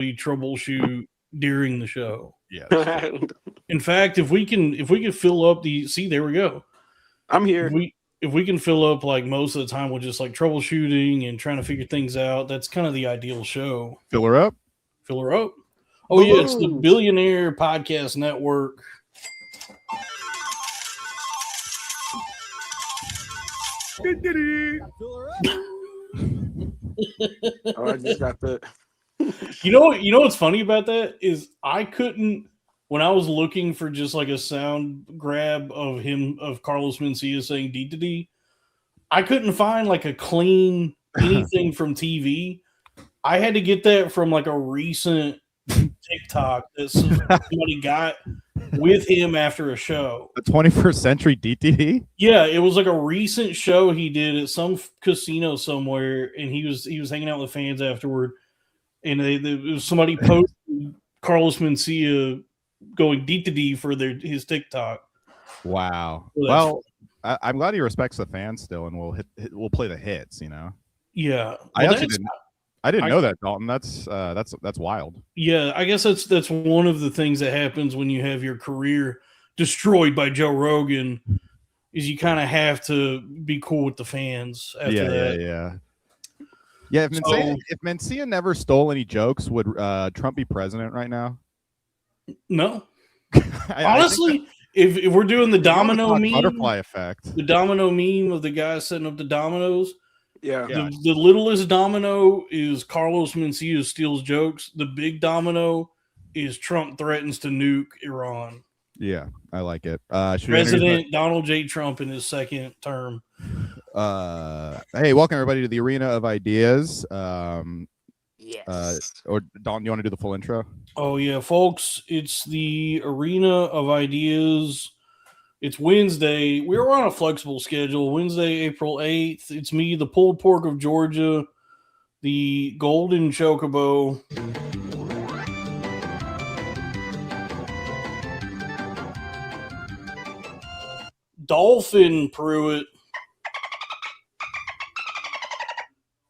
troubleshoot during the show. Yeah. In fact, if we can fill up there we go. I'm here. If we can fill up like most of the time with just like troubleshooting and trying to figure things out, that's kind of the ideal show. Fill her up. Fill her up. Oh yeah, it's the Billionaire Podcast Network. Oh, I just got the. You know what's funny about that is I couldn't, when I was looking for just like a sound grab of Carlos Mencia saying Dede, I couldn't find like a clean anything from TV. I had to get that from like a recent TikTok that somebody got with him after a show. The 21st Century Dede? Yeah, it was like a recent show he did at some casino somewhere, and he was hanging out with fans afterward, and it was somebody posted Carlos Mencia going Dede for his TikTok. Wow. Well, I'm glad he respects the fans still, and we'll play the hits. Yeah, I didn't know that, Dalton. That's wild. Yeah, I guess that's one of the things that happens when you have your career destroyed by Joe Rogan, is you kind of have to be cool with the fans after that. Yeah. If Mencia never stole any jokes, would Trump be president right now? No. Honestly, if we're doing the domino meme, butterfly effect, the domino meme of the guy setting up the dominoes. Yeah. The littlest domino is Carlos Mencia steals jokes. The big domino is Trump threatens to nuke Iran. Yeah, I like it. President Donald J. Trump in his second term. Hey, welcome everybody to the Arena of Ideas. Yes. Or Don, you want to do the full intro? Oh yeah, folks, it's the Arena of Ideas. It's Wednesday. We're on a flexible schedule. Wednesday, April 8th. It's me, the pulled pork of Georgia, the golden chocobo. Dolphin Pruitt.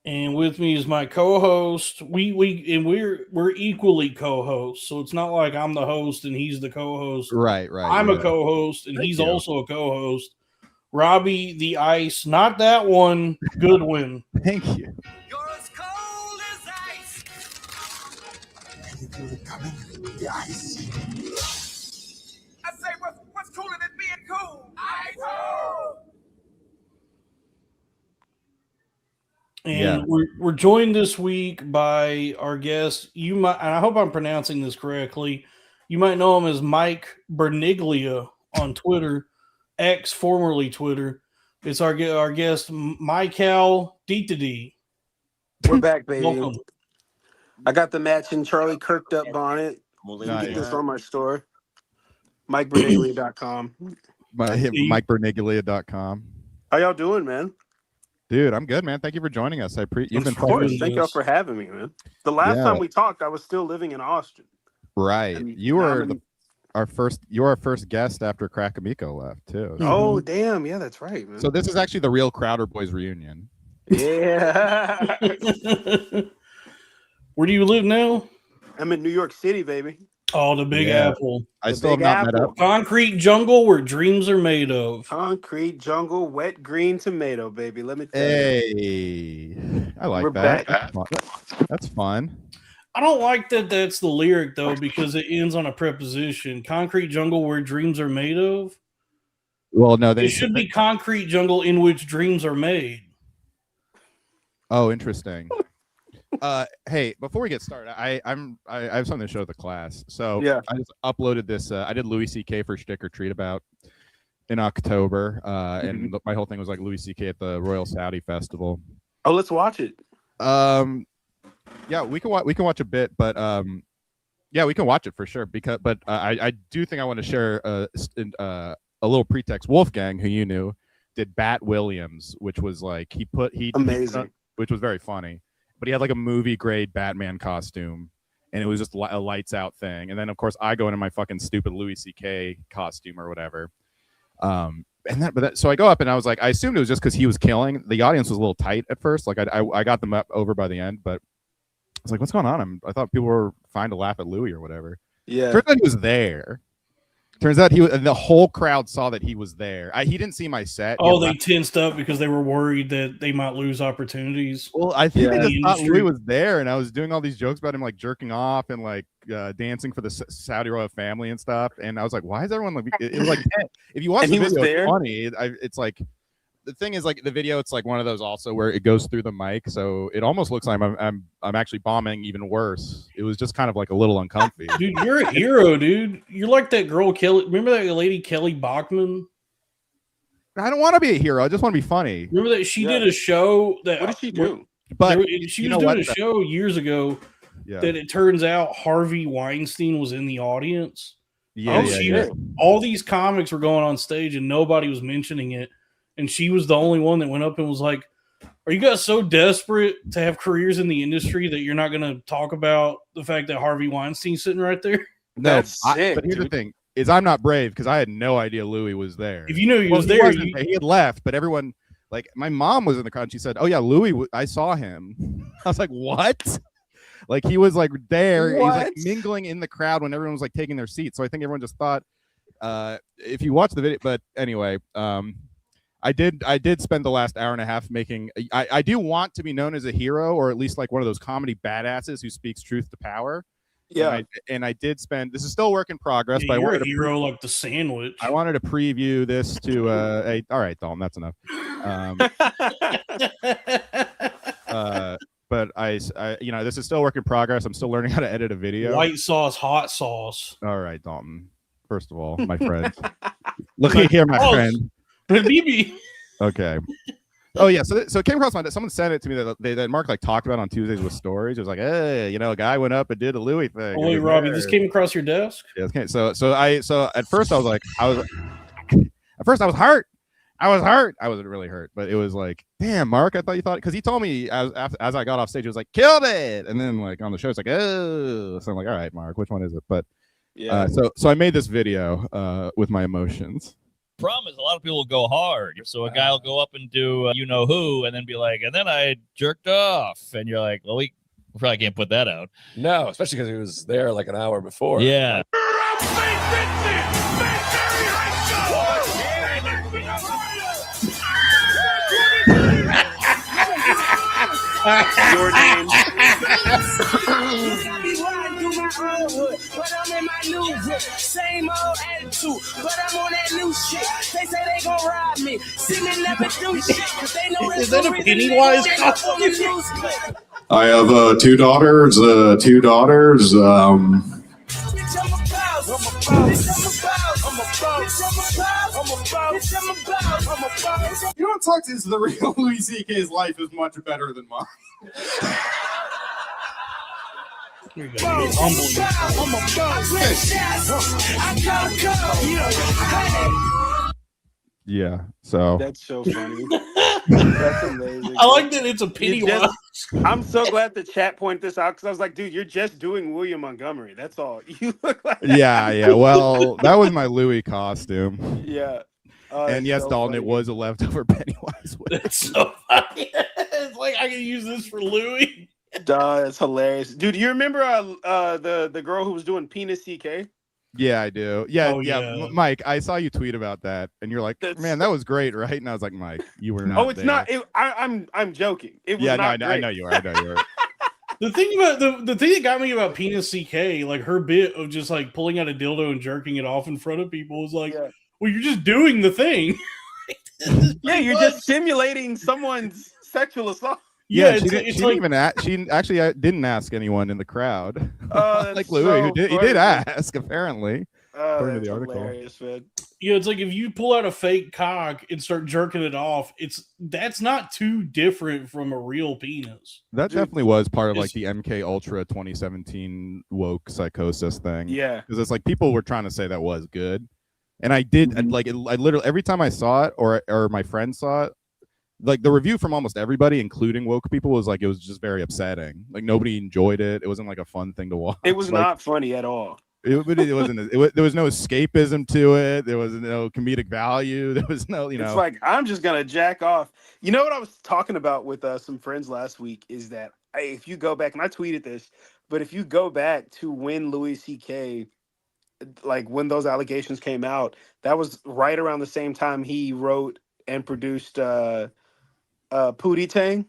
And with me is my co-host. We're equally co-hosts, so it's not like I'm the host and he's the co-host. Right. I'm a co-host and he's also a co-host. Robbie the Ice, not that one. Goodwin. Thank you. You're as cold as ice. Can you feel it coming? The ice. I say, what's cooler than being cool? Ice. Oh. And we're joined this week by our guest. And I hope I'm pronouncing this correctly. You might know him as Mike Berniglia on Twitter, X, formerly Twitter. It's our guest, Mycal Dede. We're back, baby. Welcome. I got the matching Charlie Kirked up bonnet. You can get this on my store. MikeBerniglia.com. MikeBerniglia.com. How y'all doing, man? Dude, I'm good, man. Thank you for joining us. You've been of course. Thank y'all for having me, man. The last time we talked, I was still living in Austin. Right. You were our first guest after Crackamico left, too. Oh, damn. Yeah, that's right, man. So this is actually the real Crowder Boys reunion. Yeah. Where do you live now? I'm in New York City, baby. Oh, the Big Apple. I still have not met up. Concrete jungle where dreams are made of. Concrete jungle, wet green tomato, baby. Let me tell you. Hey, I like that. That's fun. I don't like that that's the lyric, though, because it ends on a preposition. Concrete jungle where dreams are made of? Well, no. It should be concrete jungle in which dreams are made. Oh, interesting. Hey, before we get started, I have something to show the class. So yeah, I just uploaded this. I did Louis C.K. for Stick or Treat about in October, and my whole thing was like Louis C.K. at the Royal Saudi Festival. Oh, let's watch it. Yeah, we can watch a bit, but yeah, we can watch it for sure. But I do think I want to share a little pretext. Wolfgang, who you knew, did Bat Williams, which was like amazing, which was very funny. But he had like a movie grade Batman costume, and it was just a lights out thing. And then of course I go into my fucking stupid Louis C.K. costume or whatever. So I go up and I was like, I assumed it was just because he was killing. The audience was a little tight at first. Like I got them up over by the end, but I was like, what's going on? I thought people were find a laugh at Louis or whatever. Yeah. Turns out he was there. Turns out he was, and the whole crowd saw that he was there. He didn't see my set. Oh, they tensed up because they were worried that they might lose opportunities. Well, I think they just thought industry. Louis was there, and I was doing all these jokes about him like jerking off and like dancing for the Saudi royal family and stuff. And I was like, why is everyone like? It was like, if you watch the video, it's funny. It's like. The thing is, like the video, it's like one of those also where it goes through the mic, so it almost looks like I'm actually bombing even worse. It was just kind of like a little uncomfy. Dude, you're a hero, dude. You're like that girl Kelly. Remember that lady Kelly Bachman? I don't want to be a hero. I just want to be funny. Remember that she did a show that. What did she do? But she was doing a show years ago that it turns out Harvey Weinstein was in the audience. All these comics were going on stage and nobody was mentioning it. And she was the only one that went up and was like, are you guys so desperate to have careers in the industry that you're not going to talk about the fact that Harvey Weinstein's sitting right there? No, that's sick, but here's the thing, is I'm not brave because I had no idea Louis was there. If you knew he was there, he had left, but everyone, like my mom was in the crowd and she said, oh yeah, Louis, I saw him. I was like, what? Like he was like there. He's like mingling in the crowd when everyone was like taking their seats. So I think everyone just thought, if you watch the video, but anyway, I did spend the last hour and a half making. I do want to be known as a hero, or at least like one of those comedy badasses who speaks truth to power. Yeah, and I did spend. This is still work in progress. But you're a hero like the sandwich. I wanted to preview this to. All right, Dalton, that's enough. But I, this is still work in progress. I'm still learning how to edit a video. White sauce, hot sauce. All right, Dalton. First of all, my friend. Look here, my friend. BB. Okay. Oh yeah. So it came across someone sent it to me that Mark like talked about on Tuesdays with stories. It was like, hey, a guy went up and did a Louis thing. Oh, wait, Robbie, this came across your desk? Yeah. Okay. So at first I was hurt. I wasn't really hurt, but it was like, damn, Mark, I thought you thought, because he told me as I got off stage, it was like, killed it, and then like on the show, it's like, oh, so I'm like, all right, Mark, which one is it? But yeah. So I made this video with my emotions. Problem is, a lot of people will go hard. So a guy will go up and do you know who, and then be like, and then I jerked off, and you're like, well, we probably can't put that out. No, especially because he was there like an hour before. Yeah. Your name. But I'm in my new whip. Same old attitude, but I'm on that new shit. They say they gon' rob me. See me never do shit, cause they know is that a Pennywise costume? I have two daughters. You know what sucks is the real Louis C.K.'s life is much better than mine. Yeah, so that's so funny. That's amazing. I like that it's a Pennywise. I'm so glad the chat pointed this out because I was like, dude, you're just doing William Montgomery. That's all. You look like that. Yeah. Well, that was my Louis costume. Yeah. And yes, so Dalton, funny. It was a leftover Pennywise. That's so funny. It's like I can use this for Louis. Duh, that's hilarious, dude. You remember the girl who was doing penis CK? Yeah, I do. Yeah, oh, yeah. Mike, I saw you tweet about that, and you're like, "Man, that was great, right?" And I was like, "Mike, you were not." Oh, it's there. Not. I'm joking. It was not great. I know you are. I know you are. The thing about the thing that got me about penis CK, like her bit of just like pulling out a dildo and jerking it off in front of people, was like, well, you're just doing the thing. Yeah, you're just simulating someone's sexual assault. Yeah, she didn't even ask. She actually didn't ask anyone in the crowd. Like Louis, who did. He did ask, apparently, according to the article. Man. Yeah, it's like if you pull out a fake cock and start jerking it off, that's not too different from a real penis. That definitely was part of like the MK Ultra 2017 woke psychosis thing. Yeah, because it's like people were trying to say that was good, and I did. I literally every time I saw it or my friend saw it. Like the review from almost everybody, including woke people, was like it was just very upsetting. Like nobody enjoyed it. It wasn't like a fun thing to watch. It was not funny at all. It wasn't. There was no escapism to it. There was no comedic value. There was no, It's like I'm just gonna jack off. You know what I was talking about with some friends last week is that if you go back and I tweeted this, But if you go back to when Louis C.K., like when those allegations came out, that was right around the same time he wrote and produced Pootie Tang.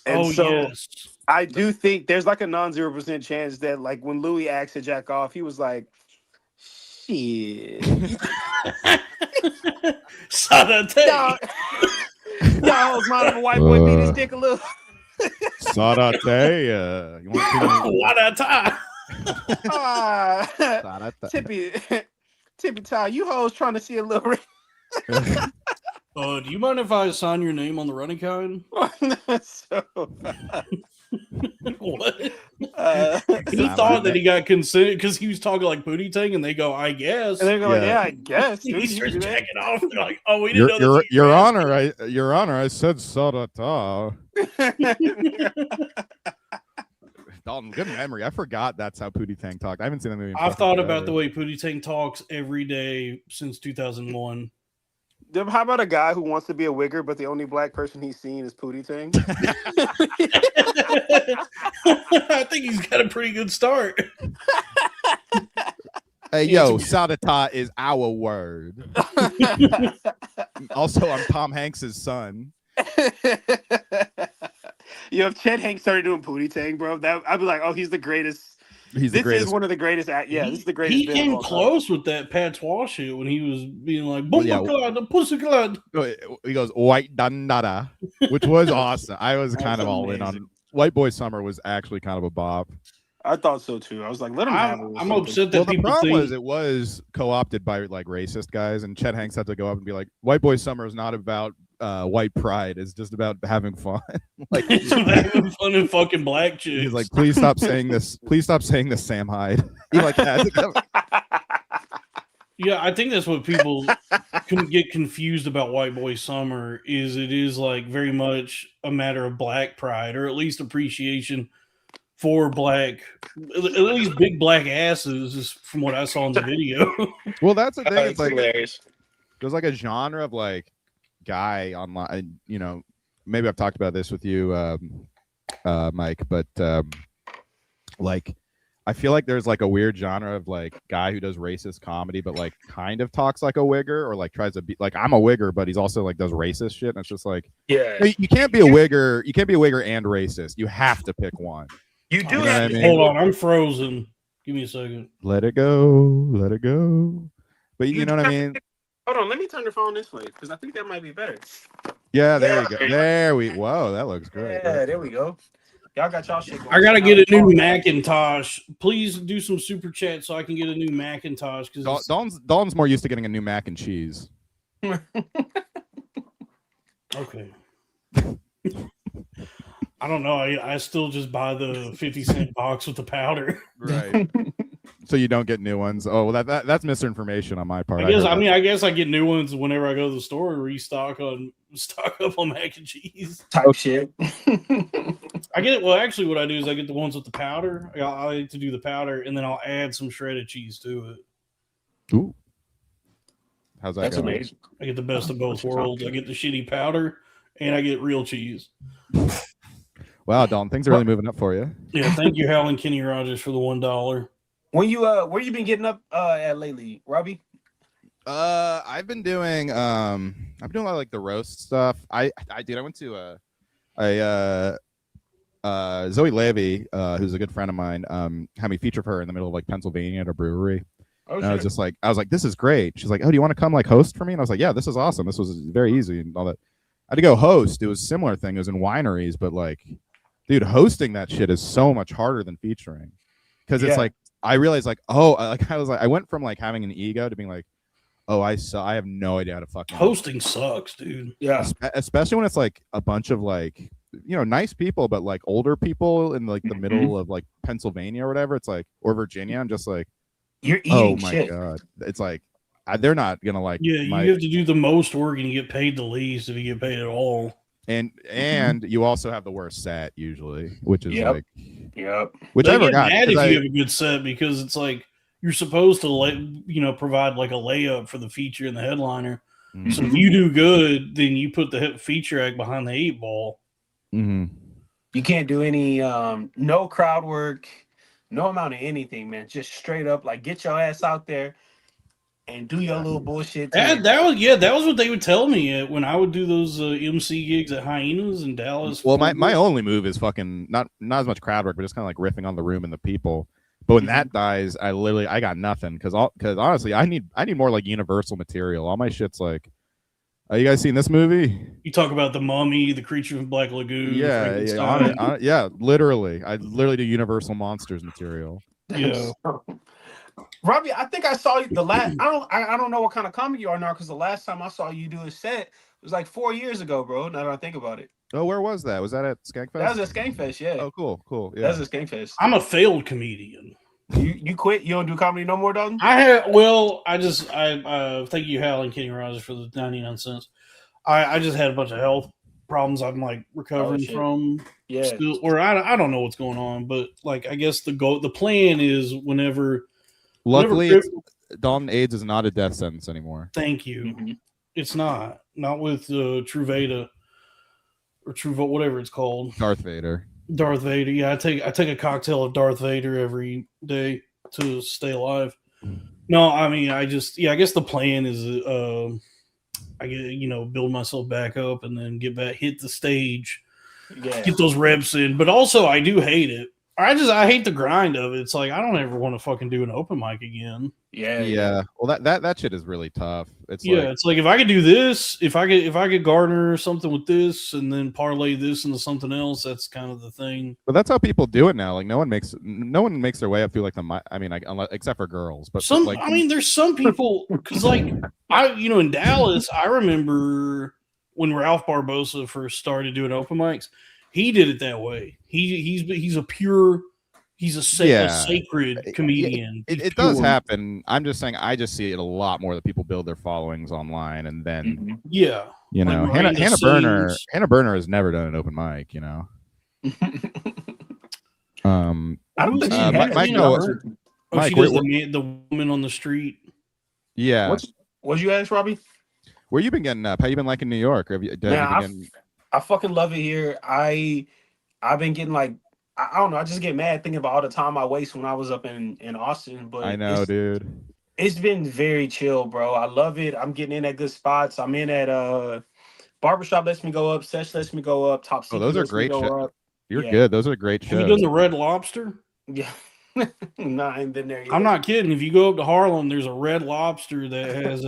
And yes. I do think there's like a non-0% chance that like when Louis asked to jack off, he was like, shit. Sarate. Y'all hoes mind if a white boy beat his dick a little? Sarate, you want Tippy Tie, you hoes trying to see a little do you mind if I sign your name on the running kind? What? He thought that he got consent because he was talking like Pootie Tang, and they go, I guess. And they go, yeah, I guess. He starts jacking off. They're like, oh, we didn't know this. Your Honor, I said Sarata. Dalton, good memory. I forgot that's how Pootie Tang talked. I haven't seen that movie. I've thought about the way Pootie Tang talks every day since 2001. How about a guy who wants to be a wigger, but the only black person he's seen is Pootie Tang? I think he's got a pretty good start. Hey, yo, Sadata is our word. Also, I'm Tom Hanks's son. Yo, if Chet Hanks started doing Pootie Tang, bro, I'd be like, oh, he's the greatest. This is one of the greatest. This is the greatest. He came close with that patois shit when he was being like, the pussy glad. He goes, white dandada, which was awesome. I was kind of all in on White Boy Summer was actually kind of a bop. I thought so too. I was like, let him have it. I'm upset that the problem was co-opted by like racist guys, and Chet Hanks had to go up and be like, White Boy Summer is not about white pride. It's just about having fun. Like having fun and fucking black chicks. He's like, please stop saying this. Please stop saying this, Sam Hyde. He like had to go. Yeah, I think that's what people can get confused about White Boy Summer is it is like very much a matter of black pride, or at least appreciation for black, at least big black asses, is from what I saw in the video. Well, that's the thing. It's like hilarious. There's like a genre of like guy online. You know, maybe I've talked about this with you, Mike, but like I feel like there's like a weird genre of like guy who does racist comedy, but like kind of talks like a wigger, or like tries to be like, I'm a wigger, but he's also like does racist shit. And it's just like, yeah, you can't be a wigger. You can't be a wigger and racist. You have to pick one. You do. You know have to Hold on, I'm frozen. Give me a second. Let it go. Let it go. But you know what I mean? Hold on, let me turn the phone this way because I think that might be better. Yeah, there we go. Whoa, that looks great. Yeah, there we go. Y'all got y'all shit going. I gotta get a new Macintosh. Please do some super chat so I can get a new Macintosh. Because Dalton's more used to getting a new mac and cheese. Okay. I don't know. I still just buy the 50-cent box with the powder. Right. So you don't get new ones. Oh, well, that's misinformation on my part. I guess I get new ones whenever I go to the store and stock up on mac and cheese. Type shit. I get it. Well, actually, what I do is I get the ones with the powder. I like to do the powder, and then I'll add some shredded cheese to it. Ooh. How's that? That's going? amazing. I get the best of both worlds. I get the shitty powder, and I get real cheese. Wow, Dalton, things are really moving up for you. Yeah, thank you, Hal and Kenny Rogers, for the $1. When you where you been getting up at lately, Robbie? I've been doing a lot of like the roast stuff. I went to Zoe Levy, who's a good friend of mine, had me feature her in the middle of like Pennsylvania at a brewery. Oh, and I was like, this is great. She's like, oh, do you want to come like host for me? And I was like, yeah, this is awesome. This was very easy and all that. I had to go host. It was a similar thing. It was in wineries, but like, dude, hosting that shit is so much harder than featuring. Because it's like, I realized like, I went from like having an ego to being like, oh, I have no idea how to fucking hosting sucks, dude. Yeah. Especially when it's like a bunch of like, you know, nice people, but like older people in like the middle of like Pennsylvania or whatever. It's like, or Virginia. I'm just like, you're eating shit. God. It's like, they're not going to like. Yeah, you have to do the most work and you get paid the least if you get paid at all. And you also have the worst set usually, which is like, whichever they get mad if you have a good set because it's like you're supposed to provide like a layup for the feature and the headliner. Mm-hmm. So if you do good, then you put the feature act behind the 8 ball. Mm-hmm. You can't do any no crowd work, no amount of anything, man. Just straight up like get your ass out there and do your little bullshit. That was what they would tell me when I would do those MC gigs at Hyenas in Dallas. Well, my only move is fucking not as much crowd work, but just kind of like riffing on the room and the people. But when that dies, I got nothing because honestly, I need more like universal material. All my shit's like, you guys seen this movie? You talk about the Mummy, the Creature from Black Lagoon. Yeah, literally. I literally do Universal Monsters material. Yeah. Robbie, I think I saw you the last. I don't know what kind of comic you are now because the last time I saw you do a set was like 4 years ago, bro. Now that I think about it. Oh, where was that? Was that at Skankfest? That was at Skankfest, yeah. Oh, cool. Yeah, that was at Skankfest. I'm a failed comedian. You quit? You don't do comedy no more, dog? I thank you, Hal and Kenny Rogers, for the 99 cents. I just had a bunch of health problems I'm like recovering from. Yeah. Still, or I don't know what's going on, but like I guess the plan is whenever. Luckily, Dalton AIDS is not a death sentence anymore. Thank you. Mm-hmm. It's not with Truvada or whatever it's called. Darth Vader. Yeah, I take a cocktail of Darth Vader every day to stay alive. No, I mean I guess the plan is build myself back up and then hit the stage, get those reps in. But also I do hate it. I hate the grind of it. It's like I don't ever want to fucking do an open mic again. Yeah. Well, that shit is really tough. It's like if I could do this, if I could garner something with this and then parlay this into something else, that's kind of the thing. But that's how people do it now. Like no one makes their way up through like except for girls. But there's some people because like in Dallas, I remember when Ralph Barbosa first started doing open mics. He did it that way. He's a sacred comedian. It does happen. I'm just saying. I just see it a lot more that people build their followings online and then Hannah Berner has never done an open mic. I don't think Mike, she does the woman on the street. Yeah. What'd you ask, Robbie? Where you been getting up? How you been liking New York? I fucking love it here. I've been getting like I don't know. I just get mad thinking about all the time I waste when I was up in Austin. But I know, dude. It's been very chill, bro. I love it. I'm getting in at good spots. I'm in at Barbershop lets me go up. Sesh lets me go up. Top Secret. Those are great shows. You're good. Those are great shows. Have you done the Red Lobster? Yeah. No, I ain't been there yet. I'm not kidding. If you go up to Harlem, there's a Red Lobster that has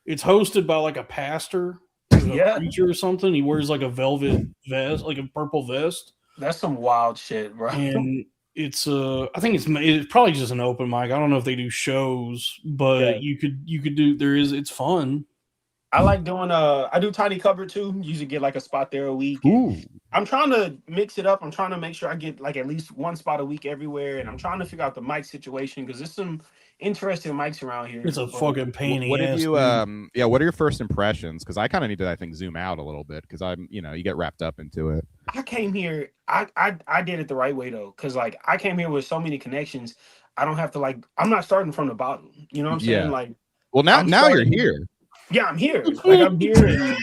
it's hosted by like a pastor. A preacher or something. He wears like a velvet vest, like a purple vest. That's some wild shit, bro. And it's I think it's probably just an open mic. I don't know if they do shows, but you could do. It's fun. I like doing I do Tiny Cupboard too. Usually get like a spot there a week. I'm trying to mix it up. I'm trying to make sure I get like at least one spot a week everywhere, and I'm trying to figure out the mic situation because there's some interesting mics around here. It's a fucking pain in the ass. What are your first impressions? Because I kind of need to, I think, zoom out a little bit because you get wrapped up into it. I came here. I did it the right way though, because like I came here with so many connections. I don't have to I'm not starting from the bottom. You know what I'm saying? Like, well, now you're here. Yeah, I'm here. Like I'm here.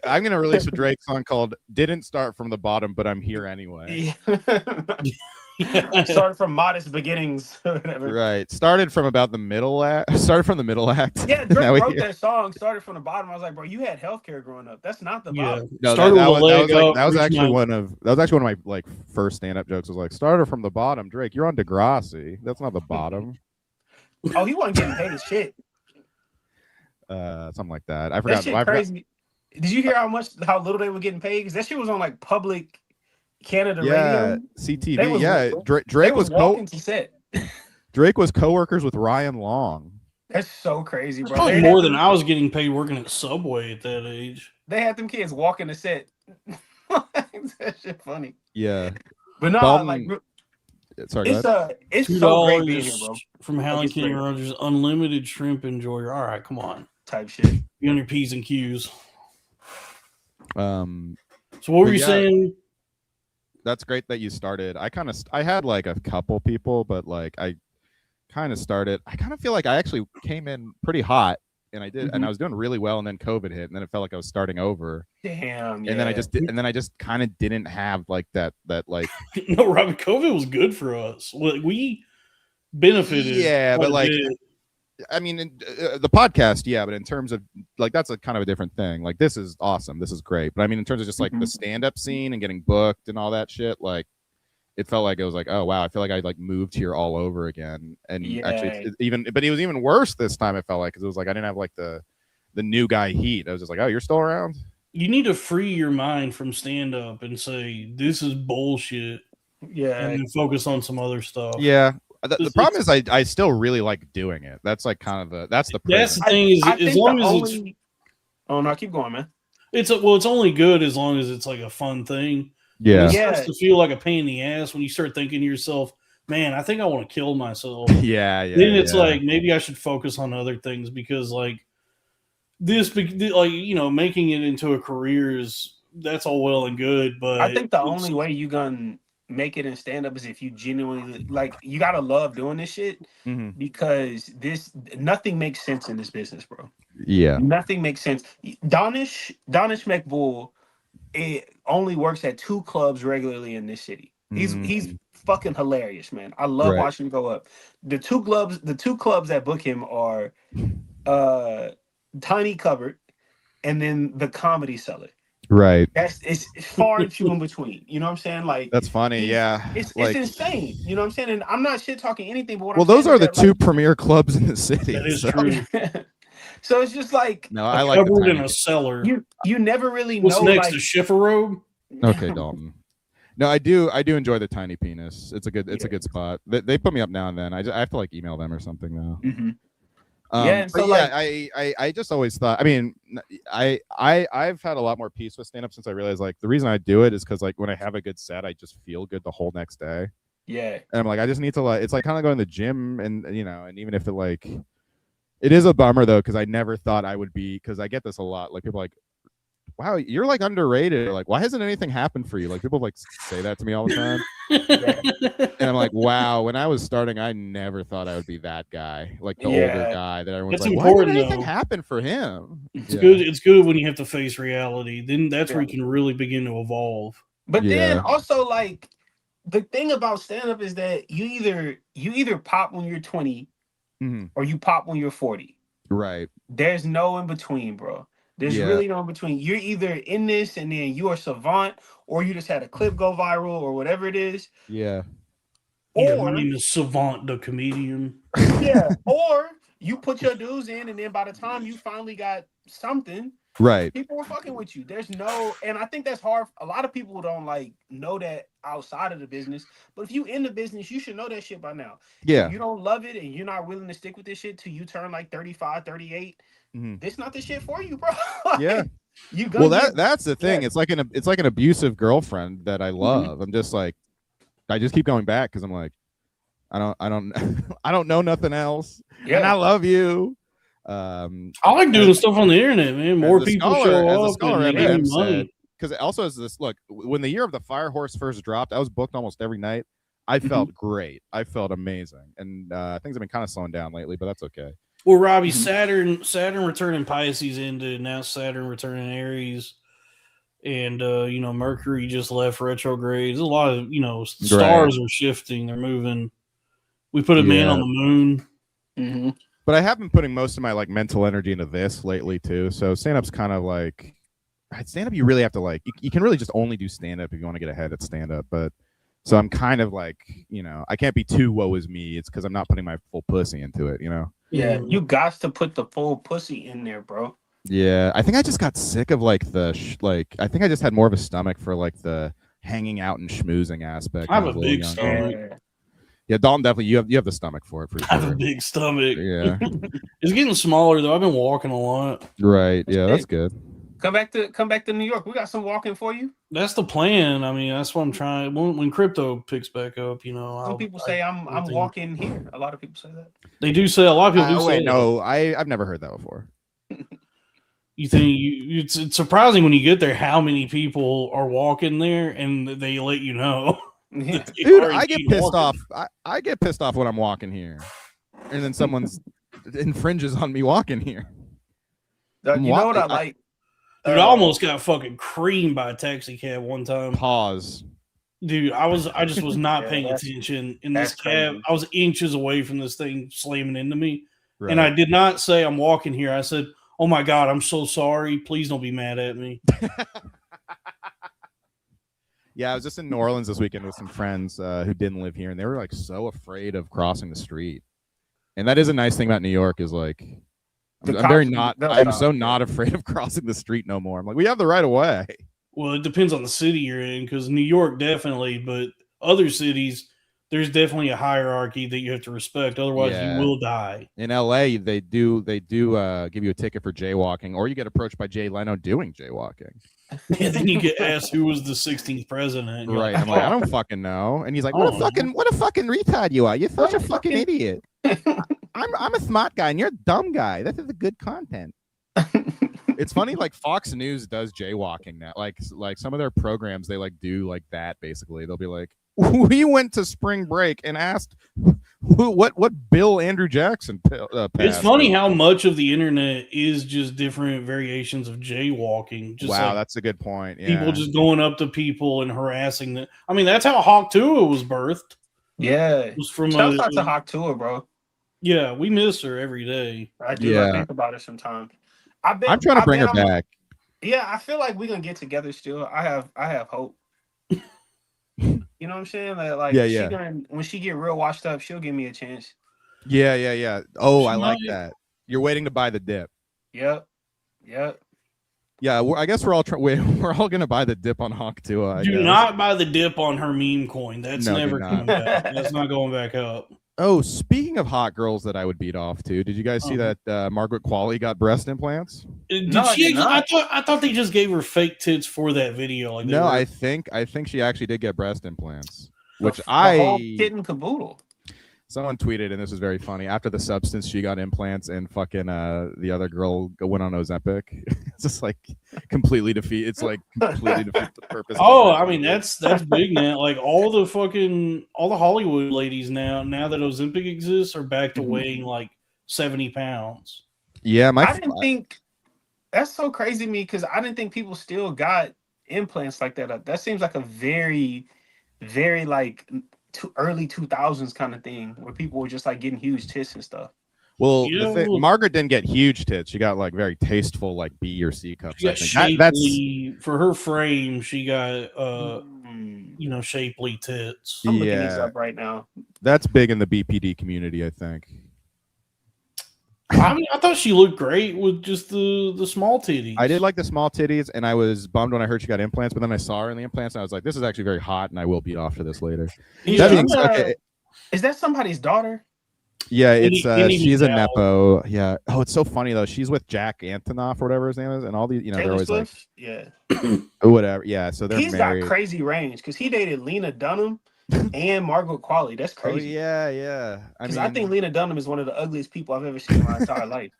I'm gonna release a Drake song called "Didn't Start from the Bottom, but I'm Here Anyway." Started from modest beginnings. Right. Started from the middle act. Yeah, Drake wrote that song. Started from the bottom. I was like, bro, you had healthcare growing up. That's not the bottom. No, that was actually one of my like first stand-up jokes. Was like, started from the bottom. Drake, you're on Degrassi. That's not the bottom. Oh, he wasn't getting paid as shit. Something like that. I forgot. That shit crazy. Did you hear how little they were getting paid? Because that shit was on like public Canada radio. CTV. Drake was Drake was co-workers with Ryan Long. That's so crazy, bro. Probably more than I was getting paid working at Subway at that age. They had them kids walking the set. That shit funny. Yeah, but no, sorry. It's so great being here, bro. From Hal and Kenny Rogers, unlimited shrimp enjoyer. All right, come on, type shit. Be on your P's and Q's. So what were you saying? That's great that you started. I had like a couple people, but like I kind of feel like I actually came in pretty hot and I did, and I was doing really well, and then COVID hit, and then it felt like I was starting over. Damn. And then I just kind of didn't have like that like. No, Robbie, COVID was good for us. We benefited. Yeah, but like. I mean, the podcast, yeah, but in terms of like, that's a kind of a different thing. Like, this is awesome, this is great, but I mean, in terms of just like the stand-up scene and getting booked and all that shit, like, it felt like it was like, oh wow, I feel like I like moved here all over again. And actually, but it was even worse this time. It felt like, because it was like I didn't have like the new guy heat. I was just like, oh, you're still around. You need to free your mind from stand-up and say this is bullshit. Yeah, and then focus on some other stuff. Yeah. The problem is I still really like doing it. That's like kind of that's the thing is as long as it's oh no, keep going, man. It's only good as long as it's like a fun thing. Yeah. It starts to feel like a pain in the ass when you start thinking to yourself, man, I think I want to kill myself. Yeah. Then it's like maybe I should focus on other things, because like this, like, you know, making it into a career that's all well and good, but I think the only way you gonna make it in stand-up is if you genuinely like, you gotta love doing this shit, because nothing makes sense in this business, bro. Yeah, nothing makes sense. Danish McBull, it only works at 2 clubs regularly in this city. He's fucking hilarious, man. I love watching him go up. The two clubs that book him are Tiny Cupboard and then the Comedy Cellar. Right. It's far and few in between. You know what I'm saying? Like, that's funny. Yeah. It's like, insane. You know what I'm saying? And I'm not shit talking anything, but those are the 2 premier clubs in the city. That is true. So it's just like I like cupboard in a cellar. You never really What's know. Next to Schifferobe? Okay, Dalton. No, I do enjoy the Tiny Penis. It's a good spot. They put me up now and then. I have to like email them or something now. I just always thought. I mean, I've had a lot more peace with stand up since I realized like the reason I do it is because like when I have a good set, I just feel good the whole next day. Yeah, and I'm like, I just need to like, it's like kind of going to the gym, and you know, and even if it like, it is a bummer though, because I never thought I would be, because I get this a lot, like people are like, wow, you're like underrated, or like, why hasn't anything happened for you? Like people like say that to me all the time. And I'm like, wow, when I was starting, I never thought I would be that guy, like the older guy that everyone's like, why did anything happen for him? It's good. It's good when you have to face reality. Then that's where you can really begin to evolve. But then also, like, the thing about stand-up is that you either pop when you're 20 or you pop when you're 40. Right. There's no in between, bro. There's really no in between. You're either in this and then you are savant, or you just had a clip go viral, or whatever it is. Yeah. Or my name is Savant the Comedian. Yeah. Or you put your dues in, and then by the time you finally got something, right, people were fucking with you. There's no, and I think that's hard. A lot of people don't like know that outside of the business. But if you in the business, you should know that shit by now. Yeah. If you don't love it and you're not willing to stick with this shit till you turn like 35, 38. This not the shit for you, bro. Yeah. That's the thing. It's like an abusive girlfriend that I love. I'm just like, I just keep going back because I'm like, I don't know nothing else. Yeah. And I love you. I like doing stuff on the internet, man. More people show up and making money. Because it also has this look. When the Year of the Fire Horse first dropped, I was booked almost every night. I felt great. I felt amazing, and things have been kind of slowing down lately, but that's okay. Well, Robbie, Saturn returning Pisces ended. Now Saturn returning Aries, and you know, Mercury just left retrograde. There's a lot of, you know, stars are shifting. They're moving. We put a man on the moon. But I have been putting most of my like mental energy into this lately too. So stand-up's kind of like, stand-up you really have to like, you can really just only do stand-up if you want to get ahead at stand-up. But so I'm kind of like, you know, I can't be too woe is me. It's because I'm not putting my full pussy into it, you know? Yeah, you got to put the full pussy in there, bro. Yeah, I think I just got sick of like I think I just had more of a stomach for like the hanging out and schmoozing aspect. I have a big stomach. Yeah, Dalton, definitely you have the stomach for it. For sure. I have a big stomach. Yeah, it's getting smaller though. I've been walking a lot. Right. Yeah, that's good. Come back to New York. We got some walking for you. That's the plan. I mean, that's what I'm trying. When crypto picks back up, you know. Some people say I'm walking here. A lot of people say that. They do say, a lot of people do say. Wait, no, I've never heard that before. You think it's surprising when you get there how many people are walking there, and they let you know. Yeah. Dude, I get pissed off. I get pissed off when I'm walking here, and then someone's infringes on me walking here. You know what I like? Dude, I almost got fucking creamed by a taxi cab one time. Pause. Dude, I just was not paying attention in this cab. crazy. I was inches away from this thing slamming into me. Right. And I did not say I'm walking here. I said, "Oh my God, I'm so sorry. Please don't be mad at me." Yeah, I was just in New Orleans this weekend with some friends who didn't live here, and they were like so afraid of crossing the street. And that is a nice thing about New York is like I'm so not afraid of crossing the street no more. I'm like, we have the right of way. Well, it depends on the city you're in, because New York definitely, but other cities, there's definitely a hierarchy that you have to respect. Otherwise, you will die. In LA, they do give you a ticket for jaywalking, or you get approached by Jay Leno doing jaywalking. And then you get asked who was the 16th president. Right. I'm like, I don't fucking know. And he's like, what a fucking retard you are. You're such a fucking idiot. I'm a smart guy and you're a dumb guy. This is a good content. It's funny, like Fox News does jaywalking now. Like some of their programs, they like do like that basically. They'll be like, we went to spring break and asked what bill Andrew Jackson passed. It's funny how much of the internet is just different variations of jaywalking. Just wow, that's a good point. Yeah. People just going up to people and harassing them. I mean, that's how Hawk Tua was birthed. Yeah, it was from shout out to Hawk Tua, bro. Yeah, we miss her every day. I do. I think about it sometimes. I'm trying to bring her back. Yeah, I feel like we're gonna get together still. I have hope. You know what I'm saying? Like when she get real washed up, she'll give me a chance. Yeah. Oh, I like that. You're waiting to buy the dip. Yep. Yeah, I guess we're all gonna buy the dip on Hawk Tua. Do not buy the dip on her meme coin. That's never coming back. That's not going back up. Oh, speaking of hot girls that I would beat off to, did you guys see that Margaret Qualley got breast implants? I thought they just gave her fake tits for that video. Like no, I think she actually did get breast implants, which the whole kit and caboodle. Someone tweeted, and this was very funny. After the substance, she got implants, and fucking the other girl went on Ozempic. It's just like completely defeat. It's like completely defeat the purpose. Oh, I mean that's big now. Like all the Hollywood ladies now that Ozempic exists are back to weighing like 70 pounds. Yeah, I didn't think that's so crazy to me because I didn't think people still got implants like that. That seems like a very, very like early 2000s kind of thing where people were just like getting huge tits and stuff. Well, Margaret didn't get huge tits. She got like very tasteful, like B or C cups. For her frame, she got shapely tits. I'm looking these up right now. That's big in the BPD community, I think. I mean, I thought she looked great with just the small titties. I did like the small titties, and I was bummed when I heard she got implants, but then I saw her in the implants, and I was like, this is actually very hot, and I will beat off to this later. Yeah, is that somebody's daughter? Yeah, it's she's a Nepo. Yeah. Oh, it's so funny though. She's with Jack Antonoff or whatever his name is, and all these, they're always Swift? Like, whatever. Yeah, so they're He's married. got crazy range because he dated Lena Dunham and Margaret Qualley. That's crazy. Oh, yeah. I think Lena Dunham is one of the ugliest people I've ever seen in my entire life.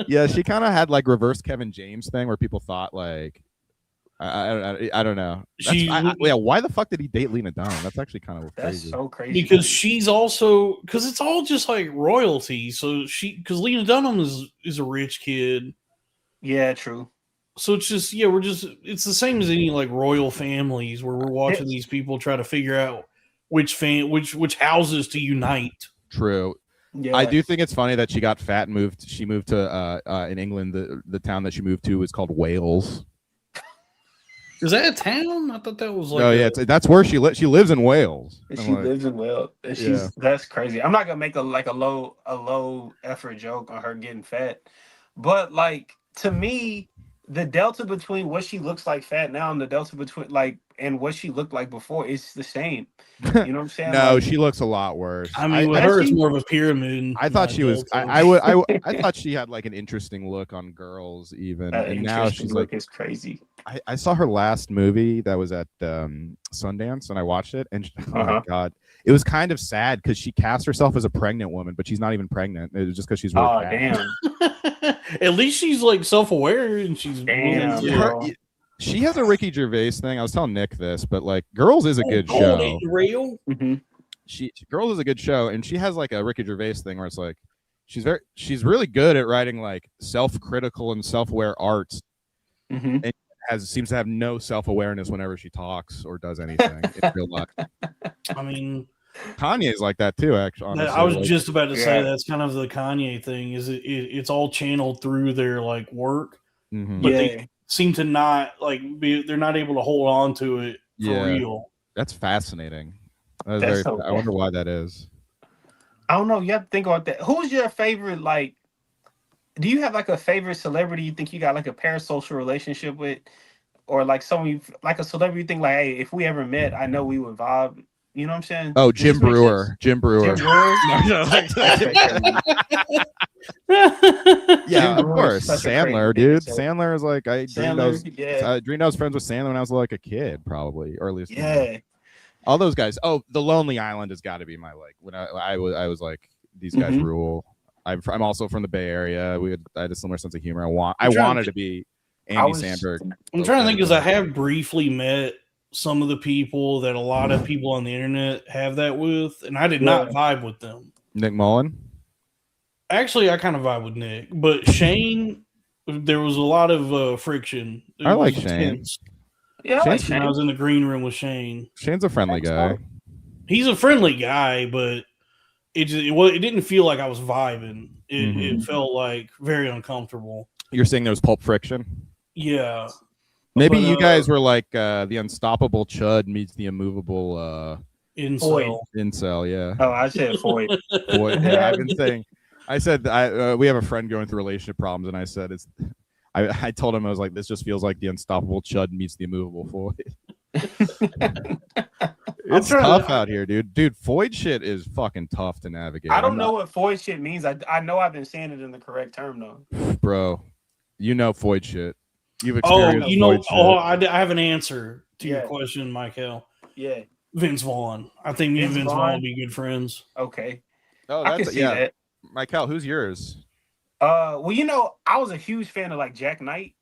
Yeah, she kind of had like reverse Kevin James thing where people thought like, I don't know. Why the fuck did he date Lena Dunham? That's actually kind of crazy. That's so crazy. Because she's also it's all just like royalty. So because Lena Dunham is a rich kid. Yeah, true. So it's just it's the same as any like royal families where we're watching these people try to figure out which houses to unite. True. Yeah. I do think it's funny that she got fat and moved. She moved to in England. The town that she moved to is called Wales. Is that a town? I thought that was like. Oh yeah, that's where she lives. She lives in Wales. Lives in Wales. That's crazy. I'm not gonna make a low effort joke on her getting fat, but like to me, the delta between what she looks like fat now and the delta between like and what she looked like before is the same. You know what I'm saying? No, she looks a lot worse. I mean, with her, it's more of a pyramid. I thought she was. I thought she had like an interesting look on girls, even. And now she's like, is crazy. I saw her last movie that was at Sundance, and I watched it, and oh my god, it was kind of sad because she cast herself as a pregnant woman, but she's not even pregnant. It was just because she's really fat. Damn. At least she's like self-aware and she's she has a Ricky Gervais thing. I was telling Nick this, but like Girls is a good show. Real? Girls is a good show, and she has like a Ricky Gervais thing where it's like she's really good at writing like self-critical and self-aware art, and seems to have no self-awareness whenever she talks or does anything in real life. I mean, Kanye is like that too. Actually, honestly. I was just about to say that's kind of the Kanye thing. Is it's all channeled through their like work, but they seem to not like they're not able to hold on to it for real. That's fascinating. I wonder why that is. I don't know. You have to think about that. Who's your favorite? Like, do you have like a favorite celebrity you think you got like a parasocial relationship with, or like someone like a celebrity you think like, hey, if we ever met, I know we would vibe. You know what I'm saying? Oh, Jim Brewer. Jim Brewer. Yeah, of course. Sandler, dude. Sandler is like dreamed I was friends with Sandler when I was like a kid, probably, or at least all those guys. Oh, The Lonely Island has got to be my like when I was like these guys rule. I'm also from the Bay Area. I had a similar sense of humor. I wanted to be Andy Samberg. I'm trying to think because I have briefly met some of the people that a lot of people on the internet have that with, and I did not vibe with them. Nick Mullen? Actually, I kind of vibe with Nick, but Shane, there was a lot of friction. I like Shane. Tense. Yeah, I like Shane. I was in the green room with Shane. Shane's a friendly guy. He's a friendly guy, but it didn't feel like I was vibing. It felt like very uncomfortable. You're saying there was pulp friction? Yeah. Maybe you guys were like the unstoppable Chud meets the immovable incel, yeah. Oh, I said Foy. Yeah, I've been saying. I said we have a friend going through relationship problems, and I said I told him I was like, this just feels like the unstoppable Chud meets the immovable Foy. It's tough out here, dude. Dude, Foyd shit is fucking tough to navigate. I don't know what Foyd shit means. I know I've been saying it in the correct term though. Bro, you know Foyd shit. You've experienced I have an answer to your question, Mycal. Yeah. Vince Vaughn. I think me and Vince Vaughn will be good friends. Okay. Oh, I can see that. Mycal, who's yours? Well, I was a huge fan of like Jack Knight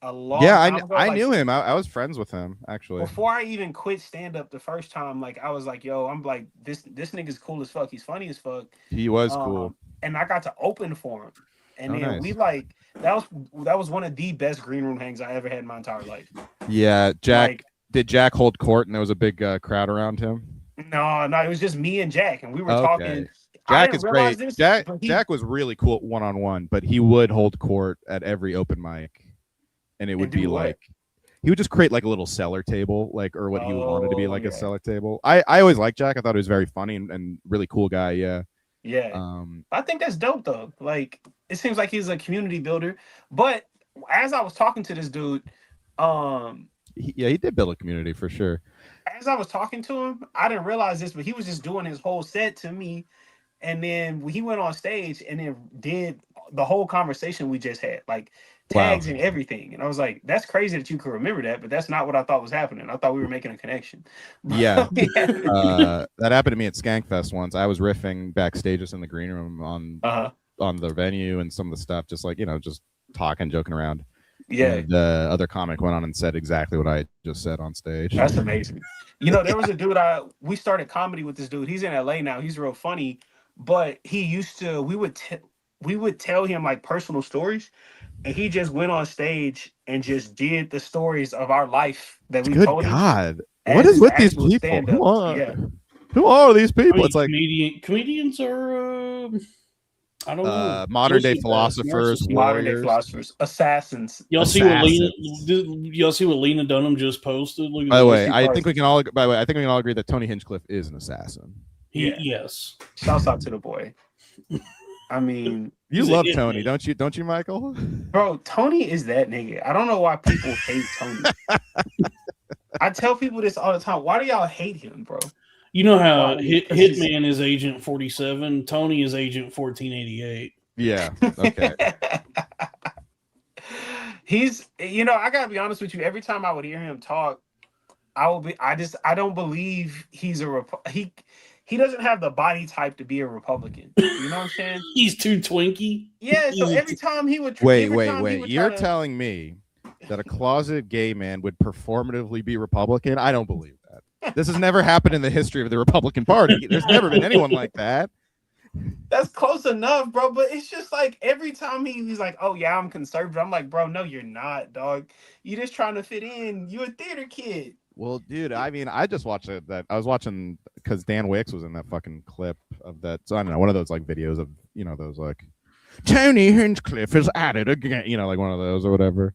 a long time ago. I knew him. I was friends with him actually. Before I even quit stand up the first time, like I was like, yo, I'm like this nigga's cool as fuck. He's funny as fuck. He was cool. And I got to open for him. And then we like that was one of the best green room hangs I ever had in my entire life. Yeah, Jack. Did Jack hold court and there was a big crowd around him? No, it was just me and Jack, and we were talking. Jack is great. Jack was really cool one-on-one, but he would hold court at every open mic, and it would be like he would just create like a little cellar table, like or what he wanted to be like a cellar table. I always liked Jack. I thought he was very funny and really cool guy. Yeah. Yeah. I think that's dope though. Like it seems like he's a community builder. But as I was talking to this dude, he did build a community for sure. As I was talking to him, I didn't realize this, but he was just doing his whole set to me. And then he went on stage and then did the whole conversation we just had, like tags and everything. And I was like, that's crazy that you could remember that, but that's not what I thought was happening. I thought we were making a connection. Yeah. That happened to me at Skankfest once. I was riffing backstage just in the green room on the venue and some of the stuff, just like, just talking, joking around. Yeah. And the other comic went on and said exactly what I just said on stage. That's amazing. There was a dude, we started comedy with this dude. He's in LA now. He's real funny. But he used to, we would tell him like personal stories, and he just went on stage and just did the stories of our life that we told him. Good God, what is with these people? Who are these people? It's like comedians are, I don't know, modern day philosophers, assassins. Y'all see what Lena Dunham just posted? Look at by the way, I think we can all agree that Tony Hinchcliffe is an assassin. Yes. Shouts out to the boy. I mean, you love Tony, don't you, Mycal? Bro, Tony is that nigga. I don't know why people hate Tony. I tell people this all the time. Why do y'all hate him, bro? You know how Hitman is Agent 47, Tony is Agent 1488. Yeah. Okay. He's, I gotta be honest with you. Every time I would hear him talk, I don't believe he's he doesn't have the body type to be a Republican. You know what I'm saying? He's too twinky. Yeah, so every time he would wait. You're telling me that a closeted gay man would performatively be Republican? I don't believe that. This has never happened in the history of the Republican Party. There's never been anyone like that. That's close enough, bro. But it's just like every time he's like, "Oh yeah, I'm conservative." I'm like, "Bro, no, you're not, dog. You just trying to fit in. You a theater kid." Well, dude, I mean, I just watched it. That I was watching because Dan Wicks was in that fucking clip of that. So I don't know, one of those like videos of those like Tony Hinchcliffe is at it again, like one of those or whatever.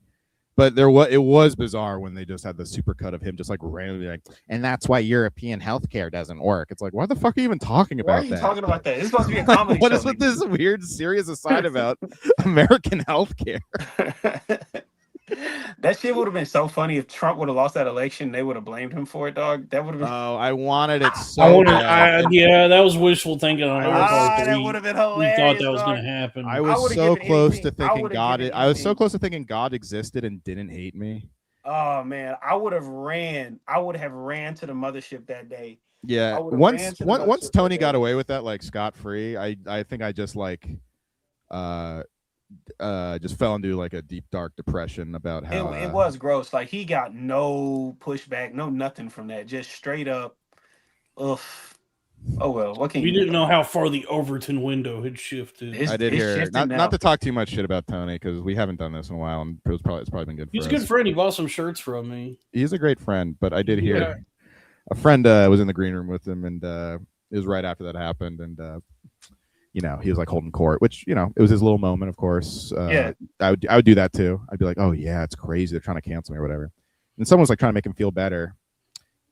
But it was bizarre when they just had the supercut of him just like randomly like, and that's why European healthcare doesn't work. It's like, why the fuck are you even talking about that? Why are you talking about that? It's supposed to be a comedy What show. is with this weird, serious aside about American healthcare? That shit would have been so funny if Trump would have lost that election. They would have blamed him for it, dog. That would have been. Oh, I wanted it so bad. Yeah, that was wishful thinking on our part. That would have been We hilarious. thought that was dog. going to happen. I was so close to thinking God. I was so close to thinking God existed and didn't hate me. Oh man, I would have ran. I would have ran to the mothership that day. Yeah, once Tony got away with that like scot free, I think I just like just fell into like a deep dark depression about how it was gross. Like he got no pushback, no nothing from that. Just straight up. Ugh. Oh well, what can you didn't know how far the Overton window had shifted. I did hear not to talk too much shit about Tony because we haven't done this in a while, and it's probably been good. He's for a good us. friend. He bought some shirts from me. He's a great friend, but I did hear a friend was in the green room with him, and it was right after that happened, and he was like holding court, which it was his little moment, of course. I would do that too. I'd be like, oh yeah, it's crazy, they're trying to cancel me or whatever, and someone was like trying to make him feel better.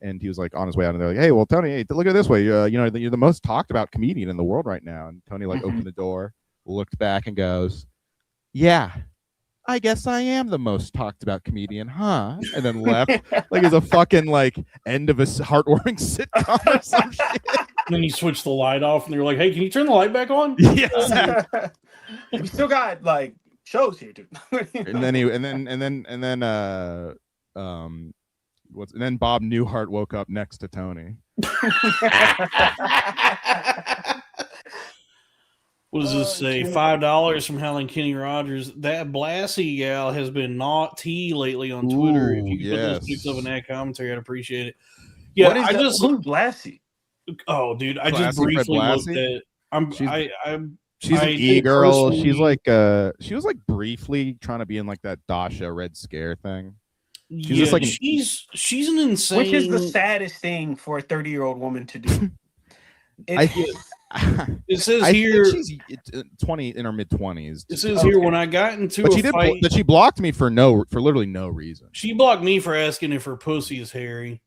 And he was like on his way out, and they're like, "Hey, well, Tony, look at it this way. You're the most talked about comedian in the world right now." And Tony like opened the door, looked back, and goes, "Yeah, I guess I am the most talked about comedian, huh?" And then left like it's a fucking like end of a heartwarming sitcom or some shit. And then he switched the light off, and they were like, "Hey, can you turn the light back on?" Yes. We still got like shows here, dude. And then Bob Newhart woke up next to Tony. What does this say? $5 from Helen Kenny Rogers. That Blassie gal has been naughty lately on Twitter. If you could put those pics up in that commentary, I'd appreciate it. Yeah, what is who's Blassie? Oh, dude, I just briefly looked at. She's an e-girl. She's like she was like briefly trying to be in like that Dasha Red Scare thing. She's just like she's an insane. Which is the saddest thing for a 30-year-old woman to do. It says here she's 20 in her mid-20s. It says here when I got into a fight, but she blocked me for literally no reason. She blocked me for asking if her pussy is hairy.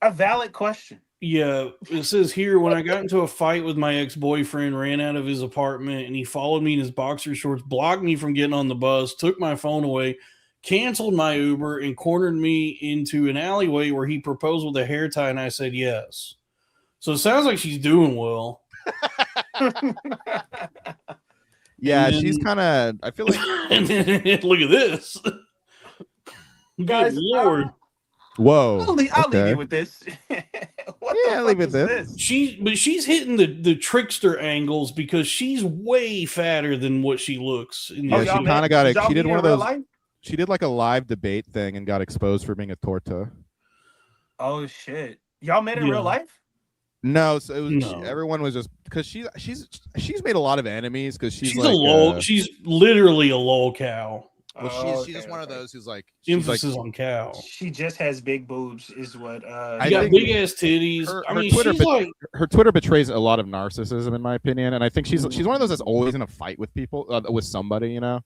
A valid question. Yeah, it says here when I got into a fight with my ex-boyfriend, ran out of his apartment, and he followed me in his boxer shorts, blocked me from getting on the bus, took my phone away, canceled my Uber, and cornered me into an alleyway where he proposed with a hair tie, and I said yes. So it sounds like she's doing well. Yeah, she's kind of. I feel like. And then, look at this, guys. Good Lord. Whoa! I'll leave you with this. I'll leave it this. She's hitting the trickster angles because she's way fatter than what she looks. She kind of got it. She did one of those. She did like a live debate thing and got exposed for being a torta. Oh shit! Y'all met in real life? No, so it was everyone was just because she's made a lot of enemies because she's like a lol. She's literally a lol cow. Well, she's just one of those who's like emphasis on cow. She just has big boobs, is what. She got big ass titties. Her Twitter betrays a lot of narcissism, in my opinion, and I think she's one of those that's always in a fight with people, with somebody, And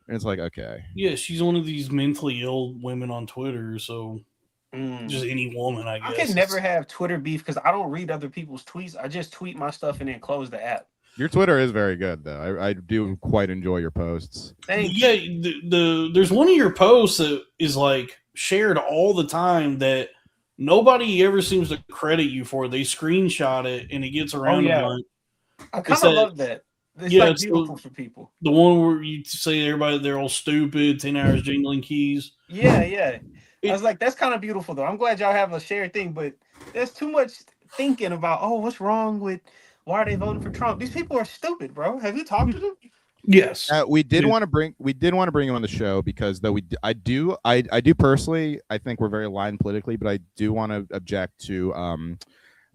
it's like, okay, yeah, she's one of these mentally ill women on Twitter, so. Just any woman, I guess. I can never have Twitter beef because I don't read other people's tweets. I just tweet my stuff and then close the app. Your Twitter is very good, though. I do quite enjoy your posts. There's one of your posts that is like shared all the time that nobody ever seems to credit you for. They screenshot it and it gets around. I kind of love that. It's beautiful for people. The one where you say everybody they're all stupid, 10 hours jingling keys. Yeah. I was like, that's kind of beautiful, though. I'm glad y'all have a shared thing, but there's too much thinking about, what's wrong with, why are they voting for Trump? These people are stupid, bro. Have you talked to them? Yes. We did want to bring him on the show because though I do personally, I think we're very aligned politically, but I do want to object to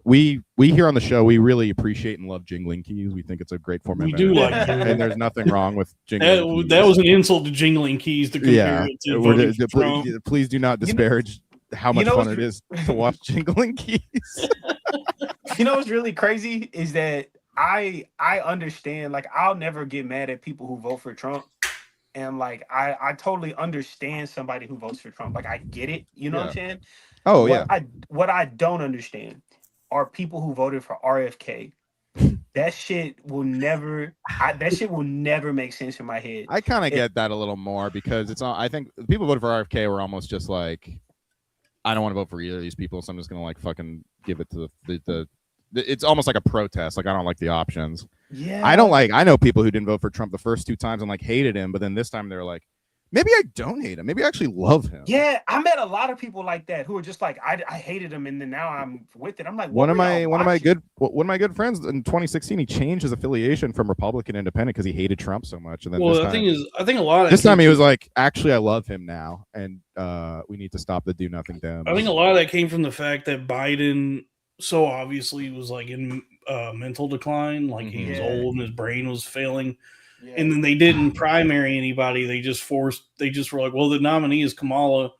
we here on the show, we really appreciate and love jingling keys. We think it's a great form of We do like entertainment, and there's nothing wrong with jingling keys. That was an insult to jingling keys to compare it to voting for Trump. Please do not disparage how much fun it is to watch jingling keys. You know what's really crazy is that I understand, like, I'll never get mad at people who vote for Trump. And like I totally understand somebody who votes for Trump. Like, I get it. You know what I'm saying? Oh, What I don't understand are people who voted for RFK. That shit will never make sense in my head. I kind of get that a little more because it's all, I think the people who voted for RFK were almost just like, I don't want to vote for either of these people, so I'm just gonna like fucking give it to the it's almost like a protest. Like, I don't like the options. Yeah. I know people who didn't vote for Trump the first 2 times and like hated him, but then this time they're like, maybe I don't hate him. Maybe I actually love him. Yeah, I met a lot of people like that who are just like, I hated him, and then now I'm with it. I'm like, one of my good friends in 2016, he changed his affiliation from Republican Independent because he hated Trump so much. And then I think a lot of this time he was like, actually, I love him now, and we need to stop the do nothing Dems. I think a lot of that came from the fact that Biden so obviously was like in mental decline, like he was old and his brain was failing. Yeah. And then they didn't primary anybody. They just were like, well, the nominee is Kamala.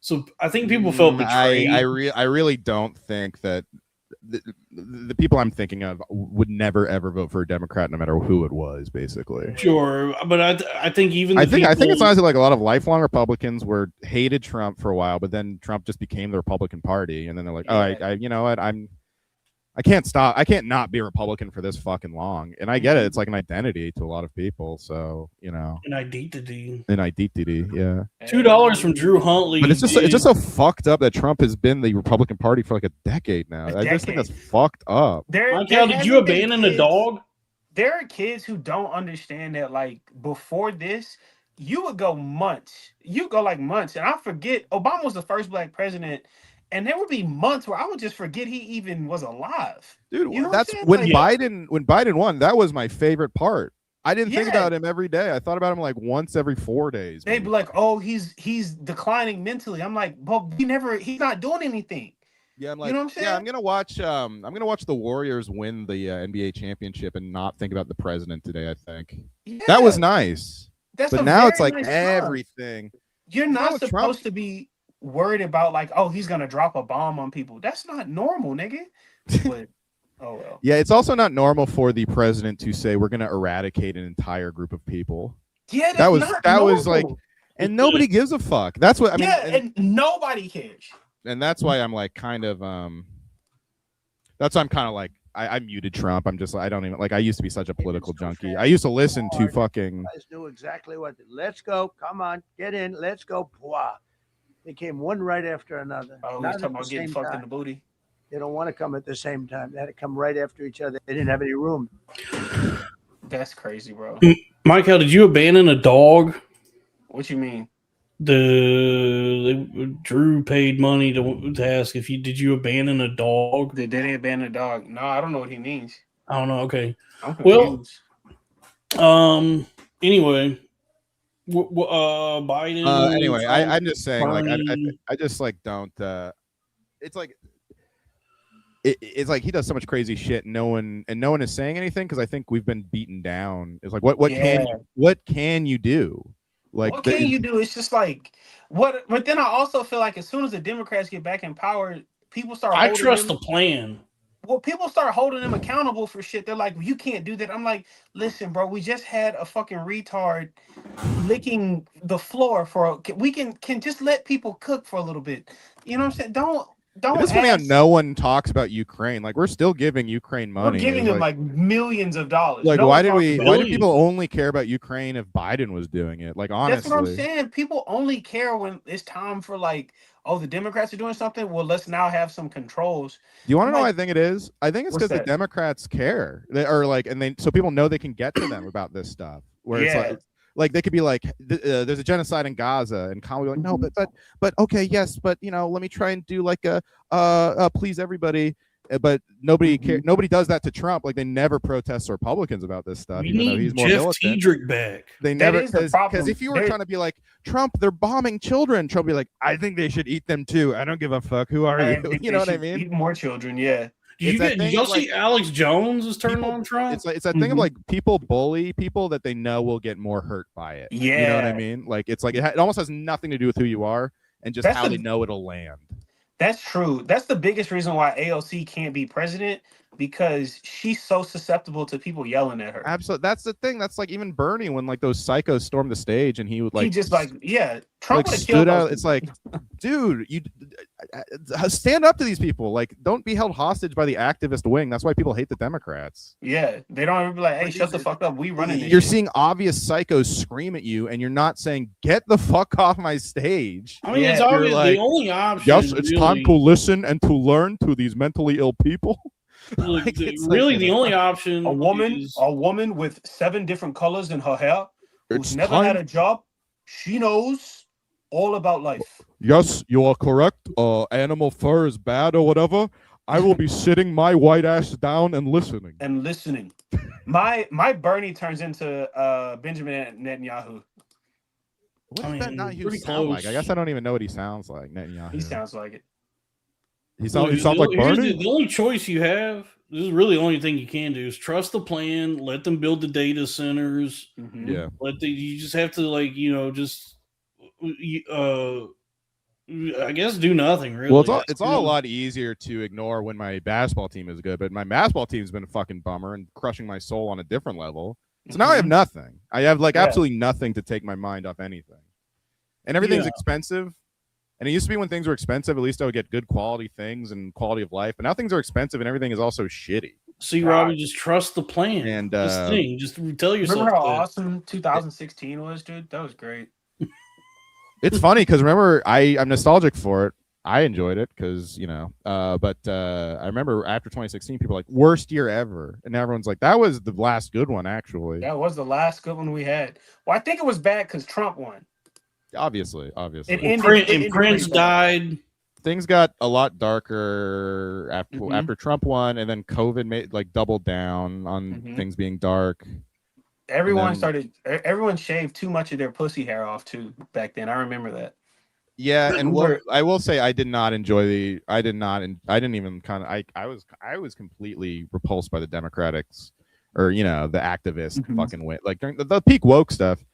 So I think people felt betrayed. I really don't think that the people I'm thinking of would never ever vote for a Democrat, no matter who it was, basically. Sure, but I think even I think it's honestly like a lot of lifelong Republicans were hated Trump for a while, but then Trump just became the Republican Party, and then they're like, I you know what, I can't not be a Republican for this fucking long. And I get it. It's like an identity to a lot of people. So, you know. An identity. Yeah. $2 from Drew Huntley. But it's just so fucked up that Trump has been the Republican Party for like a decade now. I just think that's fucked up. Did you abandon a dog? There are kids who don't understand that, like, before this, you would go months. You go like months. And I forget, Obama was the first black president. And there would be months where I would just forget he even was alive. Dude, you know that's when Biden won. That was my favorite part. I didn't think about him every day. I thought about him like once every 4 days. They'd be like, "Oh, he's declining mentally." I'm like, "But he's not doing anything." Yeah, I'm like, you know what I'm saying? Yeah, I'm gonna watch the Warriors win the NBA championship and not think about the president today. I think that was nice. But now it's like everything. You're not supposed to be worried about like, oh, he's gonna drop a bomb on people. That's not normal, nigga. But oh well. Yeah, it's also not normal for the president to say we're gonna eradicate an entire group of people. Yeah, that was like, and nobody gives a fuck. That's what I mean. And nobody cares. And that's why I'm like kind of that's why I'm kind of like I muted Trump. I'm just like, I don't even like, I used to be such a political junkie. I used to listen to fucking. You guys knew exactly what. Let's go. Come on, get in. Let's go. Blah. They came one right after another. Oh, he's talking about getting fucked in the booty. They don't want to come at the same time. They had to come right after each other. They didn't have any room. That's crazy, bro. Mycal, did you abandon a dog? What you mean? Drew paid money to ask if did you abandon a dog? They didn't abandon a dog. No, I don't know what he means. I don't know. Okay. I'm confused. Well, anyway. Biden. Anyway, I'm just saying, like, I just like don't. It's like, it's like he does so much crazy shit. No one is saying anything because I think we've been beaten down. It's like, what can you do? Like, what can you do? It's just like what. But then I also feel like as soon as the Democrats get back in power, people start. I trust the plan. Well, people start holding them accountable for shit. They're like, well, you can't do that. I'm like, listen, bro, we just had a fucking retard licking the floor we can just let people cook for a little bit. You know what I'm saying? Don't. It's funny how no one talks about Ukraine. Like, we're still giving Ukraine money. We're giving them like millions of dollars. Like, why do people only care about Ukraine if Biden was doing it? Like, honestly, that's what I'm saying. People only care when it's time for like, oh, the Democrats are doing something. Well, let's now have some controls. Do you want to know what I think it is? I think it's because the Democrats care. They are like, so people know they can get to them about this stuff. Where it's like they could be like, there's a genocide in Gaza, and Kanye like, no, but okay, yes, but you know, let me try and do like a please everybody. But nobody cares. Nobody does that to Trump. Like, they never protest Republicans about this stuff. We need he's more Jeff militant. Tiedrick back. They never, because if you were trying to be like, Trump, they're bombing children, Trump would be like, I think they should eat them too. I don't give a fuck. Who are you? You know what I mean? Eat more children, yeah. Did y'all see Alex Jones is turning on Trump? It's that thing of like people bully people that they know will get more hurt by it. Yeah, you know what I mean. Like it's like it almost has nothing to do with who you are and just how they know it'll land. That's true. That's the biggest reason why AOC can't be president, because she's so susceptible to people yelling at her. Absolutely. That's the thing. That's like even Bernie, when like those psychos stormed the stage and he would like he just like Trump like stood out. It's like, dude, you stand up to these people. Like, don't be held hostage by the activist wing. That's why people hate the Democrats. Yeah, they don't ever be like, hey, shut the fuck up. We running this You're shit. seeing obvious psychos scream at you, and you're not saying, get the fuck off my stage. I mean, it's obvious like, the only option. Yes, it's time to listen and to learn to these mentally ill people. Like, the only option. A woman with 7 different colors in her hair, who's never had a job. She knows all about life. Yes, you are correct. Animal fur is bad or whatever. I will be sitting my white ass down and listening. My Bernie turns into Benjamin Netanyahu. What does Netanyahu sound like? I guess I don't even know what he sounds like. Netanyahu. He sounds like it. He sounds like Bernie. The only choice you have, this is really the only thing you can do, is trust the plan. Let them build the data centers. Mm-hmm. Yeah. You just have to I guess do nothing really. Well, it's all a lot easier to ignore when my basketball team is good, but my basketball team's been a fucking bummer and crushing my soul on a different level. So now I have nothing. I have absolutely nothing to take my mind off anything, and everything's expensive. And it used to be when things were expensive, at least I would get good quality things and quality of life. But now things are expensive and everything is also shitty. See, Robbie, just trust the plan. And just tell yourself. Remember how awesome 2016 was, dude? That was great. It's funny because remember, I'm nostalgic for it. I enjoyed it because, but I remember after 2016, people were like, worst year ever. And everyone's like, that was the last good one, actually. That was the last good one we had. Well, I think it was bad because Trump won. Obviously. Prince died. Things got a lot darker after Trump won, and then COVID doubled down on things being dark. Everyone shaved too much of their pussy hair off too back then. I remember that. Yeah, and I will say I did not enjoy I was completely repulsed by the Democrats or the activist fucking way. Like during the peak woke stuff.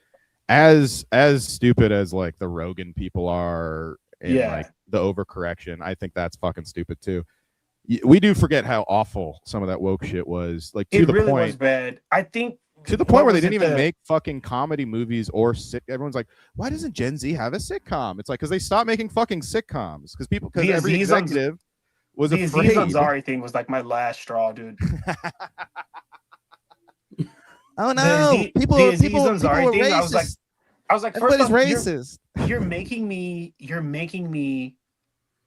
As stupid as like the Rogan people are and like the overcorrection, I think that's fucking stupid too. We do forget how awful some of that woke shit was. Like to the point, was bad. I think to the point where they didn't even make fucking comedy movies or everyone's like, why doesn't Gen Z have a sitcom? It's like because they stopped making fucking sitcoms because every executive was afraid. The Aziz Ansari thing was like my last straw, dude. Oh no! People were racist. I was like, first off, racist. You're making me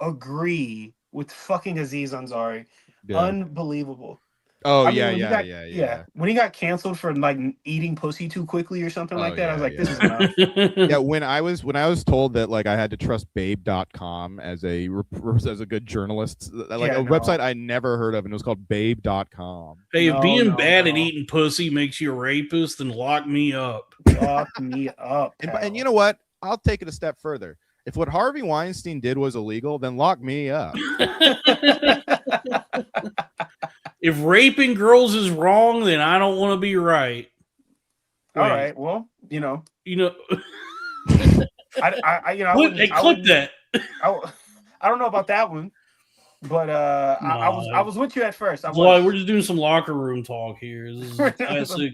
agree with fucking Aziz Ansari. Yeah. Unbelievable. Oh, When he got canceled for like eating pussy too quickly or something like that, I was like, this is enough. Yeah, when I was told that like I had to trust babe.com as a good journalist, website I never heard of, and it was called babe.com. Hey, if being bad at eating pussy makes you a rapist, then lock me up. Lock me up. And you know what? I'll take it a step further. If what Harvey Weinstein did was illegal, then lock me up. If raping girls is wrong, then I don't want to be right. All right. Well, I clip that. I don't know about that one, but I was with you at first. We're just doing some locker room talk here. This is classic.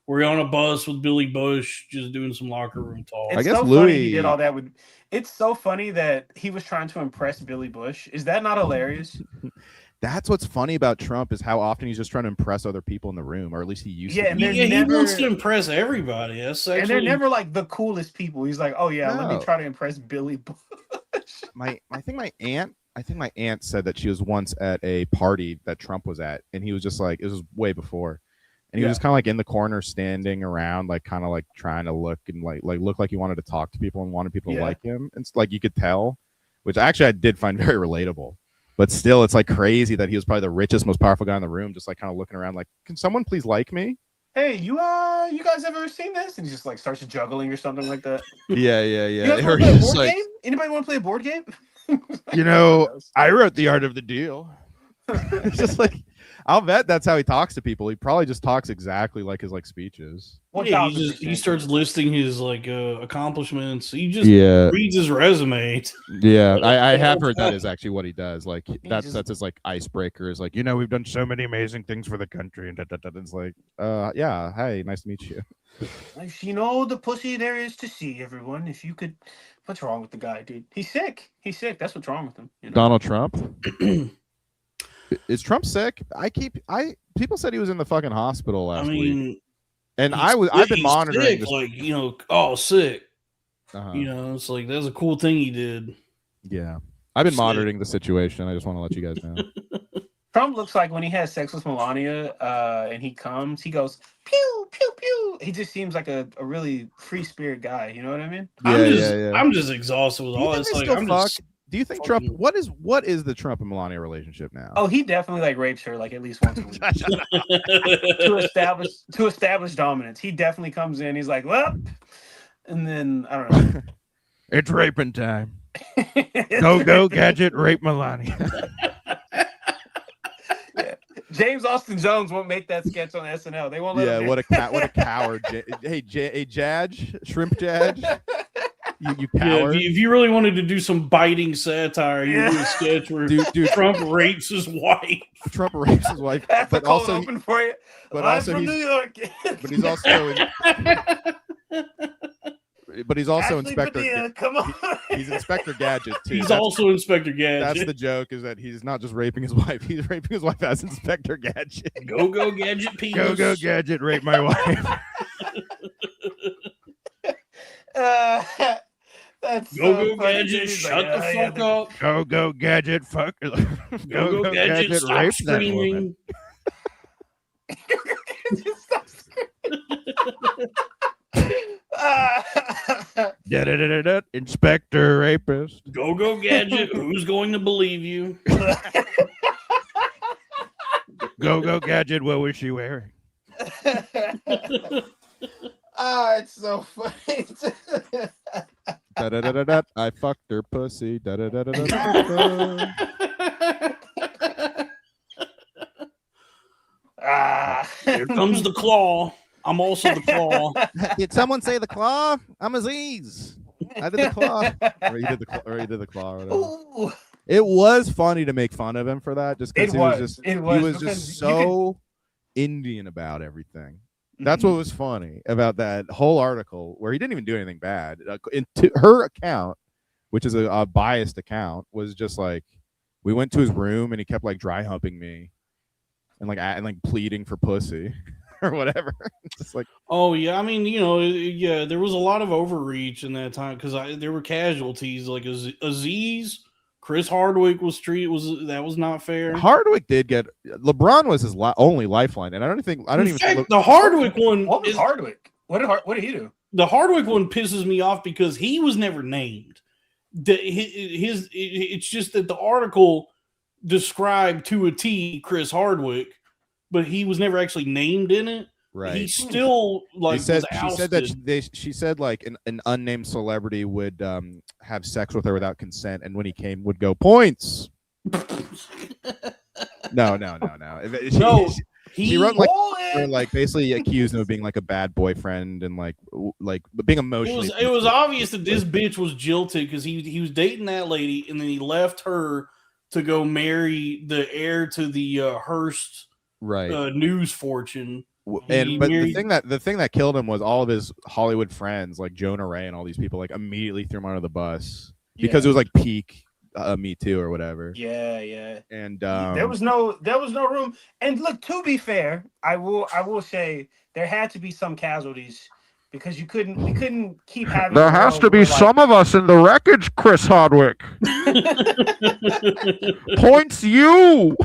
We're on a bus with Billy Bush, just doing some locker room talk. I guess so Louis funny he did all that with. It's so funny that he was trying to impress Billy Bush. Is that not hilarious? That's what's funny about Trump is how often he's just trying to impress other people in the room, or at least he used to. He wants to impress everybody. And they're never like the coolest people. He's like, oh yeah, let me try to impress Billy Bush. I think my aunt said that she was once at a party that Trump was at, and he was just like, it was way before, and he was just kind of like in the corner, standing around, like kind of like trying to look and like look like he wanted to talk to people and wanted people to like him, and like you could tell, which actually I did find very relatable. But still, it's like crazy that he was probably the richest, most powerful guy in the room, just like kind of looking around like, can someone please like me? Hey, you guys ever seen this? And he just like starts juggling or something like that. Yeah. You guys wanna play a board game? Anybody want to play a board game? I wrote The Art of the Deal. It's just like, I'll bet that's how he talks to people. He probably just talks exactly like his like speeches. Yeah, he starts listing his like accomplishments. He just Yeah. reads his resume. Yeah, I have heard that is actually what he does. Like that's his like icebreaker. Is like, we've done so many amazing things for the country, and it's like, yeah, hey, nice to meet you. If you know the pussy there is to see, everyone. If you could, what's wrong with the guy, dude? He's sick. He's sick. That's what's wrong with him. You know? Donald Trump. Is Trump sick? People said he was in the fucking hospital last week, and I've been monitoring sick, this. Like sick. It's like that's a cool thing he did. Yeah, I've been monitoring the situation. I just want to let you guys know. Trump looks like when he has sex with Melania, and he comes, he goes pew pew pew. He just seems like a really free spirit guy. You know what I mean? I'm just exhausted with all this. Do you think Trump? What is the Trump and Melania relationship now? Oh, he definitely like rapes her like at least once a week to establish dominance. He definitely comes in. He's like, well, and then I don't know. It's raping time. Go gadget, rape Melania. Yeah. James Austin Jones won't make that sketch on SNL. They won't let him. What a coward. Hey, Judge, Shrimp Judge. You coward. If you really wanted to do some biting satire, you do a sketch where Trump rapes his wife. Trump rapes his wife, but also open for you. But also from New York. But he's also. But he's also Ashley Inspector. Padilla, come on. He's Inspector Gadget too. He's also Inspector Gadget. That's the joke, is that he's not just raping his wife; he's raping his wife as Inspector Gadget. Go Gadget, penis. Go Gadget, rape my wife. That's Go Gadget, shut the fuck up. Go Gadget, fuck. Go Gadget, stop rape screaming. Stop screaming. Inspector Rapist. Go Gadget, who's going to believe you? Go Gadget, what was she wearing? It's so funny. I fucked her pussy. Here comes the claw. I'm also the claw. Did someone say the claw? I'm Aziz. I did the claw. Or you did the claw. Or whatever. It was funny to make fun of him for that, just because he was just so Indian about everything. That's what was funny about that whole article, where he didn't even do anything bad. Her account, which is a biased account, was just like, we went to his room and he kept like dry humping me and like pleading for pussy or whatever. Just like, oh yeah, I mean, there was a lot of overreach in that time because there were casualties like Aziz. Chris Hardwick was that was not fair. Hardwick did get LeBron was his only lifeline, and I don't even think the Hardwick one. What was Hardwick? What did he do? The Hardwick one pisses me off because he was never named. It's just that the article described to a T Chris Hardwick, but he was never actually named in it. Right. He still she said that she said like an unnamed celebrity would have sex with her without consent, and when he came would go points. No. She wrote like basically accused him of being like a bad boyfriend and like being emotionally. It was obvious that this bitch was jilted because he was dating that lady and then he left her to go marry the heir to the Hearst news fortune. But the thing that killed him was all of his Hollywood friends like Jonah Ray and all these people like immediately threw him under the bus because it was like peak MeToo or whatever. Yeah. And there was no room. And look, to be fair, I will say there had to be some casualties because we couldn't keep having. There has to be some of us in the wreckage, Chris Hardwick. Points you.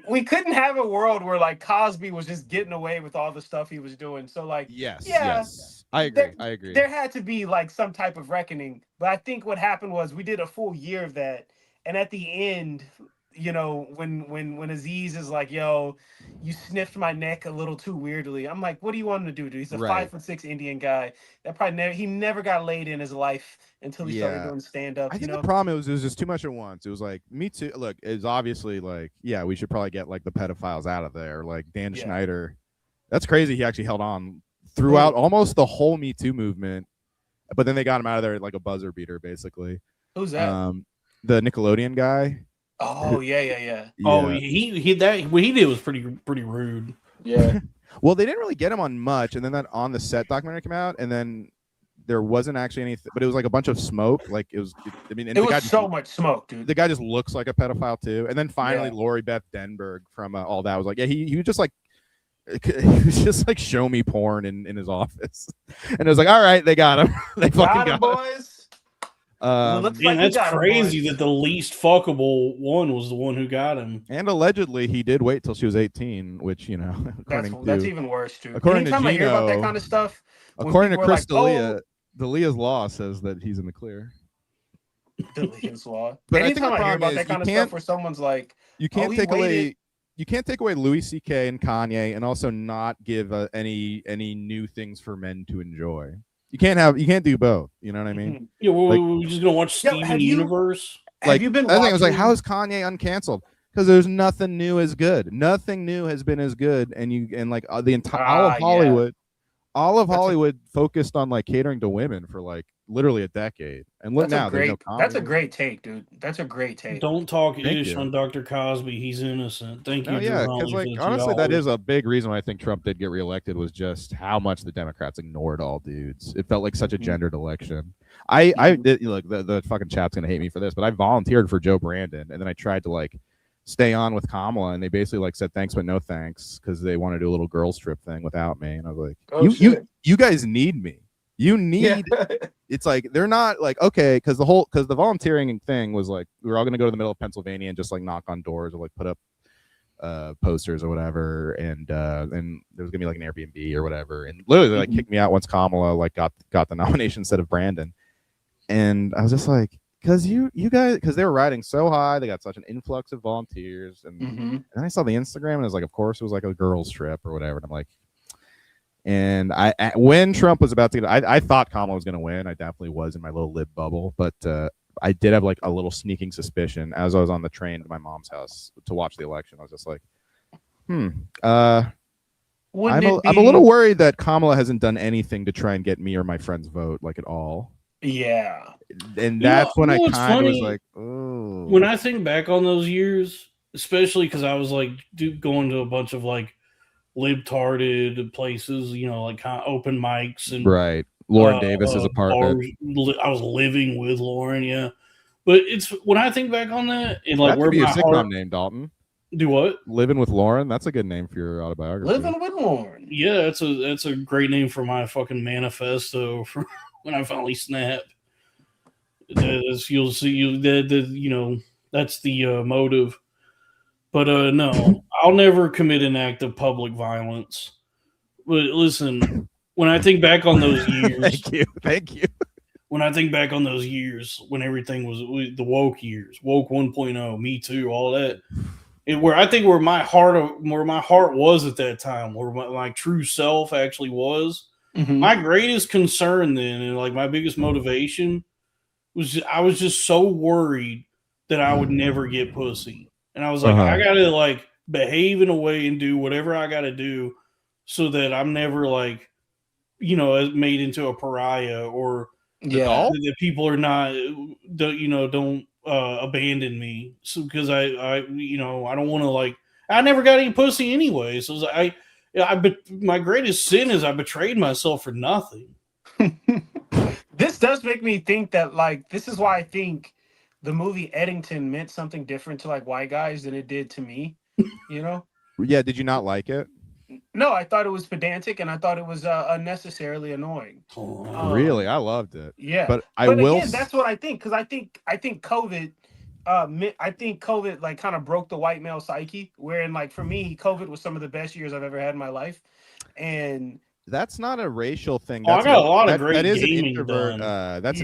We couldn't have a world where like Cosby was just getting away with all the stuff he was doing. So like, yes, I agree. There had to be like some type of reckoning. But I think what happened was we did a full year of that, and at the end, when Aziz is like, "Yo, you sniffed my neck a little too weirdly. I'm like, what do you want him to do, dude? He's a Right. 5'6" Indian guy that probably never got laid in his life until he started doing stand up. I think the problem it was just too much at once. It was like, me too. Look, it's obviously like, yeah, we should probably get like the pedophiles out of there. Like Dan Schneider, that's crazy. He actually held on throughout almost the whole Me Too movement, but then they got him out of there like a buzzer beater, basically. Who's that? The Nickelodeon guy. Oh yeah. Oh, he what he did was pretty rude. Yeah. Well, they didn't really get him on much, and then that On the Set documentary came out, and then there wasn't actually anything, but it was like a bunch of smoke. Like it was, I mean, and it was so much smoke, dude. The guy just looks like a pedophile too. And then finally, Lori Beth Denberg from All That was like, yeah, he was just like, he was just like show me porn in his office, and it was like, all right, they got him. They fucking got him, boys. That's crazy that the least fuckable one was the one who got him. And allegedly, he did wait till she was 18, which, you know, that's even worse, too. According Anytime to I hear about that Gino, kind of stuff, according to Chris like, D'Elia, D'Elia's law says that he's in the clear. D'Elia's law. But anytime I hear about is that kind of stuff where someone's like, you can't take away. You can't take away Louis C.K. and Kanye, and also not give any new things for men to enjoy. You can't do both. You know what I mean? Yeah, we're just gonna watch Steven Universe. Like, have you been? I think it was like, how is Kanye uncanceled? Because there's nothing new as good. Nothing new has been as good, and like the entire all of Hollywood focused on like catering to women for like literally a decade. And look now, there's no comedy. That's a great take, dude. That's a great take. Don't talk ish on Dr. Cosby. He's innocent. Thank you. Yeah, because like honestly, that is a big reason why I think Trump did get reelected, was just how much the Democrats ignored all dudes. It felt like such a gendered election. I did, look, the fucking chat's gonna hate me for this, but I volunteered for Joe Brandon, and then I tried to like stay on with Kamala, and they basically like said thanks but no thanks because they want to do a little girls trip thing without me, and I was like, you guys need me. You need. It's like they're not like, okay, because the volunteering thing was like we were all gonna go to the middle of Pennsylvania and just like knock on doors or like put up posters or whatever, and there was gonna be like an Airbnb or whatever, and literally they like kicked me out once Kamala like got the nomination instead of Brandon, and I was just like, because you guys, because they were riding so high, they got such an influx of volunteers, and then I saw the Instagram and it was like, of course it was like a girls trip or whatever, and I'm like, and when Trump was about to get, I thought Kamala was going to win. I definitely was in my little lib bubble, but I did have like a little sneaking suspicion as I was on the train to my mom's house to watch the election. I was just like, I'm a little worried that Kamala hasn't done anything to try and get me or my friends vote, like at all. Yeah. And that's when I kind of was like, oh. When I think back on those years, especially because I was like going to a bunch of like libtarded places, you know, like kind of open mics and right. Lauren Davis's apartment. I was living with Lauren, yeah. But it's when I think back on that, and like that could be a sitcom name, Dalton. Do what? Living with Lauren. That's a good name for your autobiography. Living with Lauren. Yeah, that's a great name for my fucking manifesto for when I finally snap. You'll see you know that's the motive. But no, I'll never commit an act of public violence. But listen, when I think back on those years, thank you. When I think back on those years, when everything was the woke years, woke 1.0, Me Too, all that, where my heart was at that time, where my true self actually was. My greatest concern then, and like my biggest motivation, was I was just so worried that I would never get pussy. And I was like, I gotta like behave in a way and do whatever I gotta do so that I'm never like, you know, made into a pariah, or that people are not, don't abandon me. So because I don't want to like, I never got any pussy anyway. So my greatest sin is I betrayed myself for nothing. This does make me think that like this is why I think the movie Eddington meant something different to like white guys than it did to me, you know? Yeah, did you not like it? No, I thought it was pedantic and I thought it was unnecessarily annoying. Really? I loved it. Yeah. But again, that's what I think, because I think COVID like kind of broke the white male psyche, wherein like for me, COVID was some of the best years I've ever had in my life. And that's not a racial thing. I got a lot of great that is an gaming introvert. done. That's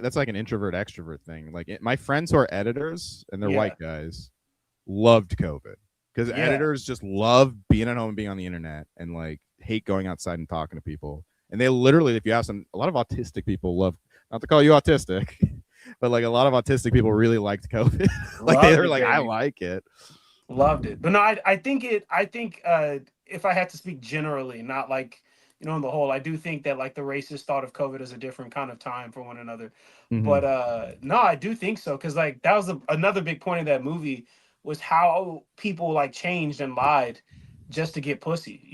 that's like an introvert extrovert thing. Like my friends who are editors and they're white guys loved COVID because editors just love being at home and being on the internet and like hate going outside and talking to people. And they literally, if you ask them, a lot of autistic people love, not to call you autistic, but like a lot of autistic people really liked COVID. Like they were like, I like it. Loved it. But no, I think if I had to speak generally, not like, on the whole, I do think that like the racists thought of COVID as a different kind of time for one another. But no, I do think so. Cause like that was another big point of that movie was how people like changed and lied just to get pussy,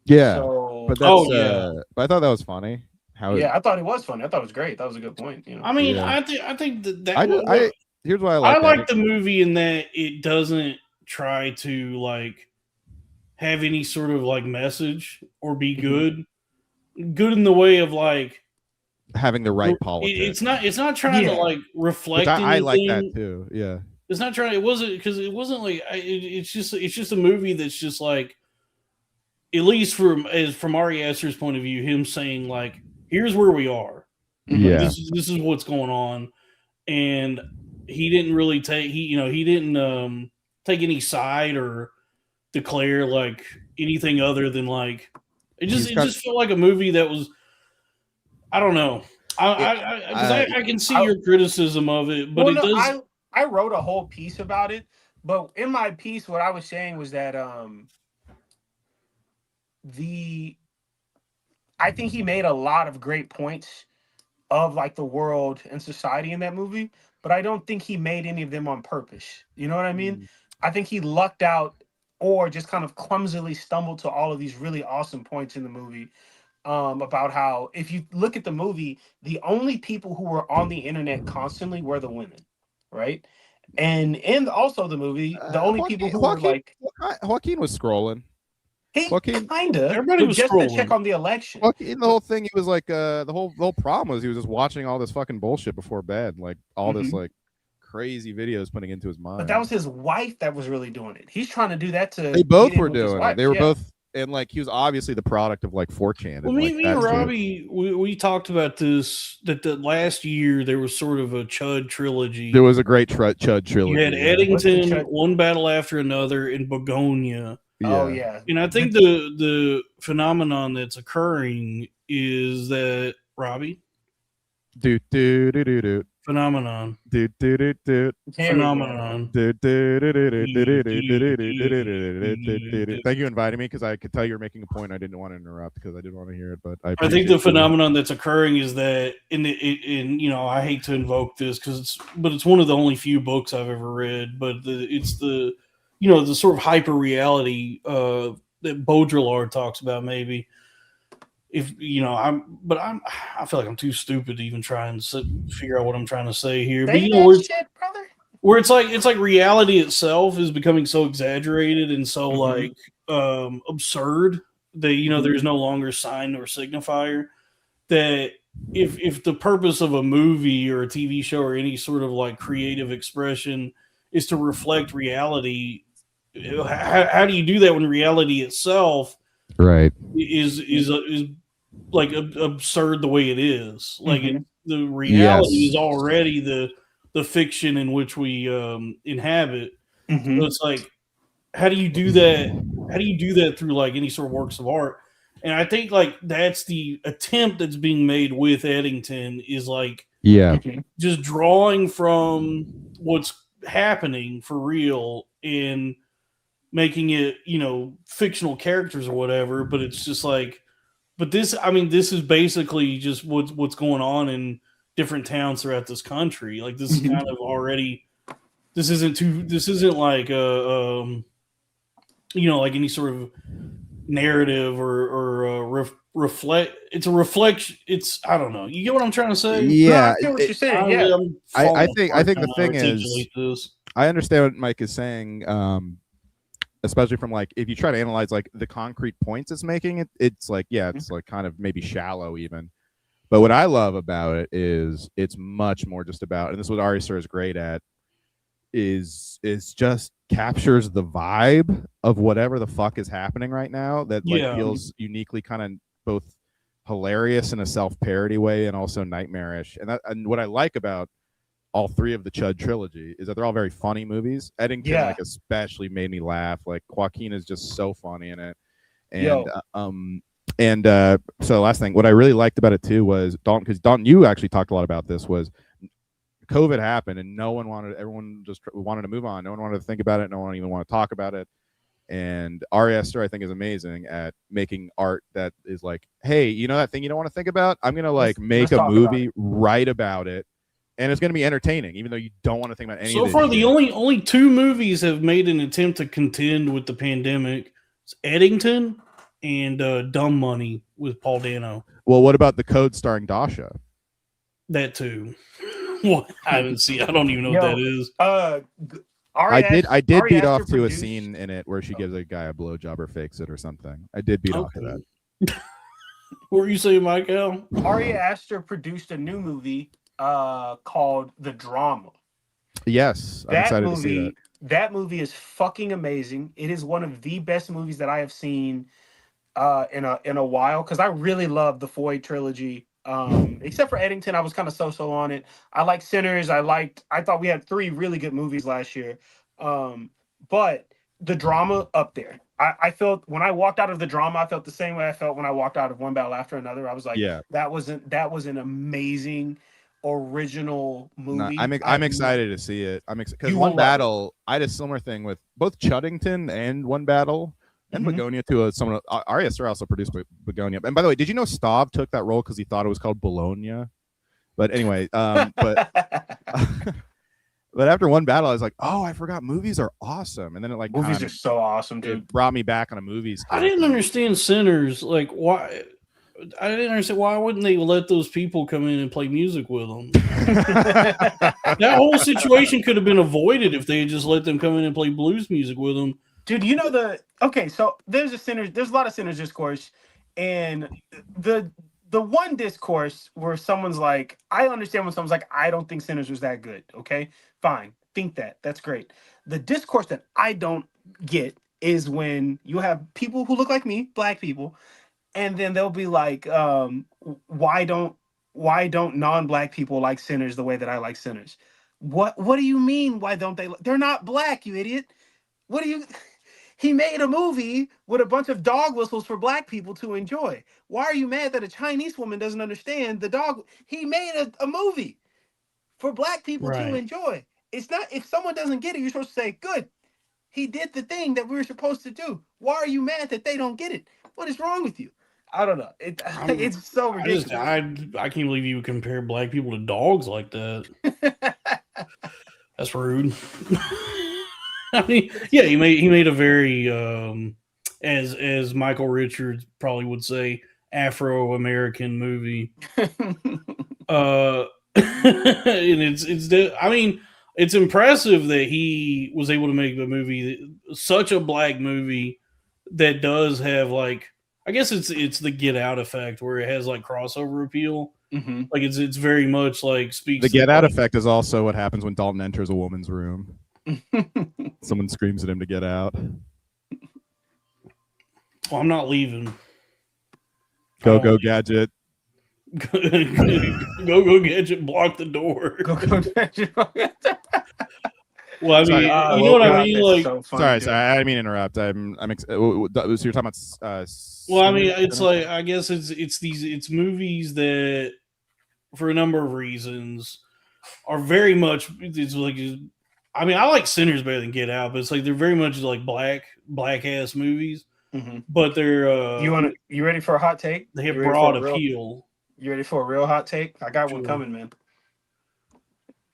Yeah. So, but that's, but I thought that was funny. I thought it was funny. I thought it was great. That was a good point. I mean, I think that here's why I like the movie in that it doesn't try to like have any sort of like message or be good in the way of like having the right politics. It's not trying to like reflect. I like that too. Yeah. It's not trying. It wasn't like it's just a movie that's just like, at least from Ari Aster's point of view, him saying like, here's where we are. Yeah. This is what's going on. And he didn't really take he didn't take any side or declare like anything other than like it just felt like a movie that was, I don't know. I can see your criticism of it, but I wrote a whole piece about it, but in my piece what I was saying was that I think he made a lot of great points of like the world and society in that movie, but I don't think he made any of them on purpose. You know what I mean? I think he lucked out or just kind of clumsily stumbled to all of these really awesome points in the movie about how, if you look at the movie, the only people who were on the internet constantly were the women, right? And in also the movie, the only people who were like... Joaquin was scrolling. Kinda. Everybody was just scrolling to check on the election. In the whole thing, he was like, the whole problem was he was just watching all this fucking bullshit before bed, like all this like crazy videos putting into his mind. But that was his wife that was really doing it. He's trying to do that to. They both were doing it. They were both, and like he was obviously the product of like 4chan. Well, me and Robbie, we talked about this, that the last year there was sort of a Chud trilogy. There was a great Chud trilogy. You had Eddington, One Battle After Another, and Begonia. Oh yeah, and I think the phenomenon that's occurring is that Robbie, phenomenon, phenomenon. Thank you for inviting me, because I could tell you were making a point. I didn't want to interrupt because I didn't want to hear it, but I think the phenomenon that's occurring is that in I hate to invoke this but it's one of the only few books I've ever read, but it's the sort of hyper reality that Baudrillard talks about. Maybe if I feel like I'm too stupid to even try and figure out what I'm trying to say here. But where it's like reality itself is becoming so exaggerated and so like absurd that there's no longer sign or signifier, that if the purpose of a movie or a TV show or any sort of like creative expression is to reflect reality, how do you do that when reality itself is like absurd the way it is? Like the reality is already the fiction in which we inhabit. So it's like, how do you do that? How do you do that through like any sort of works of art? And I think like that's the attempt that's being made with Eddington, is like just drawing from what's happening for real and making it fictional characters or whatever. But it's just like, this is basically just what's going on in different towns throughout this country. Like this is kind of already, this isn't like like any sort of narrative or reflect. It's a reflection. It's, I don't know. You get what I'm trying to say? Yeah, I get what you're saying. I think the thing is, I understand what Mike is saying, especially from like, if you try to analyze like the concrete points it's making, it's like, it's like kind of maybe shallow even. But what I love about it is it's much more just about, and this is what Ari Aster is great at, is just captures the vibe of whatever the fuck is happening right now, that like feels uniquely kind of both hilarious in a self-parody way and also nightmarish. And what I like about all three of the Chud trilogy is that they're all very funny movies. Eddington like especially made me laugh. Like Joaquin is just so funny in it. And so last thing, what I really liked about it too was Dalton, because Dalton, you actually talked a lot about this, was COVID happened and everyone just wanted to move on. No one wanted to think about it. No one even want to talk about it. And Ari Aster, I think, is amazing at making art that is like, hey, you know that thing you don't want to think about? I'm gonna like make a movie, write about it, and it's gonna be entertaining, even though you don't want to think about any. So far, the only two movies have made an attempt to contend with the pandemic. It's Eddington and Dumb Money with Paul Dano. Well, what about The Code starring Dasha? That too. What? I haven't seen. I don't even know what that is. I did beat off to a scene in it where she gives a guy a blowjob or fakes it or something. I did beat off to that. What were you saying, Mycal? Ari Aster produced a new movie called The Drama. Yes, I'm excited to see that. That movie is fucking amazing. It is one of the best movies that I have seen in a while, because I really love the Foy trilogy. Except for Eddington, I was kind of so on it. I like Sinners. I thought we had 3 really good movies last year. But The Drama up there. I felt when I walked out of The Drama, I felt the same way I felt when I walked out of One Battle After Another. I was like, that was an amazing original movie. No, I'm excited to see it. Because One Battle, I had a similar thing with both Chuddington and One Battle. And Begonia too. Someone Ari Aster also produced Begonia. And by the way, did you know Stav took that role because he thought it was called Bologna? But anyway, but after One Battle, I was like, oh, I forgot movies are awesome. And then it movies are so awesome, dude. It brought me back on a movies. I didn't understand Sinners. Like, why? I didn't understand why wouldn't they let those people come in and play music with them? That whole situation could have been avoided if they had just let them come in and play blues music with them. Dude, you know so there's a lot of Sinners discourse, and the one discourse where someone's like, I understand when someone's like, I don't think Sinners was that good. Okay, fine, think that's great. The discourse that I don't get is when you have people who look like me, black people, and then they'll be like, why don't non-black people like Sinners the way that I like Sinners? What do you mean? Why don't they? They're not black, you idiot. What do you? He made a movie with a bunch of dog whistles for black people to enjoy. Why are you mad that a Chinese woman doesn't understand the dog? He made a movie for black people to enjoy. It's not, if someone doesn't get it, you're supposed to say, good, he did the thing that we were supposed to do. Why are you mad that they don't get it? What is wrong with you? I don't know. It's so ridiculous. I can't believe you would compare black people to dogs like that. That's rude. I mean, yeah, he made a very as Michael Richards probably would say, Afro-American movie. And it's impressive that he was able to make a movie, such a black movie that does have like, I guess it's the Get Out effect where it has like crossover appeal. Like it's very much like speaks. The Get Out effect is also what happens when Dalton enters a woman's room. Someone screams at him to get out. Well, I'm not leaving. Go Gadget. Go Gadget. Block the door. Go Gadget. Well, I mean, you know what I mean. Like, so funny, sorry, I didn't mean to interrupt. So you're talking about. Well, I mean, it's like, I guess it's movies that, for a number of reasons, are very much. It's like, I mean, I like Sinners better than Get Out, but it's like they're very much like black ass movies. But they're. You ready for a hot take? They have broad appeal. You ready for a real hot take? I got one coming, man.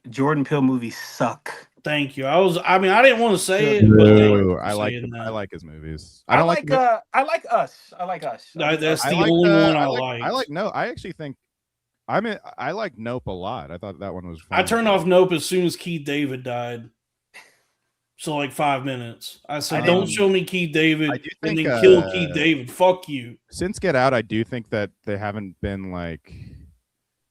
Jordan Peele movies suck. Thank you. I didn't want to say it, but I like his movies. I like Us. I like Us. That's the only one I like. I actually think I like Nope a lot. I thought that one was fun. I turned off Nope as soon as Keith David died. So like 5 minutes. I said, don't show me Keith David and then kill Keith David. Fuck you. Since Get Out, I do think that they haven't been like,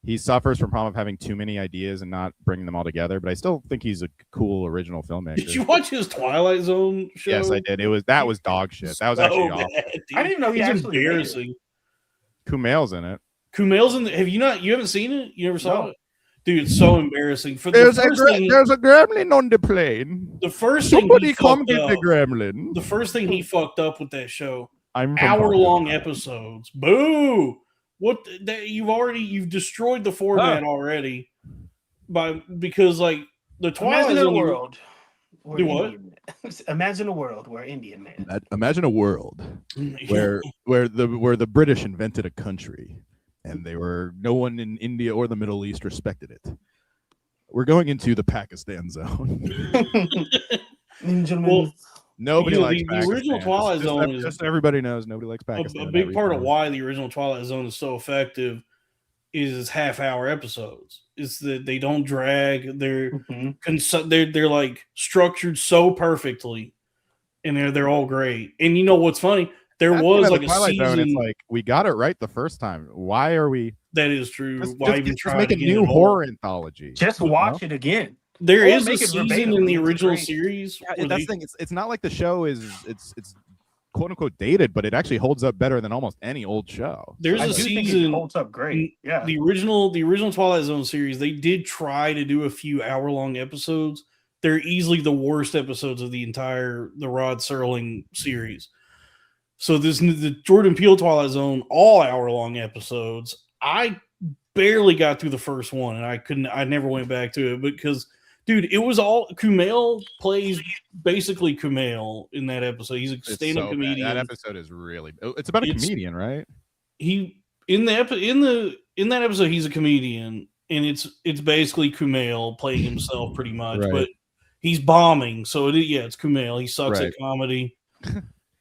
he suffers from problem of having too many ideas and not bringing them all together, but I still think he's a cool original filmmaker. Did you watch his Twilight Zone show? Yes, I did. That was dog shit. That was actually awful. I didn't even know he's embarrassing. Kumail's in it. Kumail's in the, you haven't seen it? You never saw it? Dude, it's so embarrassing. For There's the a first thing, there's a gremlin on the plane. the first thing Somebody he come fucked get the up, gremlin. the first thing he fucked up with that show, I'm from hour-long episodes. Boo! What that you've destroyed the format already because like the Twilight Imagine a Zone. world where Do what? Imagine a world where Indian man. Imagine a world where the British invented a country, and no one in India or the Middle East respected it. We're going into the Pakistan zone. Well, nobody likes the Pakistan. original Twilight Zone is just everybody knows nobody likes Pakistan. a big part of why the original Twilight Zone is so effective is half-hour episodes. It's that they don't drag. They're like structured so perfectly, and they're all great. And you know what's funny? There was like a season. Zone, it's like we got it right the first time. Why are we? That is true. Why even try make a new horror anthology? Just watch it again. There is a season in the original series. Yeah, that's the thing. It's not like the show is it's quote unquote dated, but it actually holds up better than almost any old show. There's a season holds up great. Yeah, the original Twilight Zone series. They did try to do a few hour-long episodes. They're easily the worst episodes of the Rod Serling series. So the Jordan Peele Twilight Zone, all hour-long episodes. I barely got through the first one, and I never went back to it because, dude, it was all Kumail plays basically Kumail in that episode. He's a stand-up comedian. That episode is really. It's about a comedian, right? In that episode he's a comedian, and it's basically Kumail playing himself pretty much, right. But he's bombing. So it's Kumail. He sucks at comedy.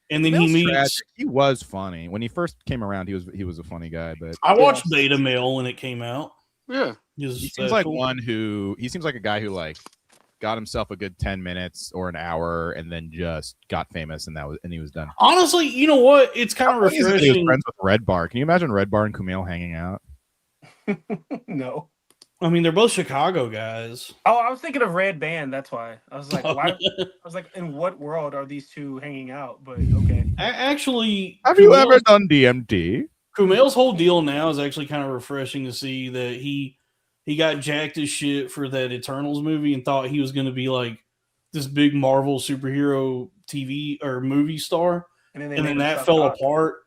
And then he meets. Tragic. He was funny when he first came around. He was a funny guy. But I watched Beta Male when it came out. Yeah, he seems like he seems like a guy who like got himself a good 10 minutes or an hour and then just got famous and he was done. Honestly, you know what? It's kind of refreshing. He was friends with Red Bar. Can you imagine Red Bar and Kumail hanging out? No. I mean, they're both Chicago guys. Oh, I was thinking of Red Band. That's why I was like, why? I was like, in what world are these two hanging out? But okay. Actually, have you ever done DMT? Kumail's whole deal now is actually kind of refreshing to see that he got jacked as shit for that Eternals movie and thought he was going to be like this big Marvel superhero TV or movie star, and then that fell apart.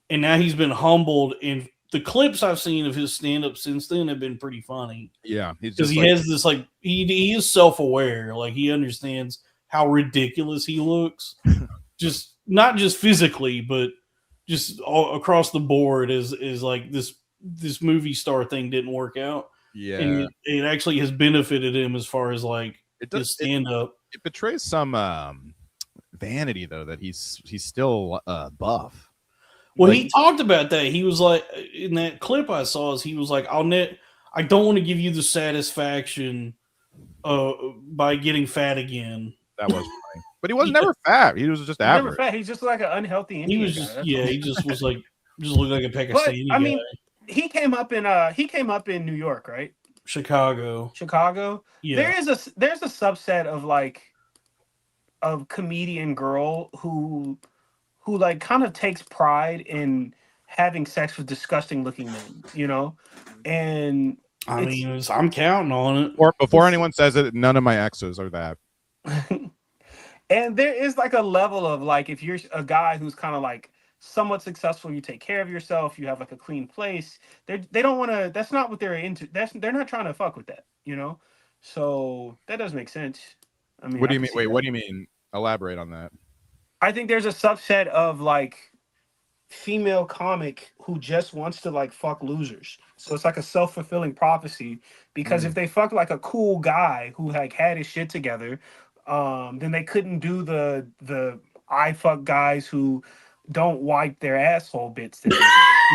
And now he's been humbled, and the clips I've seen of his stand-up since then have been pretty funny. Yeah, because he has this like he is self-aware, like he understands how ridiculous he looks, just not just physically, but just all across the board. Is like this movie star thing didn't work out. Yeah, and it actually has benefited him as far as like his stand-up. It betrays some vanity though that he's still buff. Well, he talked about that. He was like, in that clip I saw, he was like, I don't want to give you the satisfaction by getting fat again. That was funny. But he was never fat. He was just average. Never fat. He's just like an unhealthy Indian he was just, he just was like, just looked like a Pakistani guy. I mean, he came up in New York, right? Chicago. Yeah. There's a subset of like of comedian girl who like kind of takes pride in having sex with disgusting looking men, you know? And I mean, I'm counting on it. Or before anyone says it, none of my exes are that. And there is like a level of like, if you're a guy who's kind of like somewhat successful, you take care of yourself, you have like a clean place. They don't want to. That's not what they're into. They're not trying to fuck with that, you know. So that does make sense. I mean, what do you mean? Wait, what do you mean? Elaborate on that. I think there's a subset of like female comic who just wants to like fuck losers. So it's like a self-fulfilling prophecy because if they fuck like a cool guy who like had his shit together, then they couldn't do the I fuck guys who don't wipe their asshole bits. You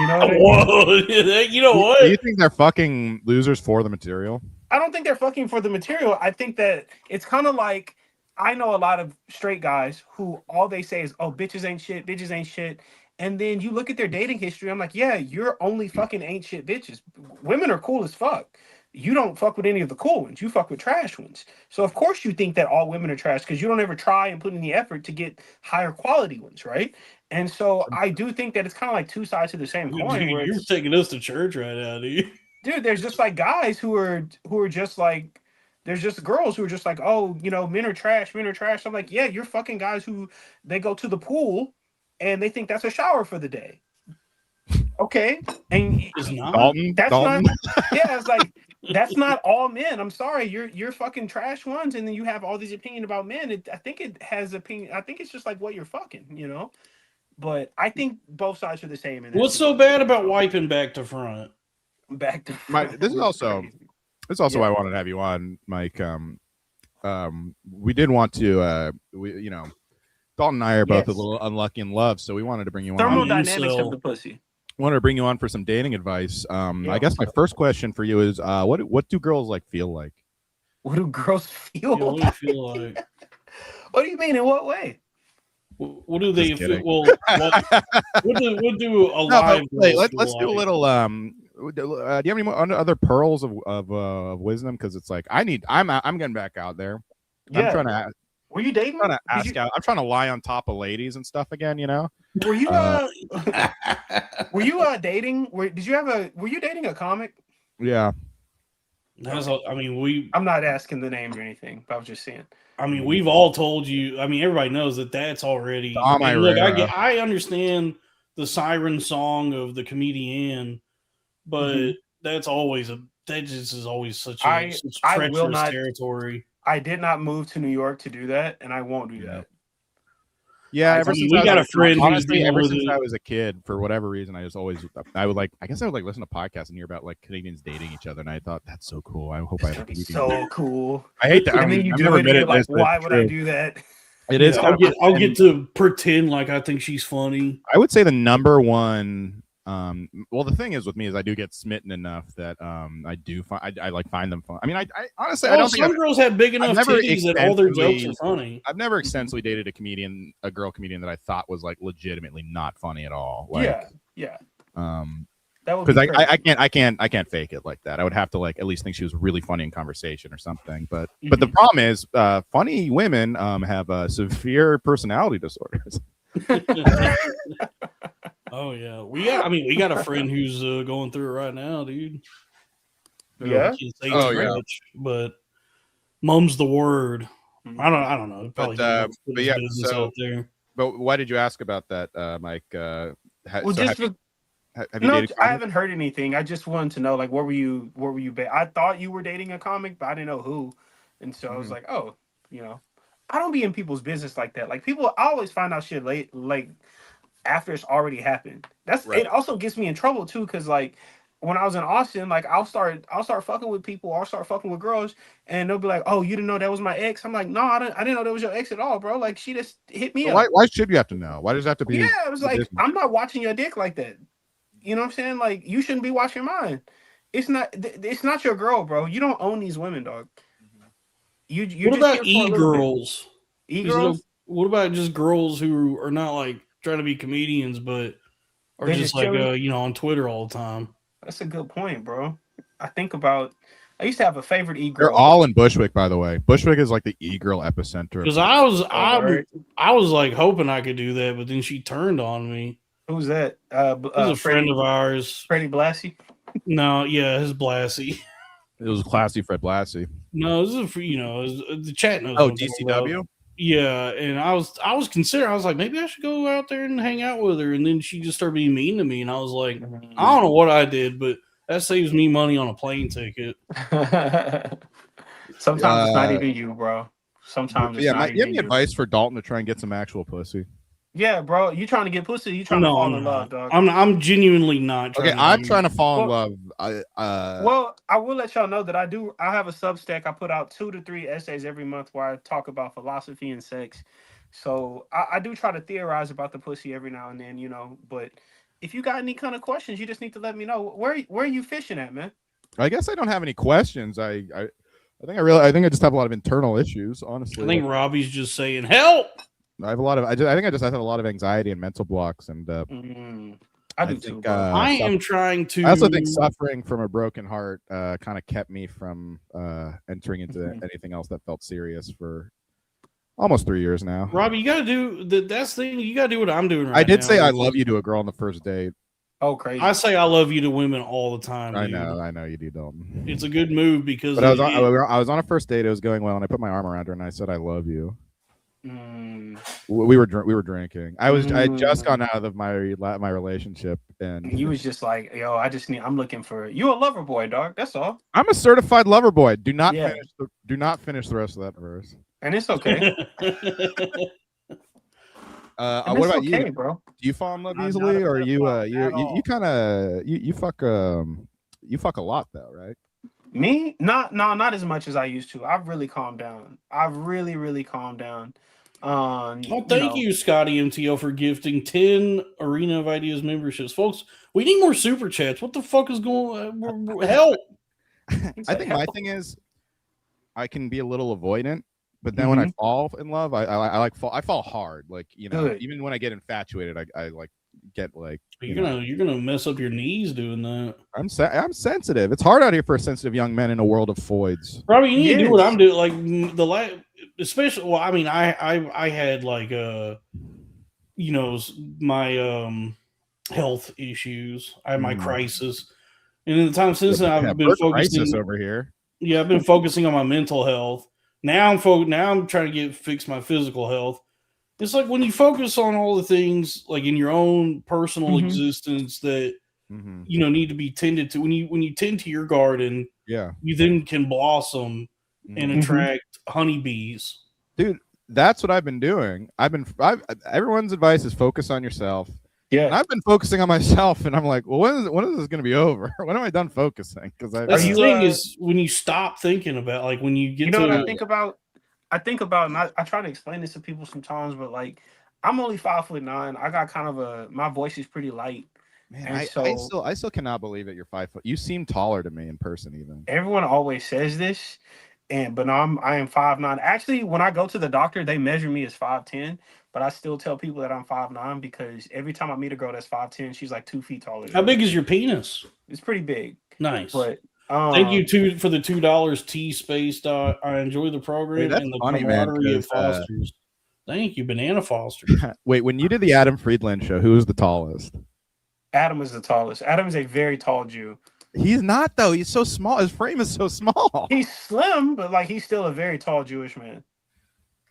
know what I mean? Whoa, you know what? Do you think they're fucking losers for the material? I don't think they're fucking for the material. I think that it's kind of like, I know a lot of straight guys who all they say is, oh, bitches ain't shit. And then you look at their dating history. I'm like, yeah, you're only fucking ain't shit bitches. Women are cool as fuck. You don't fuck with any of the cool ones. You fuck with trash ones. So of course you think that all women are trash because you don't ever try and put in the effort to get higher quality ones, right? And so I do think that it's kind of like two sides to the same coin. Dude, you're taking us to church right now, dude. dude, there's just like guys who are just like, there's just girls who are just like, oh, you know, men are trash, men are trash. I'm like, yeah, you're fucking guys who they go to the pool and they think that's a shower for the day. Okay, and It's not. that's Dalton. not. Yeah, it's like that's not all men. I'm sorry, you're fucking trash ones, and then you have all these opinion about men. I think it has opinion. I think it's just like what you're fucking, you know. But I think both sides are the same. In that What's so bad about wiping back to front? Back to front. This is also why I wanted to have you on, Mike. We did want to, Dalton and I are both a little unlucky in love, so we wanted to bring you on. Thermodynamics of the pussy. Wanted to bring you on for some dating advice. I guess my first question for you is, what do girls like feel like? What do girls feel? What do you feel like? What do you mean? In what way? What do they feel? Well, what do a live? Let's do a little. Do you have any more other pearls of wisdom? Because it's like I'm getting back out there. Yeah. I'm trying to. Were you dating? I'm trying to lie on top of ladies and stuff again. You know. Were you were you dating? Were you dating a comic? Yeah. I'm not asking the names or anything, but I was just saying. I mean, we've all told you. I mean, everybody knows that's already. Look, I understand the siren song of the comedian, but that just is always such treacherous territory. I did not move to New York to do that, and I won't do that. Yeah, ever since I was a kid, for whatever reason, I would like listen to podcasts and hear about like Canadians dating each other, and I thought that's so cool. I hope I have so cool. I hate that. And then you do it, like, why would I do that? It is. I'll get to pretend like I think she's funny. I would say the number one. Well, the thing is with me is I do get smitten enough that I do find I like find them fun. I mean, I honestly I don't think some girls have big enough titties that all their jokes are funny. I've never extensively dated a girl comedian that I thought was like legitimately not funny at all. Like, yeah. Because I can't fake it like that. I would have to like at least think she was really funny in conversation or something. But the problem is, funny women have severe personality disorders. Oh yeah, we got a friend who's going through it right now, dude. Yeah. But mum's the word. I don't know. Probably but yeah. So, but why did you ask about that, Mike? I haven't heard anything. I just wanted to know, like, what were you? I thought you were dating a comic, but I didn't know who, and so I was like, oh, you know, I don't be in people's business like that. Like I always find out shit late, like after it's already happened. It also gets me in trouble too, because like when I was in Austin, like I'll start fucking with people, I'll start fucking with girls, and they'll be like, "Oh, you didn't know that was my ex?" I'm like, "No, I didn't know that was your ex at all, bro. Like she just hit me up." Why should you have to know? Why does it have to be? Yeah, it was like business? I'm not watching your dick like that. You know what I'm saying? Like you shouldn't be watching mine. It's not your girl, bro. You don't own these women, dog. What about e-girls? E-girls? What about just girls who are not like trying to be comedians, but are just like on Twitter all the time? That's a good point, bro. I used to have a favorite e-girl. They're all in Bushwick, by the way. Bushwick is like the e-girl epicenter. Because I was like hoping I could do that, but then she turned on me. Who's that? A friend of ours. Freddie Blassie? No, yeah, it's Blassie. It was classy Fred Blassie. No, this is the chat knows. Oh, DCW? Yeah, and I was considering. I was like, maybe I should go out there and hang out with her. And then she just started being mean to me, and I was like, I don't know what I did, but that saves me money on a plane ticket. Sometimes it's not even you, bro. Sometimes it's not even you have any advice for Dalton to try and get some actual pussy? Yeah, bro. You trying to get pussy? You trying to fall in love, dog? I'm genuinely not. I'm trying to fall in love. Well, I will let y'all know that I have a Substack. I put out 2 to 3 essays every month where I talk about philosophy and sex. So I do try to theorize about the pussy every now and then, you know. But if you got any kind of questions, you just need to let me know. Where are you fishing at, man? I guess I don't have any questions. I think I just have a lot of internal issues, honestly. I think Robbie's just saying help. I have a lot of. I think I just have a lot of anxiety and mental blocks, and I do too. I am trying to. I also think suffering from a broken heart kind of kept me from entering into anything else that felt serious for almost 3 years now. Robbie, you got to do that's the thing. You got to do what I'm doing right now. I did say I love you to a girl on the first date. Oh, crazy. I say I love you to women all the time. I dude. know you do, Dalton. It's a good move because. But I was on a first date. It was going well, and I put my arm around her and I said, "I love you." We were drinking. I had just gone out of my relationship, and you was just like, "Yo, I'm looking for you a lover boy, dog. That's all." I'm a certified lover boy. Do not finish the rest of that verse. And it's okay. What about okay, you, bro? Do you fall in love easily, or you kind of you fuck a lot though, right? Me? Not as much as I used to. I've really calmed down. I've really calmed down. Well, thank you, Scotty MTO, for gifting 10 Arena of Ideas memberships, folks. We need more super chats. What the fuck is going on? Help! I think my thing is, I can be a little avoidant, but then when I fall in love, I fall hard. Like, you know, Good. even when I get infatuated, I like get like. You're gonna mess up your knees doing that. I'm sensitive. It's hard out here for sensitive young men in a world of foids. Probably you need to do what I'm doing. Like the last, especially. Well, I mean, I had like my health issues. I had my crisis, and in the time since then, I've been focusing over here. Yeah, I've been focusing on my mental health. Now I'm trying to fix my physical health. It's like when you focus on all the things like in your own personal existence that need to be tended to. When you tend to your garden, you then can blossom and attract honeybees. Dude, that's what I've been doing. Everyone's advice is focus on yourself. Yeah, and I've been focusing on myself, and I'm like, well, when is this going to be over? When am I done focusing? Because that's the thing is when you stop thinking about, like when you get what I think about. I think about, and I try to explain this to people sometimes, but like I'm only 5'9". I got kind of my voice is pretty light. Man, I still cannot believe that you're 5 foot. You seem taller to me in person, even. Everyone always says this, but no, I am 5'9". Actually, when I go to the doctor, they measure me as 5'10", but I still tell people that I'm 5'9" because every time I meet a girl that's 5'10", she's like 2 feet taller. How big is your penis? It's pretty big. Nice. But thank you for the $2 T-Space. I enjoy the program and the camaraderie of Fosters. Thank you, Banana Fosters. Wait, when you did the Adam Friedland show, who was the tallest? Adam is the tallest. Adam is a very tall Jew. He's not though. He's so small. His frame is so small. He's slim, but like he's still a very tall Jewish man.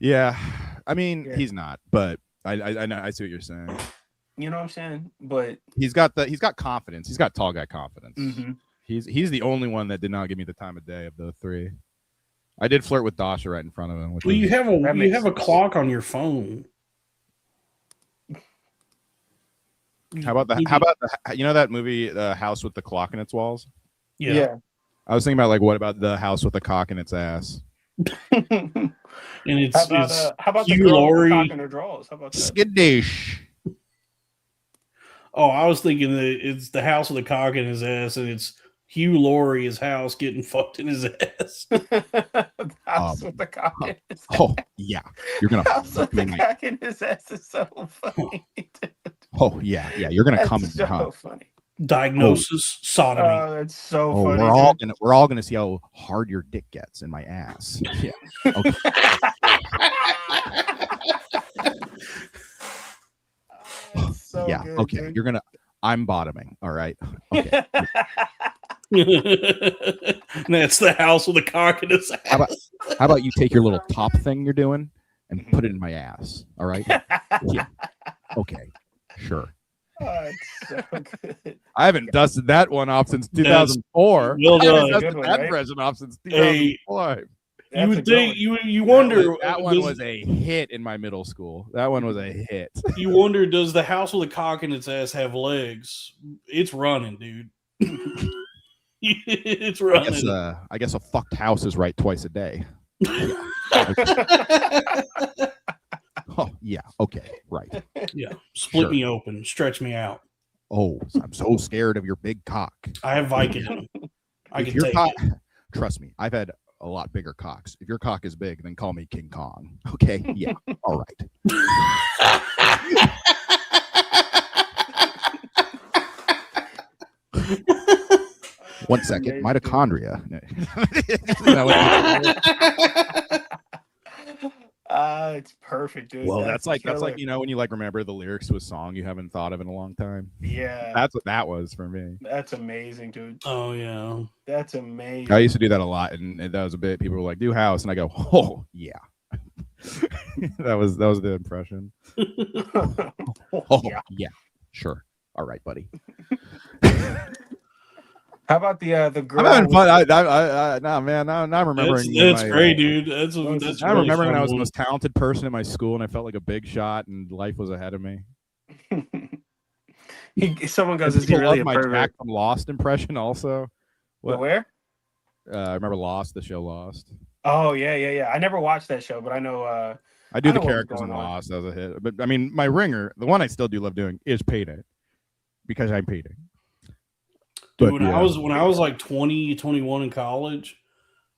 Yeah, I mean he's not, but I know, I see what you're saying. You know what I'm saying? But he's got confidence. He's got tall guy confidence. He's the only one that did not give me the time of day of the three. I did flirt with Dasha right in front of him. Well, you have a clock on your phone. How about that movie, The House with the Clock in Its Walls? Yeah. I was thinking about like, what about The House with the Cock in Its Ass? And how about the girl with the cock in her drawers? How about that? Skiddish. Oh, I was thinking that it's The House with the Cock in His Ass, and it's Hugh Laurie's house getting fucked in his ass. House with the cock in his ass. Oh yeah, you're gonna house with the cock in his ass is so funny. Dude. Oh yeah, you're gonna come in. So funny. Diagnosis sodomy. Oh, that's so funny. We're all gonna see how hard your dick gets in my ass. Yeah. Okay. So yeah. good, Okay. dude. You're gonna. I'm bottoming. All right. Okay. That's the house with the cock in his ass. How about you take your little top thing you're doing and put it in my ass? All right. Yeah. Okay. Sure. Oh, it's so good. I haven't dusted that one off since 2004. Well done. I haven't dusted that present off since 2004. You would think you wonder that one was a hit in my middle school. That one was a hit. You wonder, does the house with a cock in its ass have legs? It's running, dude. It's running. I guess a fucked house is right twice a day. Oh yeah. Okay. Right. Yeah. Split me open. Stretch me out. Oh, I'm so scared of your big cock. I have Vicodin. I can take it. Trust me, I've had a lot bigger cocks. If your cock is big, then call me King Kong. Okay? Yeah. All right. One second. Mitochondria. It's perfect, dude. Well, that's like killer. you know when you like remember the lyrics to a song you haven't thought of in a long time. Yeah, That's what that was for me. that's amazing, dude. Oh yeah, That's amazing. I used to do that a lot, and that was a bit. People were like, "Do house," and I go, "Oh yeah." that was the impression. Oh yeah, sure. All right, buddy. How about the girl? I'm having fun. Nah, man. Now I'm remembering. That's great, dude. That's I really remember when I was the fun most talented person in my school, and I felt like a big shot, and life was ahead of me. Someone goes, "Is he really a my pervert?" Jack from Lost impression also. What? Where? I remember Lost, the show Lost. Oh yeah. I never watched that show, but I know. I do the know what was characters in going on. Lost as a hit, but I mean, my ringer, the one I still do love doing, is Payday, because I'm Payday. Dude, when I was like 20, 21 in college,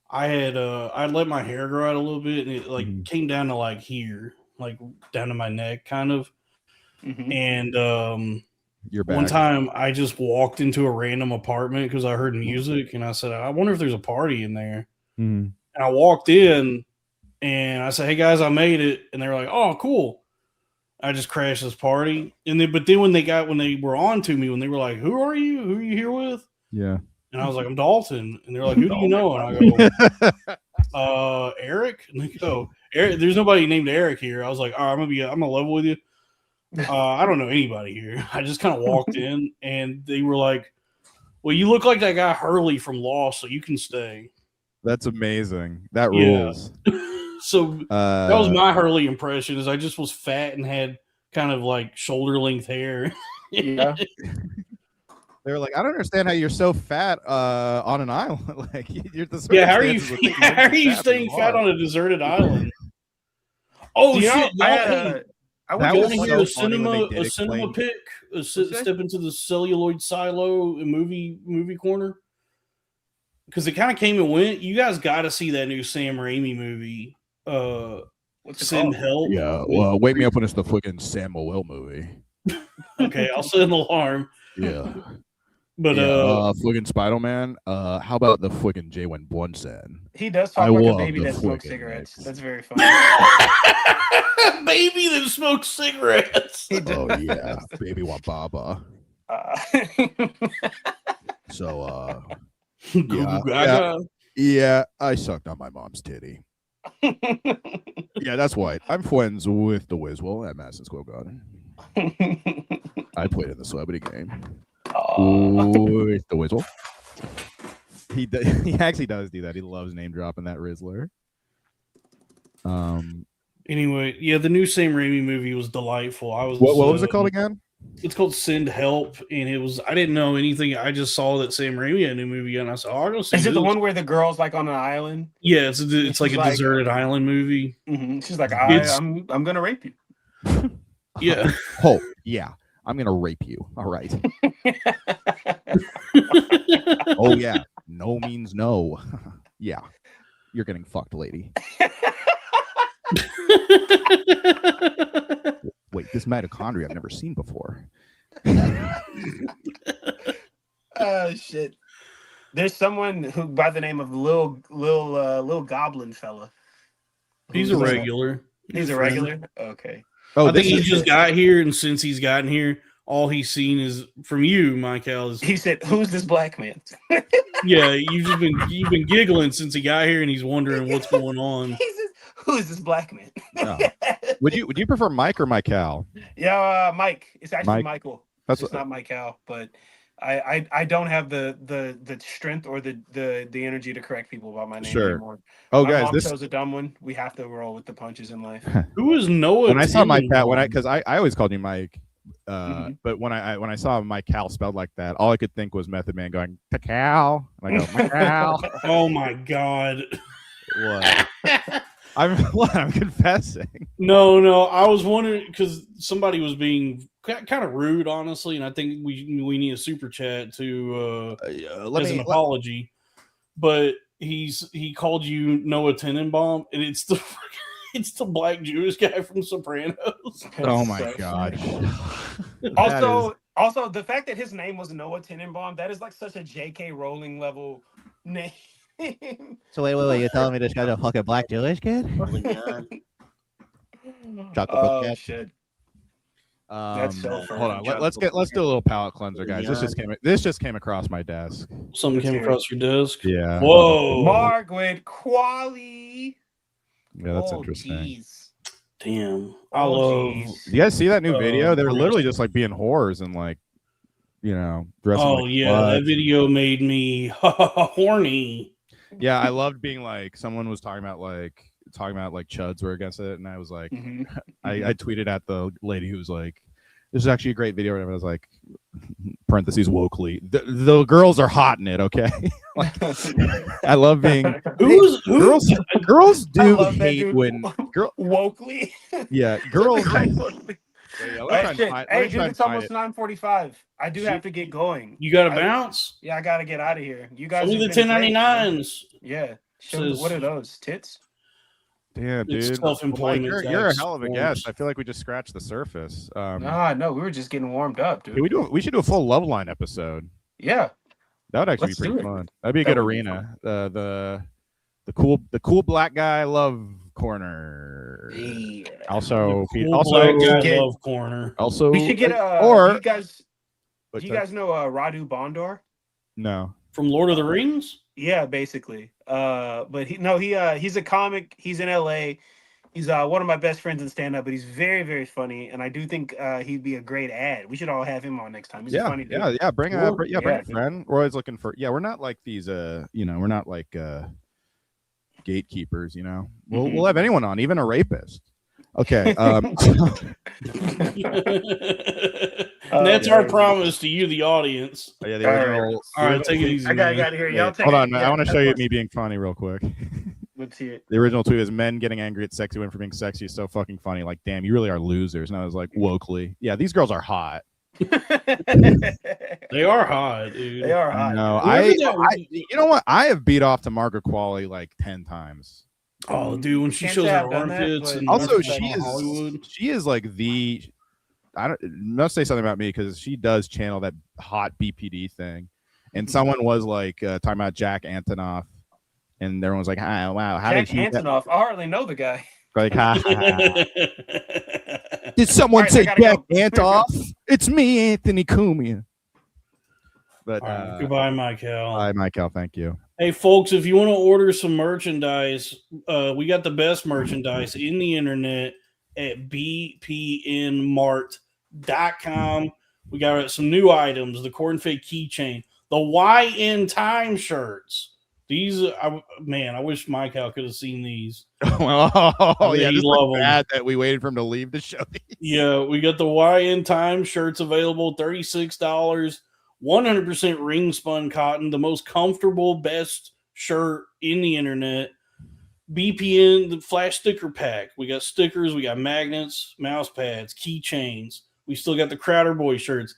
I had I'd let my hair grow out a little bit, and it like came down to like here, like down to my neck, kind of. And You're back. one time I just walked into a random apartment because I heard music, and I said, "I wonder if there's a party in there." And I walked in, and I said, "Hey guys, I made it," and they were like, "Oh, cool." I just crashed this party, and then when they were on to me, when they were like, "Who are you? Who are you here with?" Yeah, and I was like, "I'm Dalton," and they're like, "Who do you know?" And I go, "Eric." And they go, "Eric, there's nobody named Eric here." I was like, "All right, I'm gonna level with you. I don't know anybody here." I just kind of walked in, and they were like, "Well, you look like that guy Hurley from Lost, so you can stay." That's amazing. That rules. So that was my Hurley impression. Is I just was fat and had kind of like shoulder length hair. Yeah. They were like, "I don't understand how you're so fat on an island." Like, you're the how are you staying fat on a deserted island? Oh shit! I want to hear a cinema pick, step into the celluloid silo and movie corner. Because it kind of came and went. You guys got to see that new Sam Raimi movie. Send Help. Yeah, well, wake me up when it's the fucking Sam Will movie. Okay, I'll set an alarm. Yeah. But fucking Spider-Man. How about the fucking Jalen Brunson? He does talk like a baby that smokes cigarettes. That's very funny. Baby that smokes cigarettes. Oh yeah, baby want baba. So yeah, I sucked on my mom's titty. Yeah, that's white. I'm friends with the Wiswell at Madison Square Garden. I played in the celebrity game with the Wiswell. He actually does do that. He loves name dropping that Rizzler. Anyway, yeah, the new Sam Raimi movie was delightful. What was it called again? It's called Send Help, and I didn't know anything. I just saw that Sam Raimi had a new movie, and I said, "Oh, I'll go see." Is it the one where the girl's like on an island? Yeah, it's like a deserted island movie. She's like, I'm gonna rape you. Yeah. Oh yeah, I'm gonna rape you. All right. Oh yeah, no means no. Yeah, you're getting fucked, lady. Wait, this mitochondria I've never seen before. Oh shit! There's someone who, by the name of Lil Goblin fella. He's a regular. He's a regular. Okay. Oh, I think he just got here, and since he's gotten here, all he's seen is from you, Mycal. He said, "Who's this black man?" Yeah, you've been giggling since he got here, and he's wondering what's going on. He says, "Who is this black man?" Oh. Would you prefer Mike or Mycal? Yeah, Mike. It's actually Mycal. It's not Mycal, but I don't have the strength or the energy to correct people about my name anymore. Oh, my guys, mom this chose a dumb one. We have to roll with the punches in life. Who is Noah? When I saw Mycal, because I always called you Mike, but when I saw Mycal spelled like that, all I could think was Method Man going Mycal, and I go Mycal. Oh my god! What? I'm confessing. No, I was wondering because somebody was being kind of rude, honestly, and I think we need a super chat to as an apology. But he called you Noah Tenenbaum, and it's the black Jewish guy from Sopranos. Oh my god! Also, the fact that his name was Noah Tenenbaum, that is like such a J.K. Rowling level name. So wait, you're telling me this guy's a fucking black Jewish kid? Chocolate Oh bucket. shit. That's so Hold funny. on. Let's do a little palate cleanser, guys. This just came across my desk. Something came across your desk. Yeah. Whoa. Margaret Qualley. Yeah, that's Oh, interesting. jeez. Damn. I Oh, love. jeez. You guys see that new video? They're gross. literally just like being whores and like, dressing Oh like yeah, sluts. that video made me horny. Yeah, I loved being like someone was talking about like chuds were against it, and I was like, I tweeted at the lady who was like, "This is actually a great video," and I was like, parentheses wokely, the girls are hot in it, okay? Like, I love being girls do hate when wokely. Yeah, girls. Hey, dude, it's almost 9:45. I do have to get going. You got to bounce? Yeah, I got to get out of here. You guys. Show me the 1099s. Yeah. What are those? Tits? Damn, dude. Self-employment. You're a hell of a guest. I feel like we just scratched the surface. No, we were just getting warmed up, dude. We should do a full Love Line episode. Yeah. That would actually be pretty fun. That'd be a good arena. The cool black guy love corner. Yeah. Also, black guy love corner. Also, we should get or do you guys know Radu Bondor? No. From Lord of the Rings? Yeah, basically. But he's a comic. He's in LA. He's one of my best friends in stand-up, but he's very, very funny, and I do think he'd be a great ad. We should all have him on next time. He's a funny dude. Bring a friend. We're always looking for. Yeah, we're not like these. We're not like gatekeepers. We'll have anyone on, even a rapist. Okay. That's our promise to you, the audience. Yeah, the original. All right, take it easy. I got to hear y'all. Hold on, man. I want to show you me being funny real quick. Let's see it. The original tweet is men getting angry at sexy women for being sexy is so fucking funny. Like, damn, you really are losers. And I was like, wokely. Yeah, these girls are hot. They are hot, dude. They are hot. No, you know what? I have beat off to Margaret Qualley like 10 times. Oh, dude, when she shows her armpits, and also Hollywood. she is like the. I must say something about me because she does channel that hot BPD thing, and someone was like talking about Jack Antonoff, and everyone was like, "Wow, how Jack did he?" Antonoff. I hardly know the guy. Like, did someone say Jack Antonoff? It's me, Anthony Cumia. But goodbye, Mycal. Bye, Mycal. Thank you. Hey, folks, if you want to order some merchandise, we got the best merchandise in the internet at bpnmart.com. We got some new items, the Corn Fake keychain, the YN Time shirts. These, I wish Mycal could have seen these. Oh, yeah, he love bad that we waited for him to leave the show. Yeah, we got the YN Time shirts available, $36. 100% ring spun cotton, the most comfortable, best shirt in the internet. BPN, the flash sticker pack. We got stickers, we got magnets, mouse pads, keychains. We still got the Crowder Boy shirts.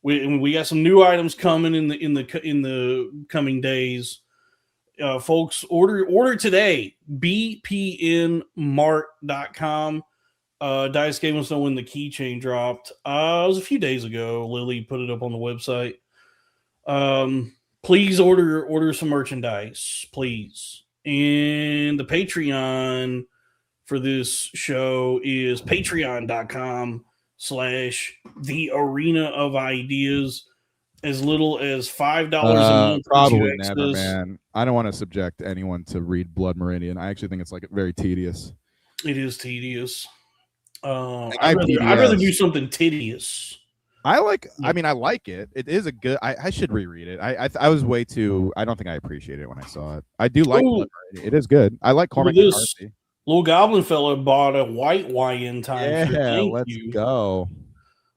We got some new items coming in the coming days. Folks, order today. bpnmart.com. Dice gave us know when the keychain dropped. It was a few days ago. Lily put it up on the website. Please order some merchandise, please. And the Patreon for this show is patreon.com/the arena of ideas. As little as $5 a month. Probably never, man. I don't want to subject anyone to read Blood Meridian. I actually think it's like very tedious. It is tedious. I'd rather do something tedious. I like it. It is a good. I should reread it. I was way too. I don't think I appreciated it when I saw it. I do like Blood Meridian. It is good. I like Cormac McCarthy. Little Goblin fella bought a white YN Time. Yeah, let's go.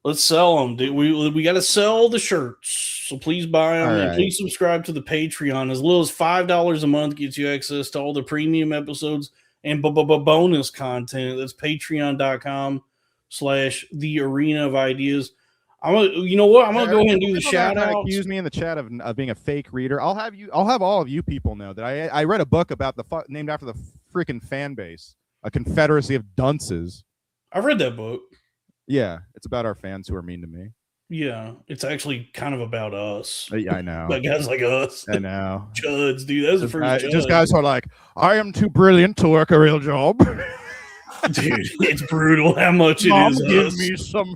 Let's sell them. We got to sell the shirts, so please buy them. And please subscribe to the Patreon. As little as $5 a month gets you access to all the premium episodes and bonus content. That's patreon.com/the arena of ideas. You know what? I'm gonna go ahead and do the shout out. Accuse me in the chat of being a fake reader. I'll have all of you people know that I read a book about named after the freaking fan base, a confederacy of dunces. I've read that book. Yeah, it's about our fans who are mean to me. Yeah, it's actually kind of about us. Yeah, I know. Like guys like us. I know. Chuds, dude. That's the first. Just guys who are like, I am too brilliant to work a real job. Dude, it's brutal how much it is. Give me some.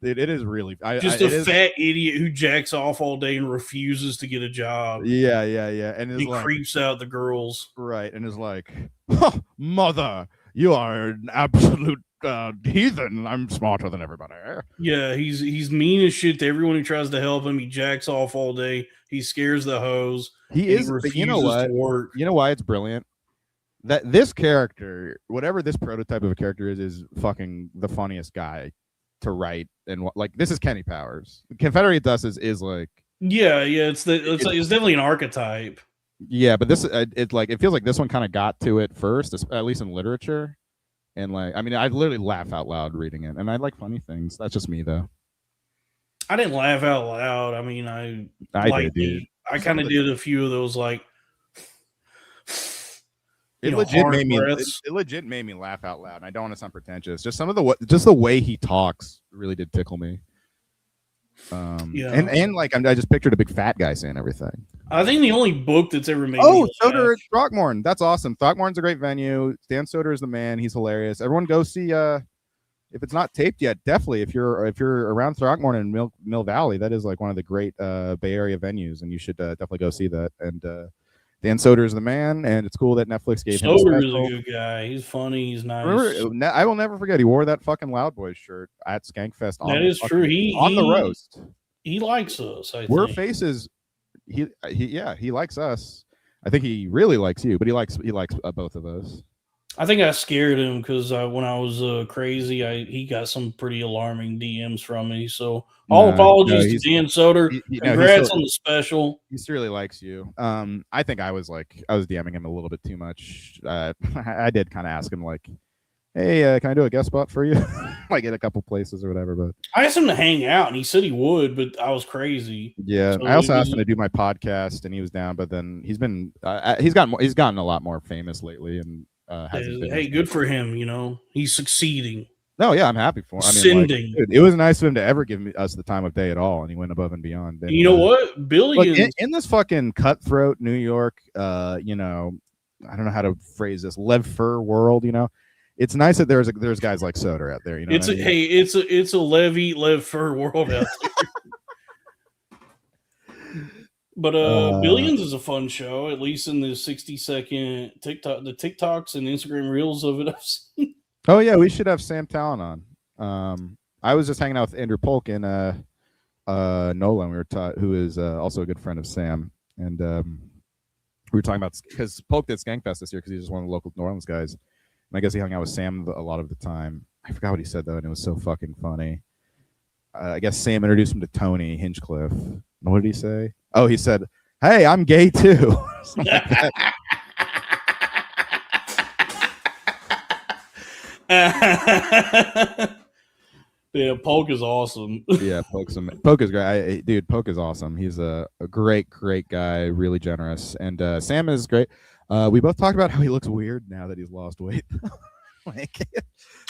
Dude, it is really Just a fat idiot who jacks off all day and refuses to get a job. Yeah, and he creeps out the girls, right? And is like, "Mother, you are an absolute heathen. I'm smarter than everybody." Yeah, he's mean as shit to everyone who tries to help him. He jacks off all day. He scares the hoes. He is. Refuses You know what? to work. You know why it's brilliant? That this character, whatever this prototype of a character is fucking the funniest guy to write. And like, this is Kenny Powers. Confederate Dust is like, yeah, it's definitely an archetype. Yeah, but this it feels like this one kind of got to it first, at least in literature. And like, I mean, I literally laugh out loud reading it, and I like funny things. That's just me, though. I didn't laugh out loud. I mean, I did, dude. I kind of did a few of those, like. It legit made me laugh out loud. And I don't want to sound pretentious. Just the way he talks really did tickle me. And like I just pictured a big fat guy saying everything. I think the only book that's ever made. Oh, Soder at Throckmorton. That's awesome. Throckmorton's a great venue. Dan Soder is the man. He's hilarious. Everyone go see. If it's not taped yet, definitely. If you're around Throckmorton and Mill Valley, that is like one of the great Bay Area venues, and you should definitely go see that. And Dan Soder is the man, and it's cool that Netflix gave him a Soder is a good guy. He's funny. He's nice. Remember, I will never forget. He wore that fucking Loud Boys shirt at Skankfest. That is true. On the roast. He likes us. We're faces. He likes us. I think he really likes you, but he likes both of us. I think I scared him because when I was crazy, he got some pretty alarming DMs from me. So all apologies to Dan Soder. Congrats on the special. He really likes you. I think I was DMing him a little bit too much. I did kind of ask him like, "Hey, can I do a guest spot for you?" Like at a couple places or whatever. But I asked him to hang out, and he said he would, but I was crazy. Yeah, so I also asked him to do my podcast, and he was down. But then he's gotten a lot more famous lately, and hey, good for him. You know, he's succeeding. No, yeah, I'm happy for him. I mean, like, it was nice of him to ever give us the time of day at all, and he went above and beyond. And, you know what, Billy in this fucking cutthroat New York, you know, I don't know how to phrase this, lev fur world, you know. It's nice that there's guys like Soder out there, you know. It's a lev fur world out there. But Billions is a fun show, at least in the 60-second the TikToks and Instagram reels of it I've seen. Oh yeah, we should have Sam Talon on. I was just hanging out with Andrew Polk and Nolan. Who is also a good friend of Sam, and we were talking about because Polk did Skankfest this year because he's just one of the local New Orleans guys. And I guess he hung out with Sam a lot of the time. I forgot what he said though, and it was so fucking funny. I guess Sam introduced him to Tony Hinchcliffe. What did he say? Oh, he said, "Hey, I'm gay too." Yeah, Polk is awesome. Yeah, Polk is great. Dude, Polk is awesome. He's a great guy, really generous. And Sam is great. We both talked about how he looks weird now that he's lost weight.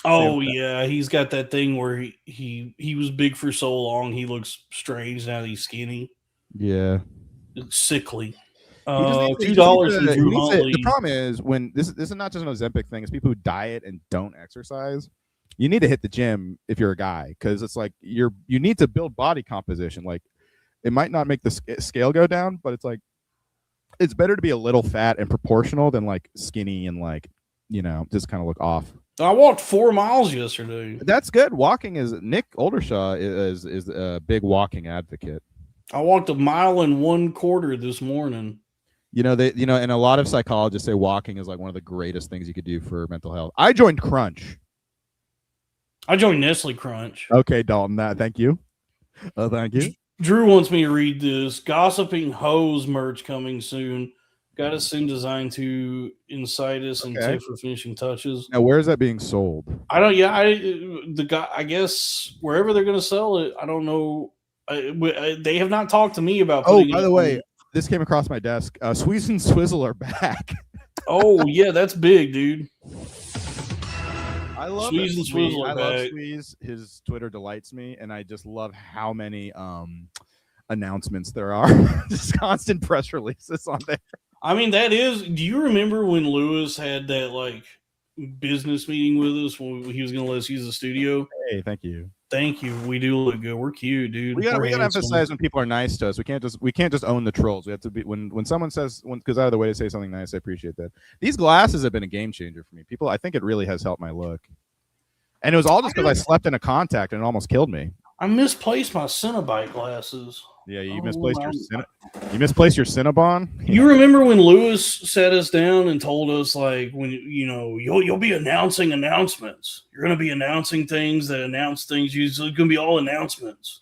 Yeah, he's got that thing where he was big for so long, he looks strange now that he's skinny. Yeah. It's sickly. $2 from Drew Huntley. The problem is when this is not just an Ozempic thing, it's people who diet and don't exercise. You need to hit the gym if you're a guy, because it's like you need to build body composition. Like, it might not make the scale go down, but it's like it's better to be a little fat and proportional than like skinny and like, you know, just kind of look off. I walked 4 miles yesterday. That's good. Walking is Nick Oldershaw is a big walking advocate. I walked 1.25 miles this morning. And a lot of psychologists say walking is like one of the greatest things you could do for mental health. I joined Crunch. I joined Nestle Crunch. Okay, Dalton. Thank you. Thank you. Drew wants me to read this. Gossiping Hoes merch coming soon. Got to send design to Incitus and tip for finishing touches. Now, where is that being sold? I don't. Yeah, I guess wherever they're going to sell it. I don't know. They have not talked to me about. Oh, by the way, this came across my desk. Squeeze and Swizzle are back. Oh yeah, that's big, dude. I love Squeeze and Swizzle. I love Squeeze. His Twitter delights me, and I just love how many announcements there are. Just constant press releases on there. I mean, that is. Do you remember when Lewis had that like business meeting with us when he was going to let us use the studio. Hey, thank you. Thank you. We do look good. We're cute, dude. We gotta emphasize when people are nice to us. We can't just own the trolls. We have to be when someone goes out of the way to say something nice. I appreciate that. These glasses have been a game changer for me. People, I think it really has helped my look. And it was all just because I slept in a contact and it almost killed me. I misplaced my Cenobite glasses. Yeah, you misplaced your Cinnabon. You remember when Lewis sat us down and told us, like, when you'll be announcing announcements. You're going to be announcing things that announce things. It's going to be all announcements.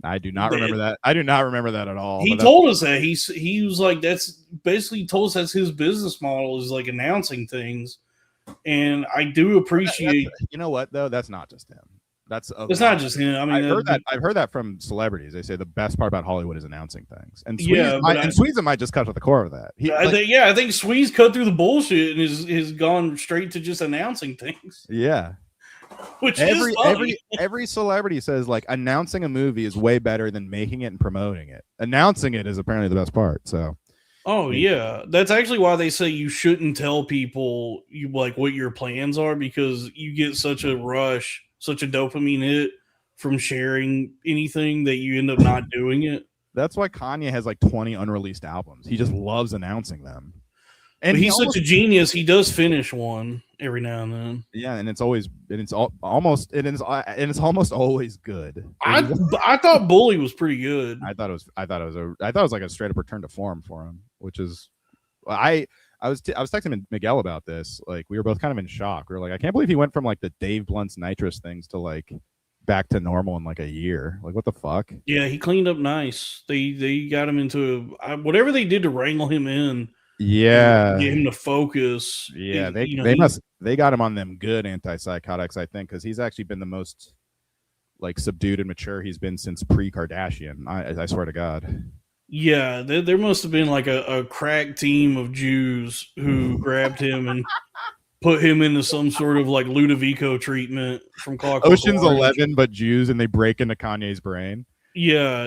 I do not remember that. I do not remember that at all. He told us that he was like, that's basically told us that's his business model is like announcing things. And I do appreciate. You know what though? That's not just him. It's not just him. I mean, I've heard that from celebrities. They say the best part about Hollywood is announcing things. And Sweezer might just cut to the core of that. I think Swee's cut through the bullshit and has gone straight to just announcing things. Yeah. Which is funny. Every celebrity says like announcing a movie is way better than making it and promoting it. Announcing it is apparently the best part. So. Oh yeah, that's actually why they say you shouldn't tell people what your plans are, because you get such a rush, such a dopamine hit from sharing anything that you end up not doing it. That's why Kanye has like 20 unreleased albums. He just loves announcing them. And he's such a genius. He does finish one every now and then. Yeah, and it's almost always good. I thought Bully was pretty good. I thought it was like a straight up return to form for him, which is I was texting Miguel about this. Like we were both kind of in shock. We were like, I can't believe he went from like the Dave Blunt's nitrous things to like back to normal in like a year. Like what the fuck? Yeah, he cleaned up nice. They got him into whatever they did to wrangle him in. Yeah, get him to focus. Yeah, they got him on them good antipsychotics, I think, because he's actually been the most like subdued and mature he's been since pre-Kardashian. I swear to God. Yeah, there must have been like a crack team of Jews who grabbed him and put him into some sort of like Ludovico treatment from Clockwork Ocean's Orange. 11, but Jews, and they break into Kanye's brain. Yeah,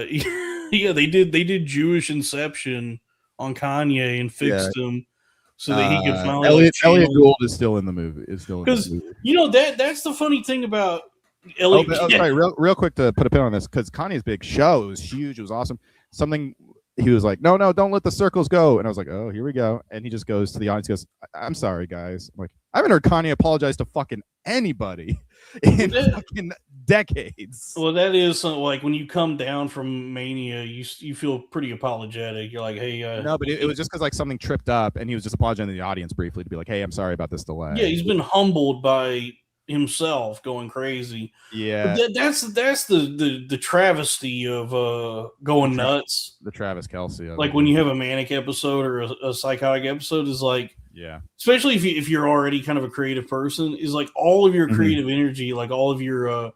yeah, they did Jewish Inception on Kanye and fixed him so that he could finally. Elliot Gould is still in the movie. Because that's the funny thing about Elliot. Sorry, real quick to put a pin on this, because Kanye's big show was huge. It was awesome. Something he was like, no, don't let the circles go, and I was like, oh, here we go. And he just goes to the audience, goes, I'm sorry, guys. I'm like, I haven't heard Kanye apologize to fucking anybody in fucking decades. Well, that is like when you come down from Mania, you feel pretty apologetic. You're like, hey, no, but it was just because like something tripped up, and he was just apologizing to the audience briefly to be like, hey, I'm sorry about this delay. Yeah, he's been humbled by himself going crazy. Yeah, but that's the travesty of going nuts. The Travis Kelce, like when you have a manic episode or a psychotic episode, is like. Yeah, especially if you're already kind of a creative person, is like all of your creative energy, like all of your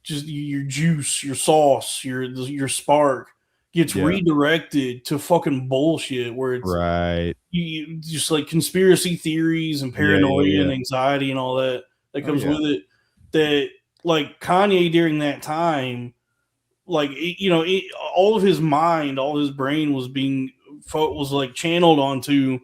just your juice, your sauce, your spark gets redirected to fucking bullshit where it's right. You just like conspiracy theories and paranoia and anxiety and all that comes with it. That like Kanye during that time, like all of his mind, all his brain was like channeled onto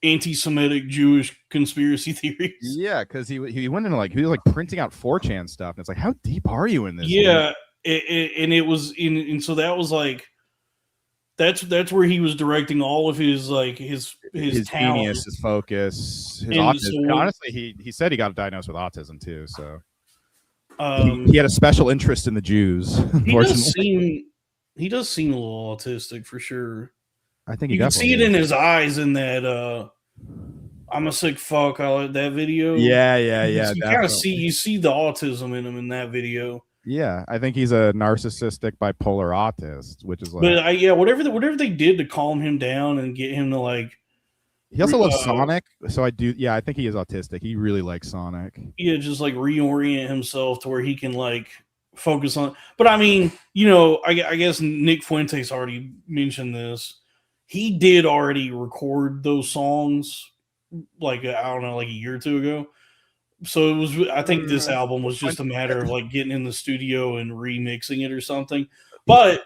anti-Semitic Jewish conspiracy theories. Yeah, because he went into he was like printing out 4chan stuff, and it's like, how deep are you in this? Yeah, and it was and so that was like that's where he was directing all of his like his genius, his focus, his autism. So, honestly, he said he got diagnosed with autism too. So he had a special interest in the Jews. Unfortunately, he does seem a little autistic for sure. I think you can see it in his eyes in that I'm a sick fuck. I like that video. Yeah. You kind of see the autism in him in that video. Yeah, I think he's a narcissistic bipolar autist, which is like. But whatever they did to calm him down and get him to like. He also loves Sonic, so I do. Yeah, I think he is autistic. He really likes Sonic. Yeah, just like reorient himself to where he can like focus on. But I mean, I guess Nick Fuentes already mentioned this. He did already record those songs, like I don't know, like a year or two ago. So it was. I think this album was just a matter of like getting in the studio and remixing it or something. But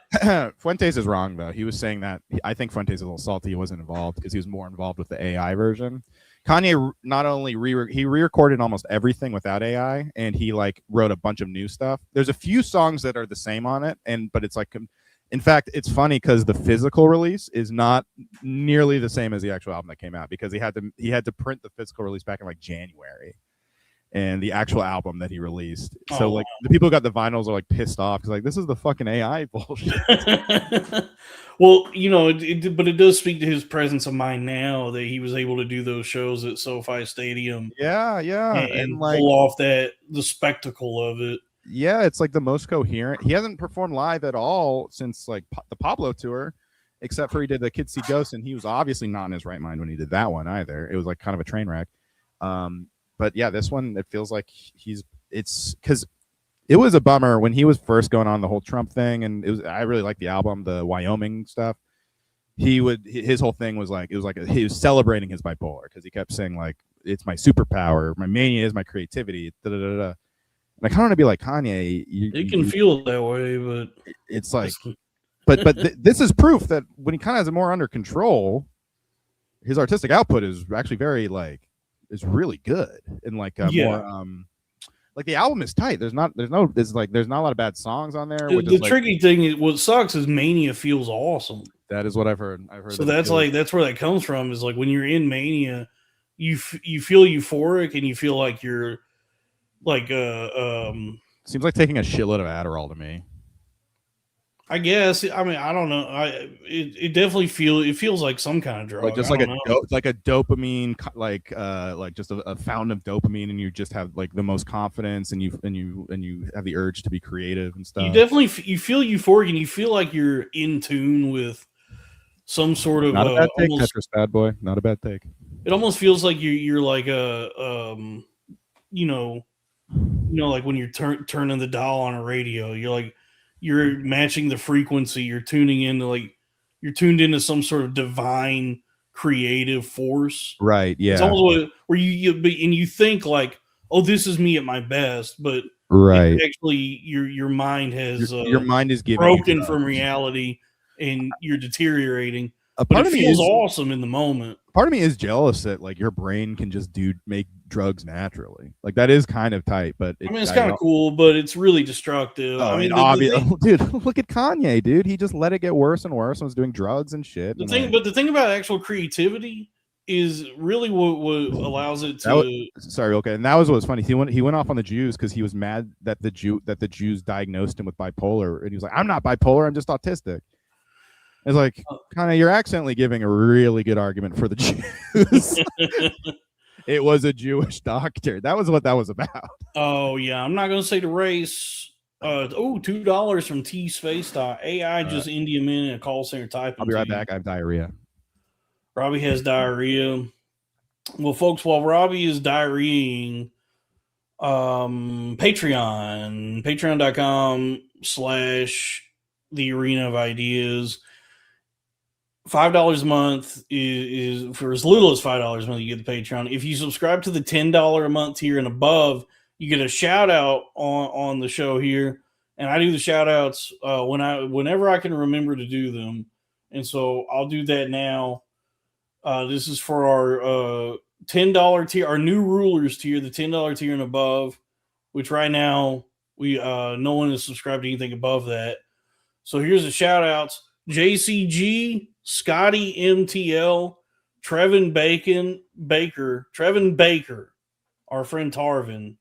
Fuentes is wrong though. He was saying that I think Fuentes is a little salty. He wasn't involved because he was more involved with the AI version. Kanye not only he re-recorded almost everything without AI, and he like wrote a bunch of new stuff. There's a few songs that are the same on it, but it's like, in fact, it's funny because the physical release is not nearly the same as the actual album that came out, because he had to print the physical release back in like January, and the actual album that he released. So like the people who got the vinyls are like pissed off because like, this is the fucking AI bullshit. Well, you know, but it does speak to his presence of mind now that he was able to do those shows at SoFi Stadium. Yeah, and like, pull off the spectacle of it. Yeah, it's like the most coherent. He hasn't performed live at all since like the Pablo tour, except for he did the Kids See Ghosts, and he was obviously not in his right mind when he did that one either. It was like kind of a train wreck. But yeah, this one, it feels like it's because it was a bummer when he was first going on the whole Trump thing, and I really liked the album, the Wyoming stuff. His whole thing was like, he was celebrating his bipolar, because he kept saying like, it's my superpower, my mania is my creativity, da da da da. And I kind of want to be like, Kanye, it can feel that way, but it's like, but this is proof that when he kind of has it more under control, his artistic output is actually very is really good, and more like the album is tight. There's not a lot of bad songs on there. The tricky thing is, what sucks is mania feels awesome. That is what I've heard. So that's where that comes from, is like when you're in mania, you feel euphoric and you feel like you're like seems like taking a shitload of Adderall to me. I guess. I mean, I don't know. It definitely feels like some kind of drug. Like just like a dopamine, like just a fountain of dopamine, and you just have like the most confidence, and you have the urge to be creative and stuff. You definitely you feel euphoric, and you feel like you're in tune with some sort of not a bad take, Tetris bad boy. Not a bad take. It almost feels like you're like like when you're turning the dial on a radio, you're matching the frequency, you're tuning into you're tuned into some sort of divine creative force. Right. Yeah. It's almost where you think like, oh, this is me at my best, but right. Actually your mind has your mind is broken from reality, and you're deteriorating. Part of me feels awesome in the moment. Part of me is jealous that like your brain can just make drugs naturally. Like that is kind of tight, but it's kind of cool, but it's really destructive. I mean, obviously, dude, look at Kanye, dude. He just let it get worse and worse and was doing drugs and shit. But the thing about actual creativity is really what allows it to. And that was what was funny. He went off on the Jews because he was mad that the Jews diagnosed him with bipolar, and he was like, "I'm not bipolar. I'm just autistic." It's like, kind of, you're accidentally giving a really good argument for the Jews. It was a Jewish doctor. That was what that was about. Oh, yeah. I'm not going to say the race. $2 from tspace.ai. Just India men in a call center typing. I'll be right back. I have diarrhea. Robbie has diarrhea. Well, folks, while Robbie is diarrheaing, patreon.com/the arena of ideas. $5 a month is for as little as $5 a month. You get the Patreon. If you subscribe to the $10 a month tier and above, you get a shout out on the show here. And I do the shout outs whenever I can remember to do them. And so I'll do that now. This is for our $10 tier, our new rulers tier, the $10 tier and above, which right now we no one is subscribed to anything above that. So here's the shout outs. JCG, Scotty MTL, Trevin Baker, our friend Trevin,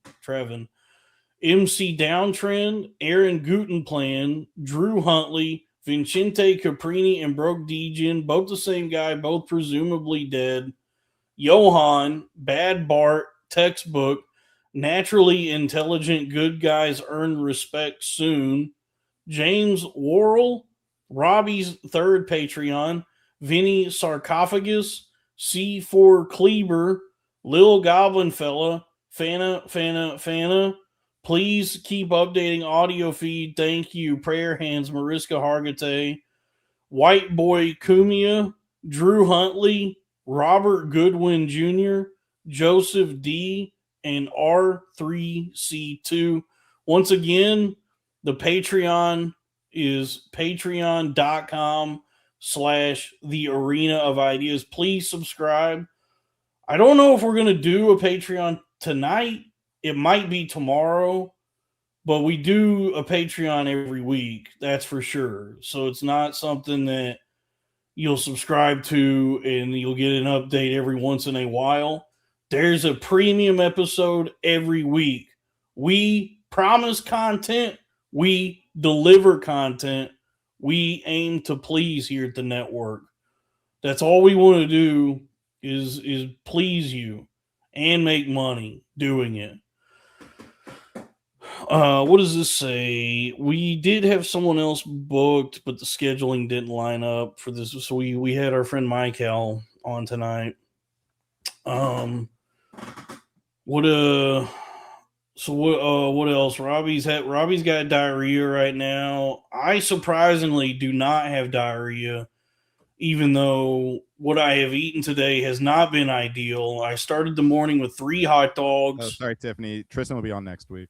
MC Downtrend, Aaron Gutenplan, Drew Huntley, Vincente Caprini, and Broke Degen, both the same guy, both presumably dead. Johan, Bad Bart, Textbook, Naturally Intelligent Good Guys Earn Respect Soon, James Worrell, Robbie's third Patreon, Vinny Sarcophagus, C4 Kleber, Lil Goblin Fella, Fana. Please keep updating audio feed. Thank you. Prayer Hands, Mariska Hargitay, White Boy Kumia, Drew Huntley, Robert Goodwin Jr., Joseph D., and R3C2. Once again, the Patreon is patreon.com/the arena of ideas. Please subscribe. I don't know if we're gonna do a Patreon tonight. It might be tomorrow, but we do a Patreon every week. That's for sure. So it's not something that you'll subscribe to and you'll get an update every once in a while. There's a premium episode every week. We promise content. We deliver content. We aim to please here at the network. That's all we want to do is please you and make money doing it. What does this say? We did have someone else booked, but the scheduling didn't line up for this. So we had our friend Mycal on tonight. What else? Robbie's got diarrhea right now. I surprisingly do not have diarrhea, even though what I have eaten today has not been ideal. I started the morning with 3 hot dogs. Oh, sorry, Tiffany. Tristan will be on next week.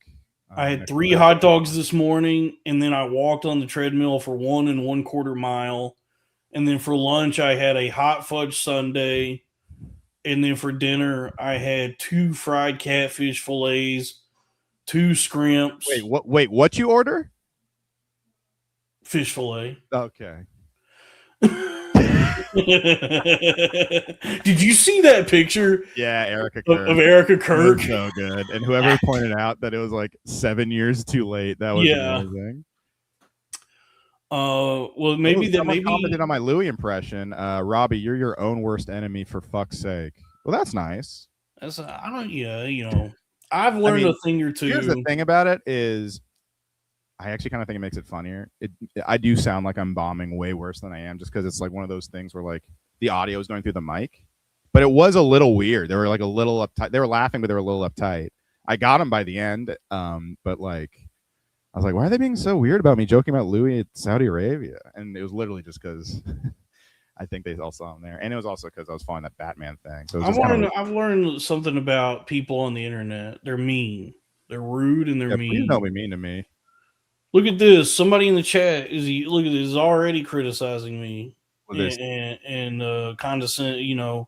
I had 3 hot dogs this morning, and then I walked on the treadmill for 1 1/4 mile. And then for lunch, I had a hot fudge sundae. And then for dinner, I had 2 fried catfish fillets, 2 scrimps. Wait, what you order? Fish fillet. Okay. Did you see that picture? Yeah, Erica Kirk. Of Erica Kirk. So good. And whoever pointed out that it was like 7 years too late, that was amazing. Well, maybe commented on my Louis impression. Robbie, you're your own worst enemy, for fuck's sake. Well, that's nice. I've learned a thing or two. Here's the thing about it is, I actually kind of think it makes it funnier. I do sound like I'm bombing way worse than I am, just because it's like one of those things where like the audio is going through the mic. But it was a little weird. They were like a little uptight. They were laughing, but they were a little uptight. I got them by the end, but like I was like, why are they being so weird about me joking about Louis at Saudi Arabia? And it was literally just because I think they all saw him there, and it was also because I was following that Batman thing. So I've learned something about people on the internet. They're mean. They're rude, and they're mean. Please don't be mean to me. Look at this. Somebody in the chat is already criticizing me and condescending,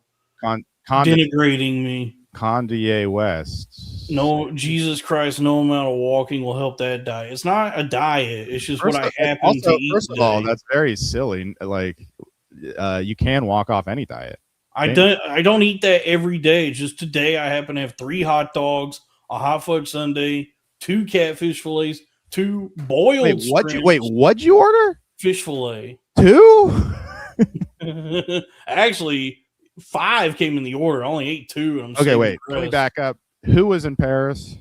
denigrating me. Kanye West. No, Jesus Christ, no amount of walking will help that diet. It's not a diet. It's just what I happen to eat. First of all, that's very silly. Like, you can walk off any diet. I don't eat that every day. Just today, I happen to have 3 hot dogs, a hot fudge sundae, 2 catfish fillets, 2 boiled. What'd you order? Fish fillet. 2? Actually, 5 came in the order. I only ate 2. And okay, wait. Let me back up. Who was in Paris?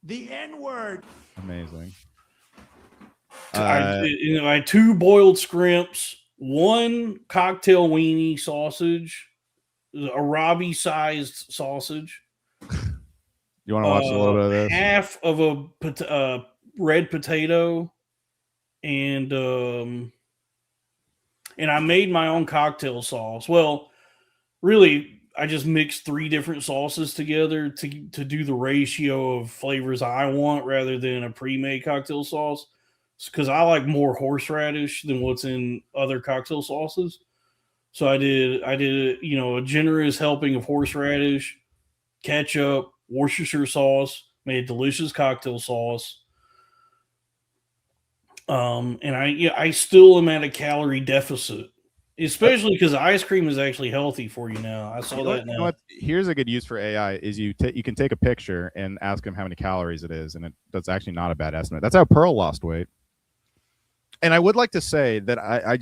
The N-word. Amazing. I had 2 boiled scrimps, 1 cocktail weenie sausage, a Robbie-sized sausage. You want to watch a little bit of this? Half of a red potato, and I made my own cocktail sauce. Well, really, I just mixed 3 different sauces together to do the ratio of flavors I want rather than a pre-made cocktail sauce, because I like more horseradish than what's in other cocktail sauces. So I did a generous helping of horseradish, ketchup, Worcestershire sauce, made a delicious cocktail sauce. And I still am at a calorie deficit, especially because ice cream is actually healthy for you now. I saw that now. You know what? Here's a good use for AI: is you can take a picture and ask them how many calories it is, and that's actually not a bad estimate. That's how Pearl lost weight. And I would like to say that I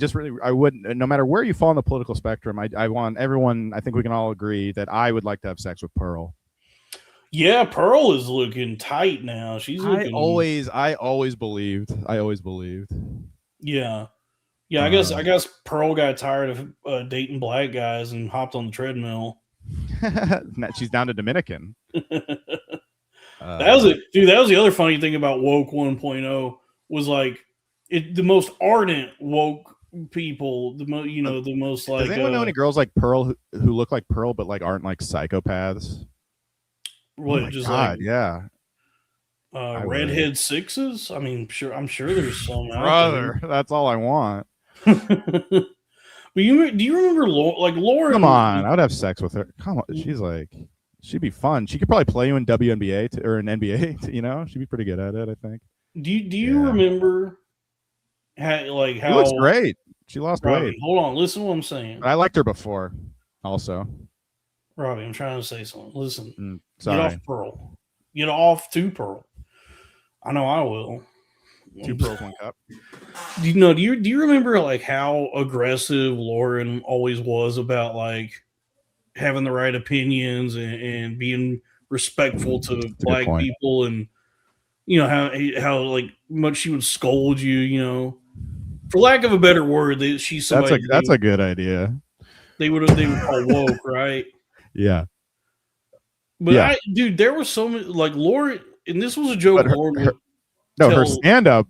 would, no matter where you fall on the political spectrum, I want everyone. I think we can all agree that I would like to have sex with Pearl. Yeah, Pearl is looking tight now. She's looking. I always believed. Yeah. I guess Pearl got tired of dating black guys and hopped on the treadmill. She's down to Dominican. That was the other funny thing about woke 1.0 was like the most ardent woke people. The most like. Does anyone know any girls like Pearl who look like Pearl but like aren't like psychopaths? What, just God, yeah. Redhead sixes? I mean, I'm sure there's some out brother. That's all I want. But do you remember Lauren? Come on, I would have sex with her. Come on, she'd be fun. She could probably play you in WNBA or an NBA. You know, she'd be pretty good at it. I think. Do you remember how She looks great. She lost Robbie, weight. hold on, listen to what I'm saying. I liked her before, also. Robbie, I'm trying to say something. Listen, sorry. Get off Pearl. Get off to Pearl. I know I will. 2 pearls, 1 cup. Do you remember like how aggressive Lauren always was about like having the right opinions and being respectful to black people, and you know how like much she would scold you, you know, for lack of a better word, she's somebody That's a good idea. They would call woke, right? Yeah. But dude, there was so many like Lauren, and this was a joke. Her stand up.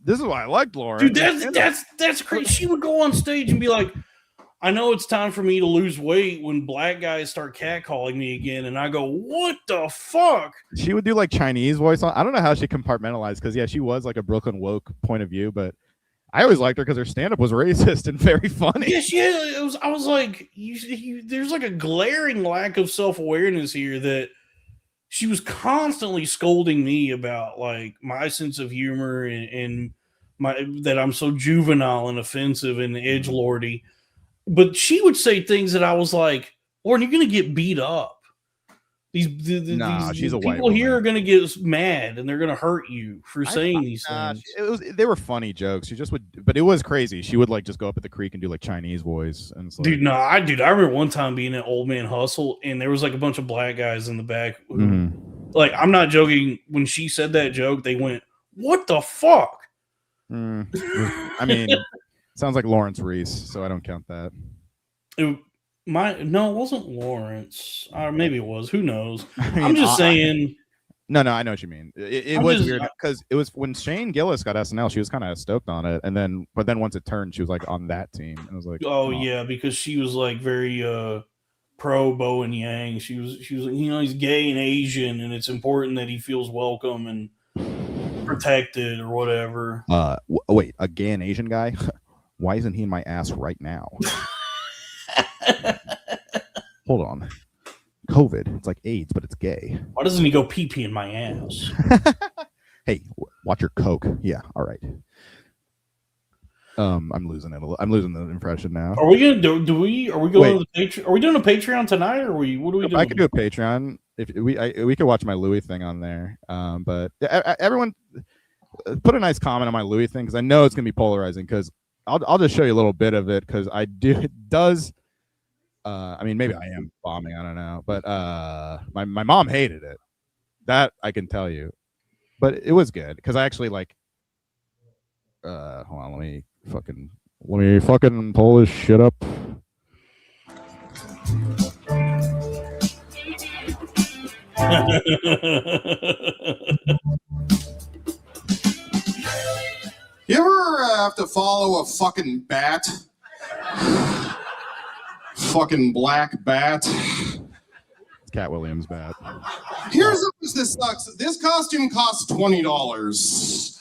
This is why I liked Lauren. Dude, that's crazy. She would go on stage and be like, I know it's time for me to lose weight when black guys start catcalling me again. And I go, what the fuck? She would do like Chinese voice. I don't know how she compartmentalized because, she was like a Brooklyn woke point of view, but I always liked her because her stand-up was racist and very funny. Yes, yeah. I was like, there's like a glaring lack of self-awareness here that she was constantly scolding me about like my sense of humor and that I'm so juvenile and offensive and edgelordy. But she would say things that I was like, Lauren, you're going to get beat up. She's a white people here are going to get mad and they're going to hurt you for saying these things. They were funny jokes. She just would, but it was crazy. She would like just go up at the creek and do like Chinese voice. And it's like, I remember one time being at Old Man Hustle and there was like a bunch of black guys in the back. Who, like, I'm not joking. When she said that joke, they went, "What the fuck?" I mean, sounds like Lawrence Reese, so I don't count that. It wasn't Lawrence. Or maybe it was. Who knows? I'm just saying. No, I know what you mean. It was weird because it was when Shane Gillis got SNL, she was kind of stoked on it, but then once it turned, she was like on that team, and I was like, oh yeah, because she was like very pro Bo and Yang. She was like, he's gay and Asian, and it's important that he feels welcome and protected or whatever. Wait, a gay and Asian guy? Why isn't he in my ass right now? Hold on. COVID. It's like AIDS, but it's gay. Why doesn't he go pee-pee in my ass? Hey, watch your Coke. Yeah, all right. I'm losing it. I'm losing the impression now. Are we gonna Are we going to the Patreon? Are we doing a Patreon tonight, or what are we doing? I could do a Patreon if we could watch my Louis thing on there. But everyone put a nice comment on my Louis thing because I know it's gonna be polarizing. Because I'll just show you a little bit of it because it does. I mean, maybe I am bombing. I don't know, but my mom hated it. That I can tell you, but it was good because I actually like. Hold on, let me fucking pull this shit up. You ever have to follow a fucking bat? Fucking black bat. It's Cat Williams' bat. Here's how this sucks. This costume costs $20.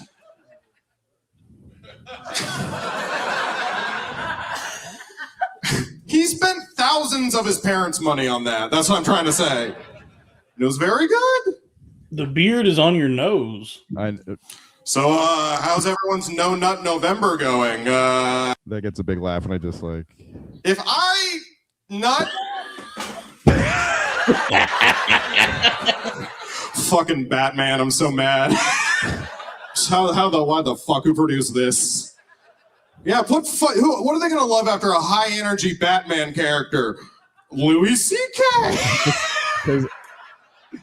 He spent thousands of his parents' money on that. That's what I'm trying to say. It was very good. The beard is on your nose. So, how's everyone's No Nut November going? That gets a big laugh, and I just like. If I nut. Fucking Batman, I'm so mad. Why the fuck, who produced this? Yeah, what are they gonna love after a high energy Batman character? Louis C.K. Because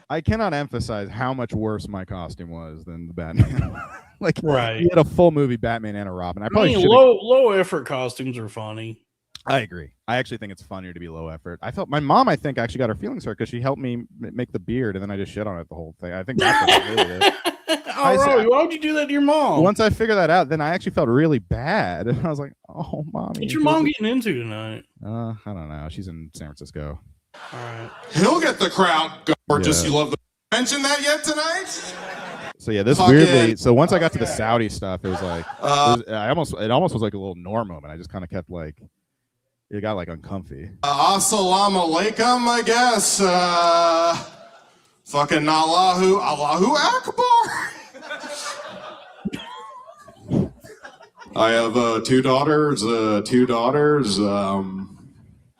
I cannot emphasize how much worse my costume was than the Batman. Like, right. He had a full movie Batman and a Robin. I probably low effort costumes are funny. I agree. I actually think it's funnier to be low effort. I felt my mom, I think, actually got her feelings hurt because she helped me make the beard, and then I just shit on it the whole thing. I think that's what I did. Why would you do that to your mom? Once I figured that out, then I actually felt really bad. And I was like, oh, mommy. What's your mom getting into tonight? I don't know. She's in San Francisco. All right. He'll get the crowd gorgeous. You love the mention that yet tonight? So yeah, this weirdly. So once I got to the Saudi stuff, it was like it almost was like a little Norm moment. I just kind of kept like You got like uncomfy. Assalamu alaikum, I guess. Fucking Allahu Akbar. I have two daughters.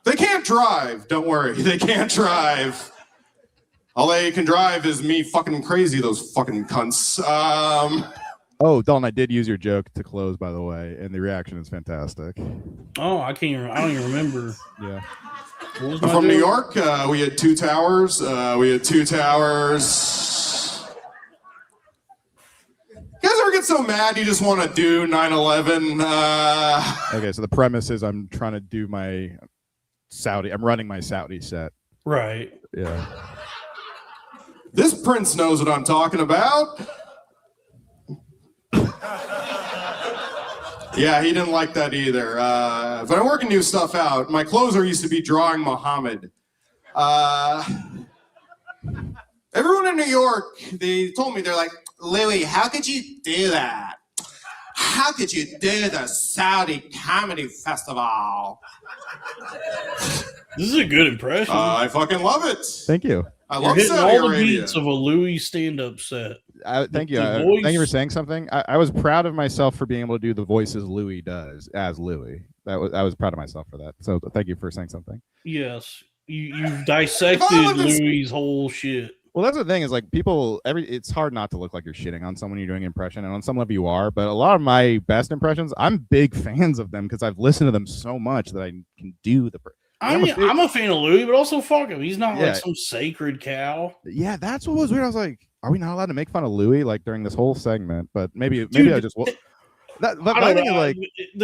They can't drive. Don't worry, they can't drive. All they can drive is me fucking crazy. Those fucking cunts. Oh, Dalton, I did use your joke to close, by the way, and the reaction is fantastic. Oh, I don't even remember. Yeah. I'm from New York. We had two towers. You guys ever get so mad you just want to do 9/11? Okay, so the premise is I'm trying to do my Saudi. I'm running my Saudi set. Right. Yeah. This prince knows what I'm talking about. Yeah, he didn't like that either. But I'm working new stuff out. My closer used to be drawing Muhammad. Everyone in New York, they told me, they're like, Louis, how could you do that? How could you do the Saudi Comedy Festival? This is a good impression. I fucking love it. Thank you. I You're love hitting Saudi all the Arabia. beats of a Louis stand-up set. Thank you. The Thank you for voice- saying something. I was proud of myself for being able to do the voices Louis does as Louis. I was proud of myself for that. So thank you for saying something. Yes. You've dissected Louis' whole shit. Well, that's the thing is like people. It's hard not to look like you're shitting on someone you're doing an impression, and on some level you are. But a lot of my best impressions, I'm big fans of them because I've listened to them so much that I can do the. I'm a fan of Louis, but also fuck him. He's not Yeah. like some sacred cow. Yeah, that's what was weird. I was like, are we not allowed to make fun of Louis like during this whole segment? But maybe I just. But my thing is like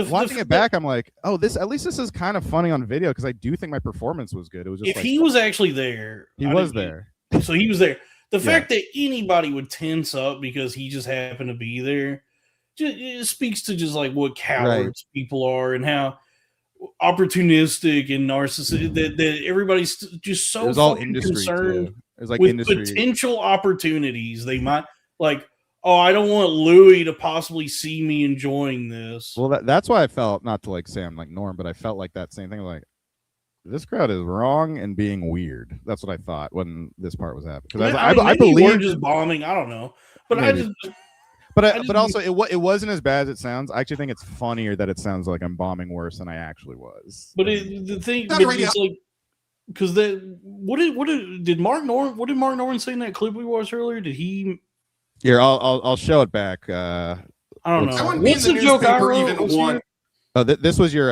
watching it back, I'm like, oh, at least this is kind of funny on video because I do think my performance was good. It was just if like, he was actually there, he was there. So he was there. The Yeah. fact that anybody would tense up because he just happened to be there, it speaks to just like what cowards people are and how opportunistic and narcissistic that everybody's just so It was all fucking industry, concerned too. It was like with industry. potential opportunities they might like. Oh, I don't want Louis to possibly see me enjoying this. Well, that's why I felt, not to like say I'm like Norm, but I felt like that same thing. Like, this crowd is wrong and being weird. That's what I thought when this part was happening. Because I believe we're just bombing. I don't know, but maybe. I just But also it wasn't as bad as it sounds. I actually think it's funnier that it sounds like I'm bombing worse than I actually was. But the thing, it's like, because what did Mark Norman say in that clip we watched earlier? Did he? Here, I'll show it back. I don't know. I wouldn't be in the newspaper even one. Oh, this was your.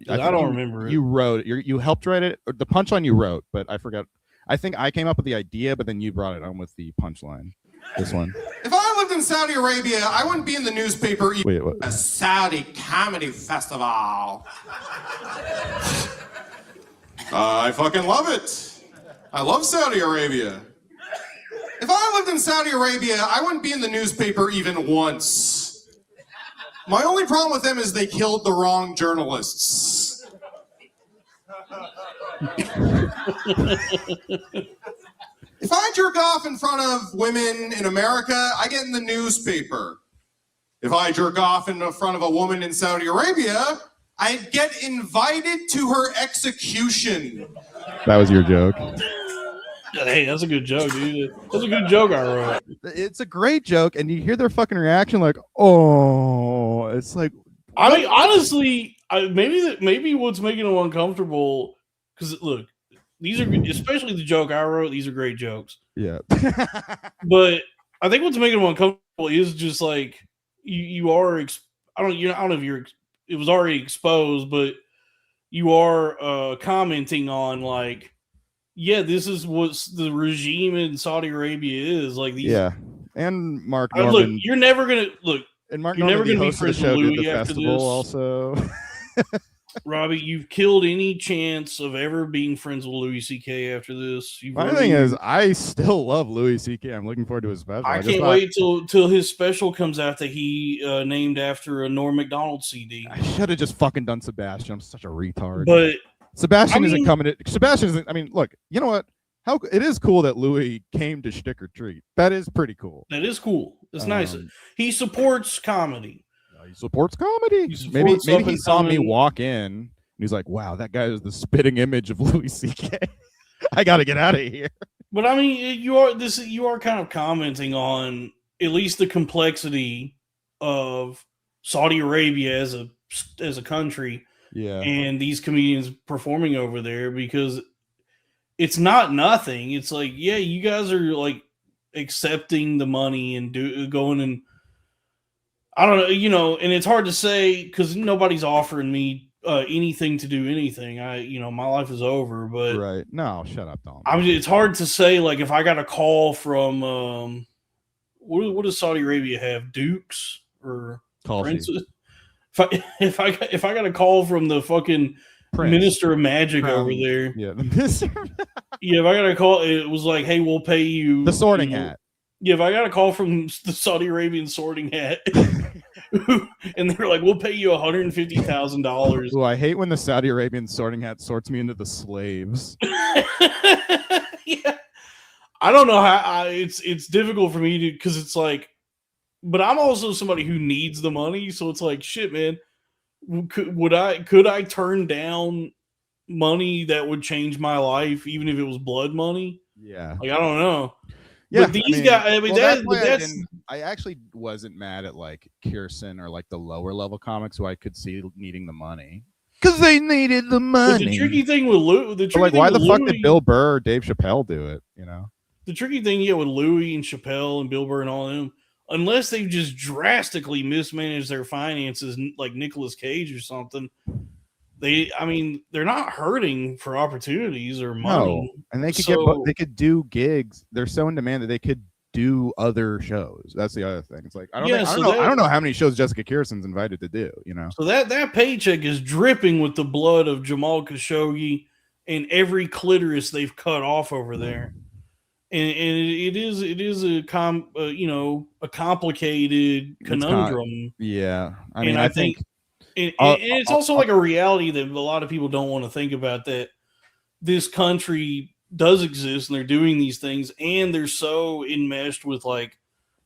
I don't remember it. You wrote. You helped write it. Or the punchline you wrote, but I forgot. I think I came up with the idea, but then you brought it on with the punchline. This one. If I lived in Saudi Arabia, I wouldn't be in the newspaper even. Wait, what? A Saudi Comedy Festival. I fucking love it. I love Saudi Arabia. If I lived in Saudi Arabia, I wouldn't be in the newspaper even once. My only problem with them is they killed the wrong journalists. If I jerk off in front of women in America, I get in the newspaper. If I jerk off in front of a woman in Saudi Arabia, I get invited to her execution. That was your joke. Hey, that's a good joke, dude. That's a good joke I wrote. It's a great joke, and you hear their fucking reaction like, oh, it's like. I mean, honestly, maybe what's making them uncomfortable, because look, these are, especially the joke I wrote, these are great jokes. Yeah. But I think what's making them uncomfortable is just like you are. I don't know if you're. It was already exposed, but you are commenting on like. Yeah, this is what the regime in Saudi Arabia is like. These, yeah, and Mark Norman. Look, you're never gonna look. And Mark you're Norman, never gonna be the host of the friends with show, did Louis the after festival this. also. Robbie, you've killed any chance of ever being friends with Louis C.K. after this. My thing is, I still love Louis C.K. I'm looking forward to his special. I can't wait till his special comes out that he named after a Norm Macdonald CD. I should have just fucking done Sebastian. I'm such a retard. But Sebastian isn't coming. Sebastian isn't. I mean, look. You know what? It is cool that Louis came to Stick or Treat. That is pretty cool. That is cool. It's nice. He supports comedy. He supports comedy. He supports maybe he saw me walk in. he's like, wow, that guy is the spitting image of Louis C.K. I got to get out of here. But I mean, you are kind of commenting on at least the complexity of Saudi Arabia as a country, and these comedians performing over there, because it's not nothing. It's like, yeah, you guys are like accepting the money and going, and I don't know, and it's hard to say because nobody's offering me anything to do anything. My life is over, but right. No, shut up, Tom. it's hard to say, like, if I got a call from what does Saudi Arabia have? Dukes or princes? If I got a call from the fucking Minister of Magic over there, if I got a call, it was like, hey, we'll pay you the Sorting Hat. Yeah, if I got a call from the Saudi Arabian Sorting Hat, and they're like, we'll pay you $150,000. Oh, I hate when the Saudi Arabian Sorting Hat sorts me into the slaves. Yeah, I don't know how. It's difficult for me to, because it's like, but I'm also somebody who needs the money, so it's like, shit, man. Could I turn down money that would change my life, even if it was blood money? Yeah, like, I don't know. Yeah, but these guys. I actually wasn't mad at like Kirsten or like the lower level comics who I could see needing the money because they needed the money. But the tricky thing with why the fuck did Bill Burr or Dave Chappelle do it? The tricky thing, with Louis and Chappelle and Bill Burr and all of them, unless they've just drastically mismanaged their finances, like Nicolas Cage or something, they're not hurting for opportunities or money. No. And they could do gigs. They're so in demand that they could do other shows. That's the other thing. It's like, I don't know how many shows Jessica Kirsten's invited to do, So that paycheck is dripping with the blood of Jamal Khashoggi and every clitoris they've cut off over there. And it is a complicated conundrum. I think it's also like a reality that a lot of people don't want to think about, that this country does exist and they're doing these things, and they're so enmeshed with, like,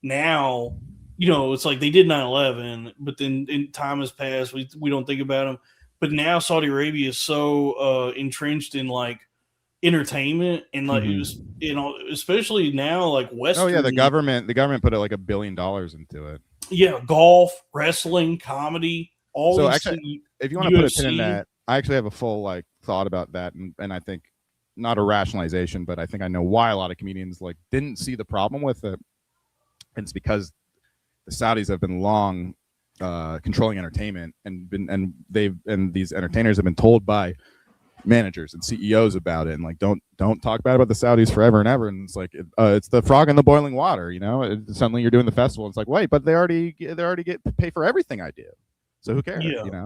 now, it's like they did 9/11, but then time has passed. We don't think about them. But now Saudi Arabia is so entrenched in, like, entertainment and, like, especially now, like, Western. Oh yeah, the government put like $1 billion into it. Yeah, golf, wrestling, comedy. So actually, if you want to put a pin in that, I actually have a full like thought about that, and I think not a rationalization, but I think I know why a lot of comedians like didn't see the problem with it. And it's because the Saudis have been long controlling entertainment, and these entertainers have been told by managers and CEOs about it, and like don't talk bad about the Saudis forever and ever. And it's like it's the frog in the boiling water, suddenly you're doing the festival. It's like, wait, but they already pay for everything I do. So who cares? But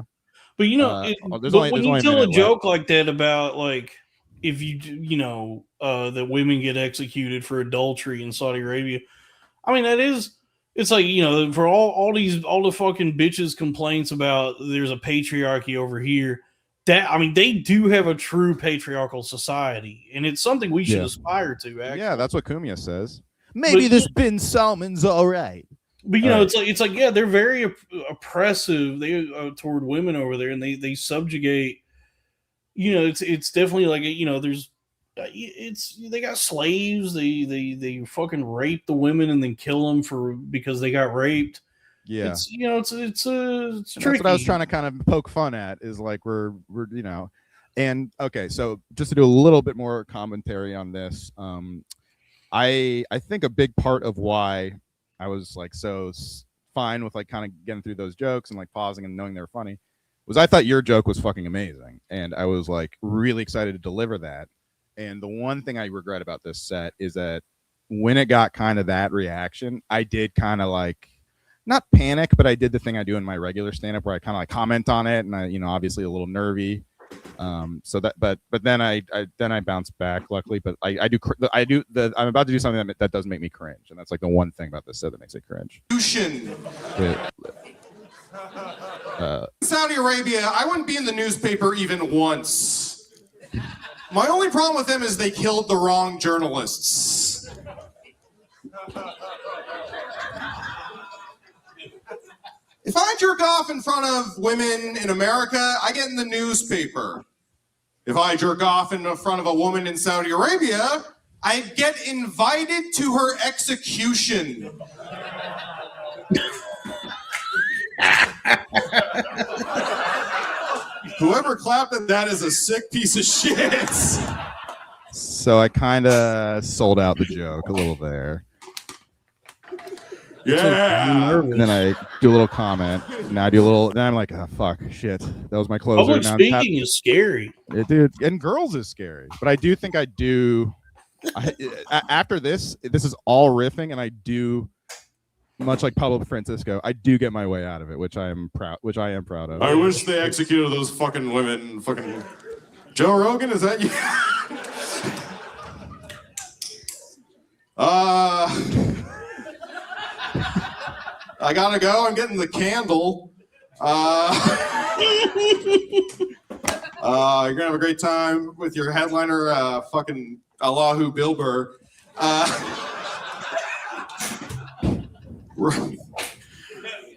when you tell a joke like that about, like, if that women get executed for adultery in Saudi Arabia, it's like, for all the fucking bitches complaints about there's a patriarchy over here, that they do have a true patriarchal society, and it's something we should aspire to. Actually. Yeah, that's what Kumia says. Maybe this Bin Salman's all right. But it's like yeah, they're very oppressive toward women over there, and they subjugate. It's definitely like there's they got slaves. They fucking rape the women and then kill them because they got raped. Yeah, it's tricky. That's what I was trying to kind of poke fun at, is like we're and okay, so just to do a little bit more commentary on this, I think a big part of why I was like so fine with like kind of getting through those jokes and like pausing and knowing they were funny was I thought your joke was fucking amazing, and I was like really excited to deliver that. And the one thing I regret about this set is that when it got kind of that reaction, I did kind of like not panic, but I did the thing I do in my regular stand-up where I kind of like comment on it, and I obviously a little nervy. So that but then I bounced back luckily, but I'm about to do something that does make me cringe, and that's like the one thing about this set that makes it cringe. Saudi Arabia, I wouldn't be in the newspaper even once. My only problem with them is they killed the wrong journalists. If I jerk off in front of women in America, I get in the newspaper. If I jerk off in front of a woman in Saudi Arabia, I get invited to her execution. Whoever clapped at that is a sick piece of shit. So I kind of sold out the joke a little there. Yeah. And then I do a little comment. Now I do a little. Then I'm like, oh fuck, shit. That was my closer. Public now speaking is scary, dude. And girls is scary. But I do think I do. After this is all riffing, and I do, much like Pablo Francisco, I do get my way out of it, which I am proud of. I wish they executed those fucking women. Fucking Joe Rogan, is that you? I gotta go. I'm getting the candle. You're gonna have a great time with your headliner, fucking Allahu Bill Burr.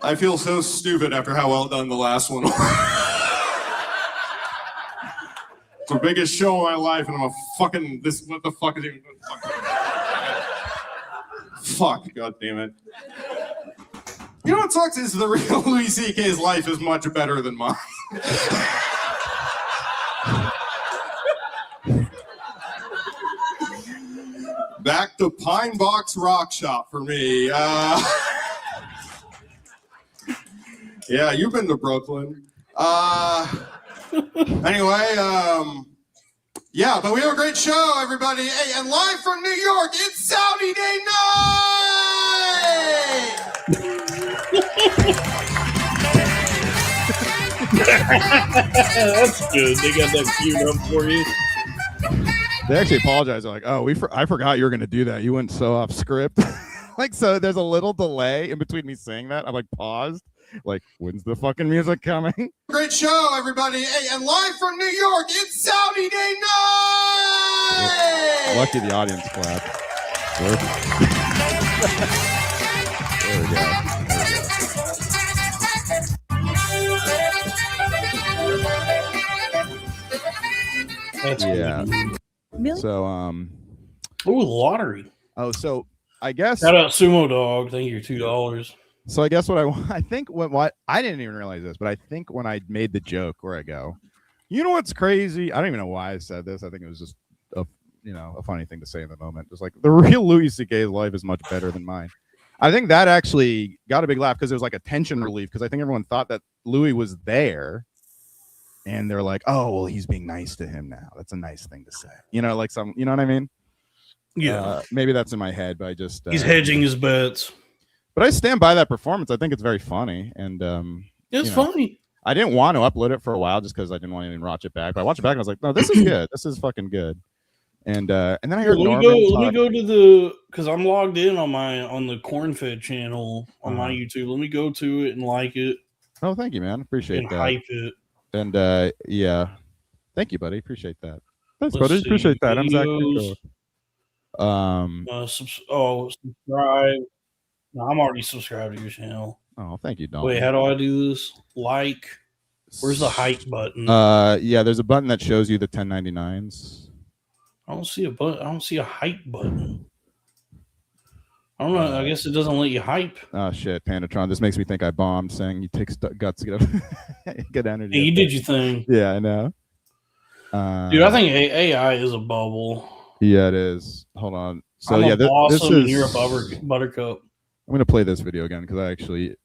I feel so stupid after how well done the last one was. It's the biggest show of my life, and I'm a fucking this. What the fuck is even? Fuck, god damn it. You know what sucks is the real Louis C.K.'s life is much better than mine. Back to Pine Box Rock Shop for me. Yeah, you've been to Brooklyn. Anyway, yeah, but we have a great show, everybody. Hey, and live from New York, it's Saudi Day night! That's good. They got that queued up for you. They actually apologize. They're like, oh, I forgot you were going to do that. You went so off script. Like, so there's a little delay in between me saying that. I'm like paused. Like, when's the fucking music coming? Great show, everybody. Hey, and live from New York, it's Saudi Day night! Lucky the audience clapped. There we go. That's yeah. Good. So, oh, lottery. Oh, so I guess. Shout out Sumo Dog. Thank you, $2. So I guess I think what I didn't even realize this, but I think when I made the joke where I go, you know what's crazy? I don't even know why I said this. I think it was just a funny thing to say in the moment. It's like the real Louis C.K.'s life is much better than mine. I think that actually got a big laugh because it was like a tension relief because I think everyone thought that Louis was there, and they're like, oh well, he's being nice to him now. That's a nice thing to say. You know, like you know what I mean? Yeah. Maybe that's in my head, but I just he's hedging his bets. But I stand by that performance. I think it's very funny, and it's funny. I didn't want to upload it for a while just because I didn't want to even watch it back. But I watched it back and I was like, no, this is good. This is fucking good. And then I heard let me go to the because I'm logged in on the Corn-Fed channel on my YouTube. Let me go to it and like it. Oh, thank you, man. Appreciate that. Hype it. And yeah, thank you, buddy. Appreciate that. Thanks, buddy. Appreciate that. I'm Zach. Subscribe. No, I'm already subscribed to your channel. Oh, thank you, Don. Wait, how do I do this? Like, where's the hype button? Yeah, there's a button that shows you the 1099s. I don't see a button. I don't see a hype button. I don't know. I guess it doesn't let you hype. Oh shit, Pandatron. This makes me think I bombed. Saying you take guts to get up, get energy. Hey, you did your thing. Yeah, I know. Dude, I think AI is a bubble. Yeah, it is. Hold on. So I'm yeah, this is. You're a I'm buttercup. gonna play this video again because I actually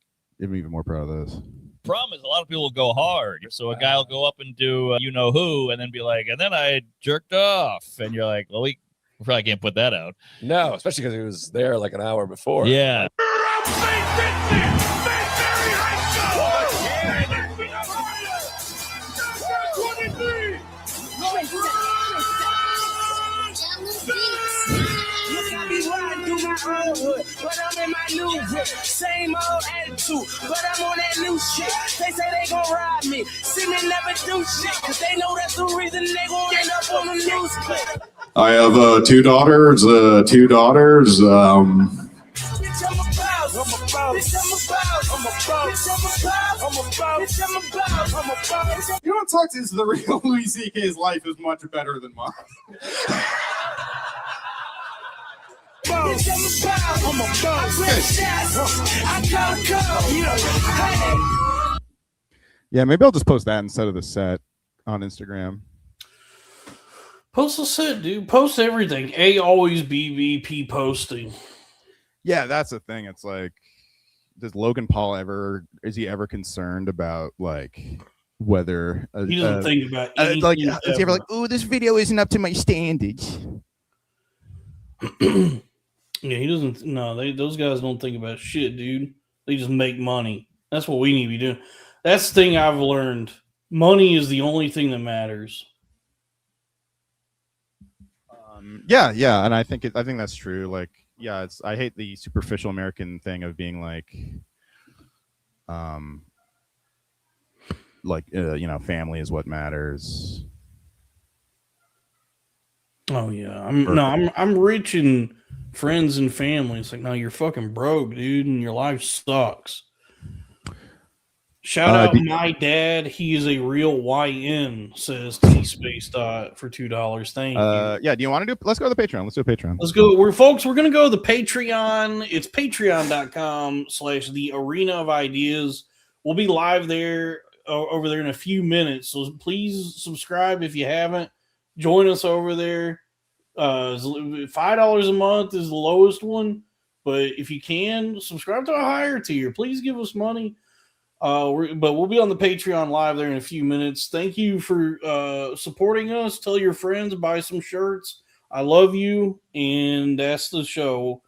am even more proud of this. Problem is, a lot of people will go hard. So a guy will go up and do you know who, and then be like, and then I jerked off, and you're like, well, we probably can't put that out. No, especially because he was there like an hour before. Yeah. But I'm in my new whip, same old attitude, but I'm on that new shit. They say they gon' rob me, see me never do shit, cause they know that's the reason they gon' end up on the news clip. I have two daughters. You know what sucks is the real Louis C.K.'s life is much better than mine. Yeah, maybe I'll just post that instead of the set on Instagram. Post the set, dude. Post everything. A always BBP posting. Yeah, that's the thing. It's like, does Logan Paul is he ever concerned about like whether he doesn't think about anything like is he ever like, oh, this video isn't up to my standards? Yeah, he doesn't. No, those guys don't think about shit, dude. They just make money. That's what we need to be doing. That's the thing I've learned. Money is the only thing that matters. Yeah, and I think that's true. Like, yeah, I hate the superficial American thing of being like, family is what matters. Oh yeah, I'm rich in friends and family. It's like, no, you're fucking broke, dude, and your life sucks. Shout out my dad. He is a real YN, says T-Space for $2. Thank you. Yeah, do you want to let's go to the Patreon. Let's do a Patreon. Let's go. We're going to go to the Patreon. It's patreon.com/the arena of ideas. We'll be live there over there in a few minutes. So please subscribe if you haven't. Join us over there. $5 a month is the lowest one. But if you can, subscribe to a higher tier. Please give us money. But we'll be on the Patreon live there in a few minutes. Thank you for supporting us. Tell your friends, buy some shirts. I love you, and that's the show.